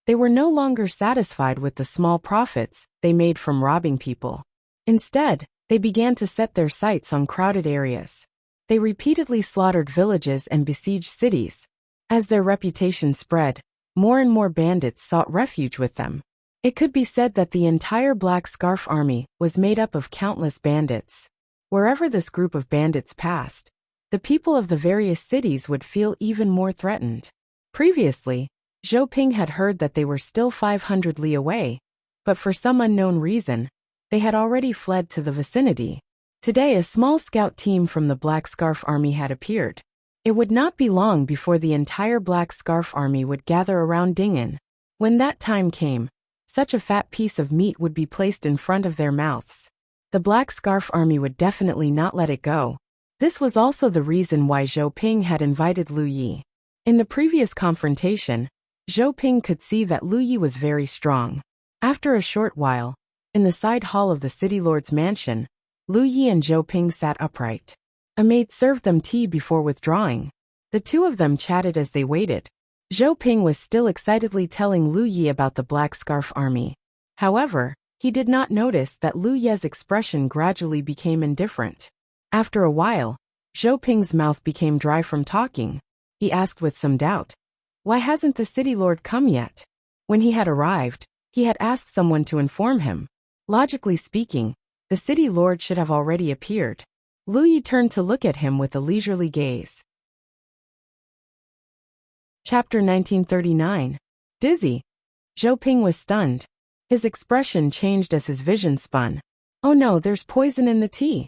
they were no longer satisfied with the small profits they made from robbing people. Instead, they began to set their sights on crowded areas. They repeatedly slaughtered villages and besieged cities. As their reputation spread, more and more bandits sought refuge with them. It could be said that the entire Black Scarf Army was made up of countless bandits. Wherever this group of bandits passed, the people of the various cities would feel even more threatened. Previously, Zhou Ping had heard that they were still 500 li away, but for some unknown reason, they had already fled to the vicinity. Today a small scout team from the Black Scarf Army had appeared. It would not be long before the entire Black Scarf Army would gather around Ding'an. When that time came, such a fat piece of meat would be placed in front of their mouths. The Black Scarf Army would definitely not let it go. This was also the reason why Zhou Ping had invited Lu Yi. In the previous confrontation, Zhou Ping could see that Lu Yi was very strong. After a short while, in the side hall of the city lord's mansion, Lu Yi and Zhou Ping sat upright. A maid served them tea before withdrawing. The two of them chatted as they waited. Zhou Ping was still excitedly telling Lu Yi about the Black Scarf Army. However, he did not notice that Lu Yi's expression gradually became indifferent. After a while, Zhou Ping's mouth became dry from talking. He asked with some doubt, "Why hasn't the city lord come yet?" When he had arrived, he had asked someone to inform him. Logically speaking, the city lord should have already appeared. Lu Yi turned to look at him with a leisurely gaze. Chapter 1939. Dizzy. Zhou Ping was stunned. His expression changed as his vision spun. Oh no, there's poison in the tea.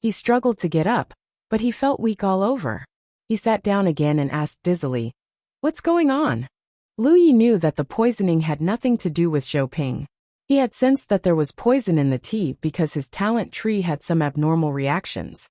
He struggled to get up, but he felt weak all over. He sat down again and asked dizzily, "What's going on?" Lu Yi knew that the poisoning had nothing to do with Zhou Ping. He had sensed that there was poison in the tea because his talent tree had some abnormal reactions.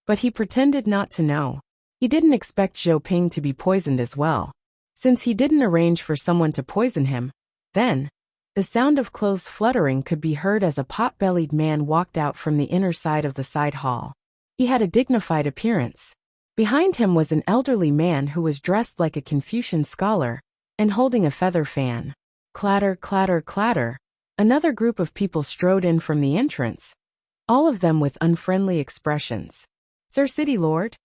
But he pretended not to know. He didn't expect Zhou Ping to be poisoned as well. Since he didn't arrange for someone to poison him, then, the sound of clothes fluttering could be heard as a pot-bellied man walked out from the inner side of the side hall. He had a dignified appearance. Behind him was an elderly man who was dressed like a Confucian scholar and holding a feather fan. Clatter, clatter, clatter. Another group of people strode in from the entrance, all of them with unfriendly expressions. Sir City Lord?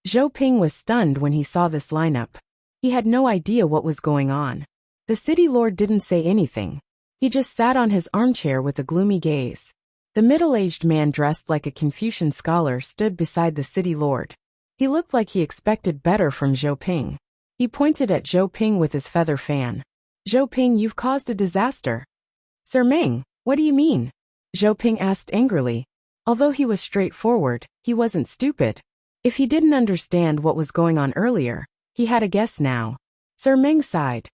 Zhou Ping was stunned when he saw this lineup. He had no idea what was going on. The City Lord didn't say anything. He just sat on his armchair with a gloomy gaze. The middle-aged man dressed like a Confucian scholar stood beside the City Lord. He looked like he expected better from Zhou Ping. He pointed at Zhou Ping with his feather fan. Zhou Ping, you've caused a disaster. Sir Meng, what do you mean? Zhou Ping asked angrily. Although he was straightforward, he wasn't stupid. If he didn't understand what was going on earlier, he had a guess now. Sir Meng sighed.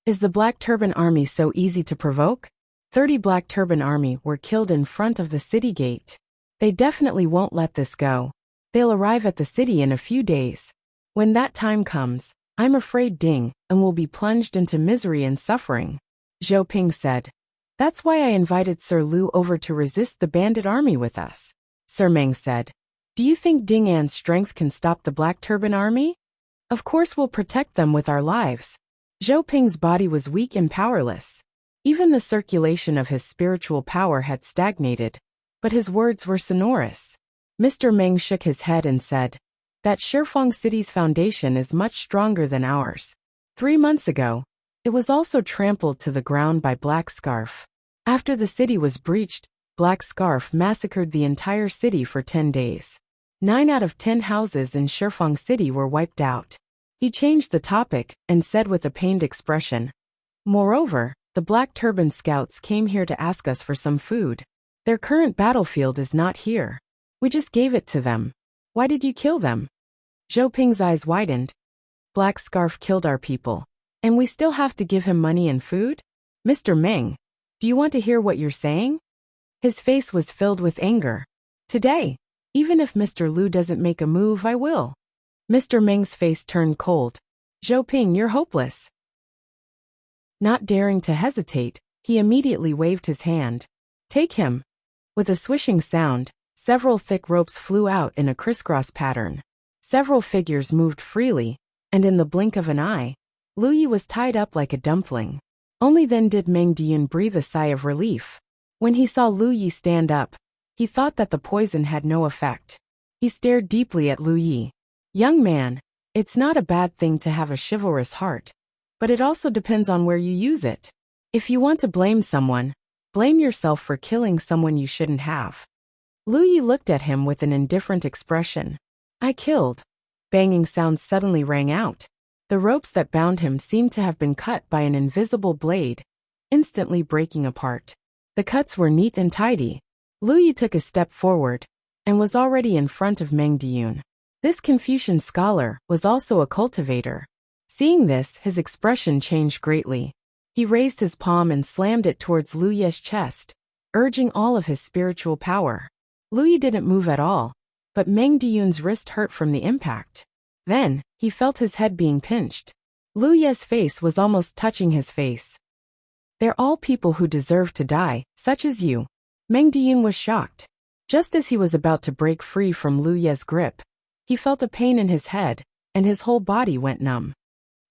Is the Black Turban Army so easy to provoke? 30 Black Turban Army were killed in front of the city gate. They definitely won't let this go. They'll arrive at the city in a few days. When that time comes, I'm afraid Ding and will be plunged into misery and suffering. Zhou Ping said. That's why I invited Sir Lu over to resist the bandit army with us. Sir Meng said. Do you think Ding An's strength can stop the Black Turban Army? Of course we'll protect them with our lives. Zhou Ping's body was weak and powerless. Even the circulation of his spiritual power had stagnated, but his words were sonorous. Mr. Meng shook his head and said, that Shifeng City's foundation is much stronger than ours. 3 months ago, it was also trampled to the ground by Black Scarf. After the city was breached, Black Scarf massacred the entire city for 10 days. 9 out of 10 houses in Shifeng City were wiped out. He changed the topic and said with a pained expression, moreover, the Black Turban Scouts came here to ask us for some food. Their current battlefield is not here. We just gave it to them. Why did you kill them? Zhou Ping's eyes widened. Black Scarf killed our people, and we still have to give him money and food? Mr. Meng, do you want to hear what you're saying? His face was filled with anger. Today, even if Mr. Lu doesn't make a move, I will. Mr. Meng's face turned cold. Zhou Ping, you're hopeless. Not daring to hesitate, he immediately waved his hand. Take him. With a swishing sound, several thick ropes flew out in a crisscross pattern. Several figures moved freely, and in the blink of an eye, Lu Yi was tied up like a dumpling. Only then did Meng Diyun breathe a sigh of relief. When he saw Lu Yi stand up, he thought that the poison had no effect. He stared deeply at Lu Yi. Young man, it's not a bad thing to have a chivalrous heart, but it also depends on where you use it. If you want to blame someone, blame yourself for killing someone you shouldn't have. Lu Yi looked at him with an indifferent expression. I killed. Banging sounds suddenly rang out. The ropes that bound him seemed to have been cut by an invisible blade, instantly breaking apart. The cuts were neat and tidy. Lu Yi took a step forward, and was already in front of Meng Diyun. This Confucian scholar was also a cultivator. Seeing this, his expression changed greatly. He raised his palm and slammed it towards Lu Yi's chest, urging all of his spiritual power. Lu Yi didn't move at all, but Meng Diyun's wrist hurt from the impact. Then, he felt his head being pinched. Lu Yi's face was almost touching his face. They're all people who deserve to die, such as you. Meng Diyun was shocked. Just as he was about to break free from Lu Yi's grip, he felt a pain in his head, and his whole body went numb.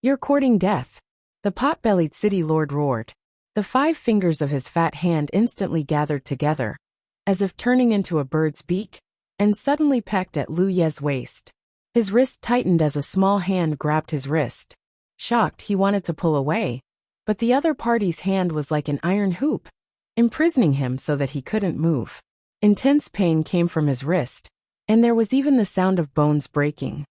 You're courting death. The pot-bellied city lord roared. The 5 fingers of his fat hand instantly gathered together, as if turning into a bird's beak, and suddenly pecked at Lu Yi's waist. His wrist tightened as a small hand grabbed his wrist. Shocked, he wanted to pull away, but the other party's hand was like an iron hoop, imprisoning him so that he couldn't move. Intense pain came from his wrist, and there was even the sound of bones breaking.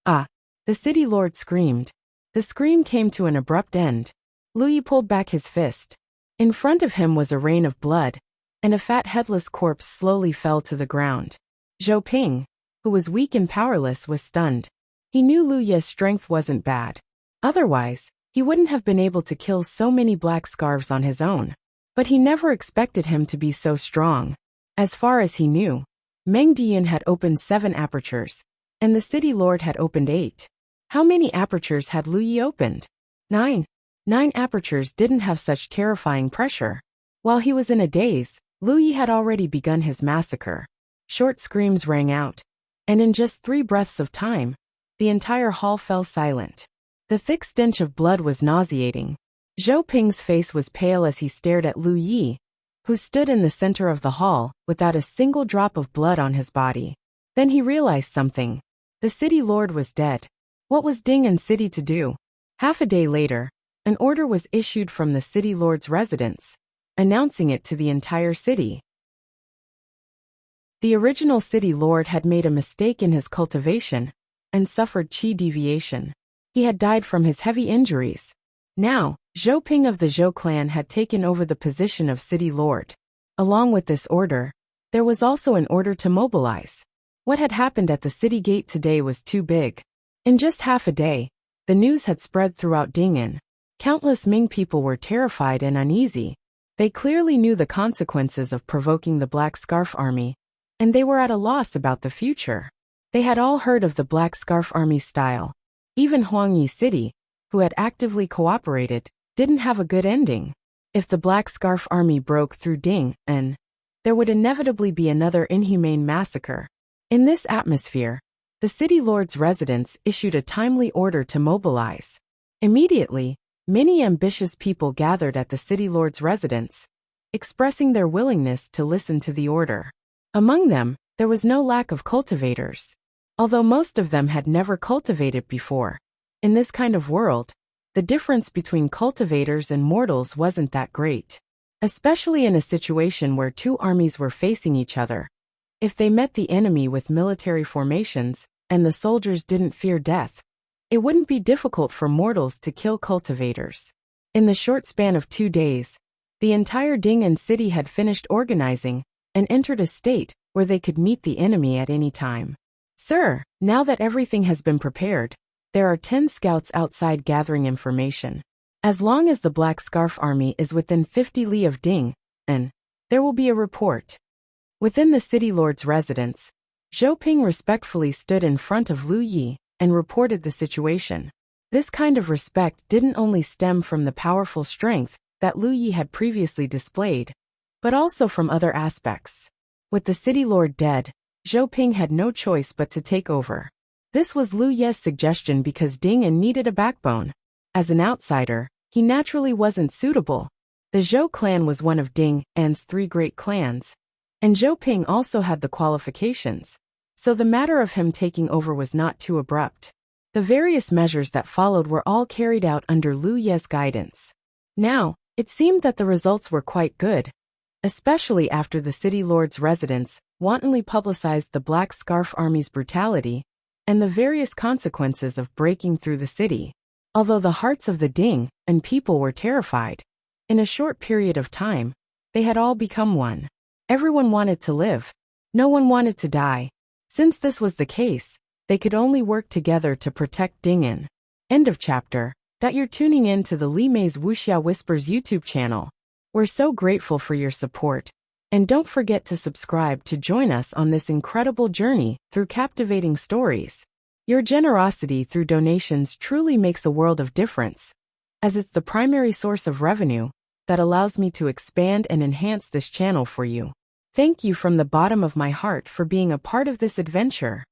Ah! The city lord screamed. The scream came to an abrupt end. Lu Yi pulled back his fist. In front of him was a rain of blood, and a fat headless corpse slowly fell to the ground. Zhou Ping, who was weak and powerless, was stunned. He knew Lu Yi's strength wasn't bad. Otherwise, He wouldn't have been able to kill so many black scarves on his own. But he never expected him to be so strong. As far as he knew, Meng Dian had opened 7 apertures, and the city lord had opened 8. How many apertures had Lu Yi opened? 9. 9 apertures didn't have such terrifying pressure. While he was in a daze, Lu Yi had already begun his massacre. Short screams rang out, and in just 3 breaths of time, the entire hall fell silent. The thick stench of blood was nauseating. Zhou Ping's face was pale as he stared at Lu Yi, who stood in the center of the hall without a single drop of blood on his body. Then he realized something. The city lord was dead. What was Ding and city to do? Half a day later, an order was issued from the city lord's residence, announcing it to the entire city. The original city lord had made a mistake in his cultivation and suffered qi deviation. He had died from his heavy injuries. Now, Zhou Ping of the Zhou clan had taken over the position of city lord. Along with this order, there was also an order to mobilize. What had happened at the city gate today was too big. In just half a day, the news had spread throughout Ding'an. Countless Ming people were terrified and uneasy. They clearly knew the consequences of provoking the Black Scarf Army, and they were at a loss about the future. They had all heard of the Black Scarf Army style. Even Huangyi City, who had actively cooperated, didn't have a good ending. If the Black Scarf Army broke through Ding'an, there would inevitably be another inhumane massacre. In this atmosphere, the city lord's residence issued a timely order to mobilize. Immediately, many ambitious people gathered at the city lord's residence, expressing their willingness to listen to the order. Among them, there was no lack of cultivators. Although most of them had never cultivated before, in this kind of world, the difference between cultivators and mortals wasn't that great. Especially in a situation where 2 armies were facing each other. If they met the enemy with military formations, and the soldiers didn't fear death, it wouldn't be difficult for mortals to kill cultivators. In the short span of 2 days, the entire Ding'an city had finished organizing and entered a state where they could meet the enemy at any time. Sir, now that everything has been prepared, there are 10 scouts outside gathering information. As long as the Black Scarf Army is within 50 li of Ding'an, there will be a report. Within the city lord's residence, Zhou Ping respectfully stood in front of Lu Yi and reported the situation. This kind of respect didn't only stem from the powerful strength that Lu Yi had previously displayed, but also from other aspects. With the city lord dead, Zhou Ping had no choice but to take over. This was Lu Ye's suggestion because Ding'an needed a backbone. As an outsider, he naturally wasn't suitable. The Zhou clan was one of Ding'an's 3 great clans, and Zhou Ping also had the qualifications, so the matter of him taking over was not too abrupt. The various measures that followed were all carried out under Lu Ye's guidance. Now, it seemed that the results were quite good, especially after the city lord's residence wantonly publicized the Black Scarf Army's brutality and the various consequences of breaking through the city. Although the hearts of the Ding'an people were terrified, in a short period of time, they had all become one. Everyone wanted to live. No one wanted to die. Since this was the case, they could only work together to protect Ding'an. End of chapter. You're tuning in to the Li Mei's Wuxia Whispers YouTube channel. We're so grateful for your support. And don't forget to subscribe to join us on this incredible journey through captivating stories. Your generosity through donations truly makes a world of difference, as it's the primary source of revenue that allows me to expand and enhance this channel for you. Thank you from the bottom of my heart for being a part of this adventure.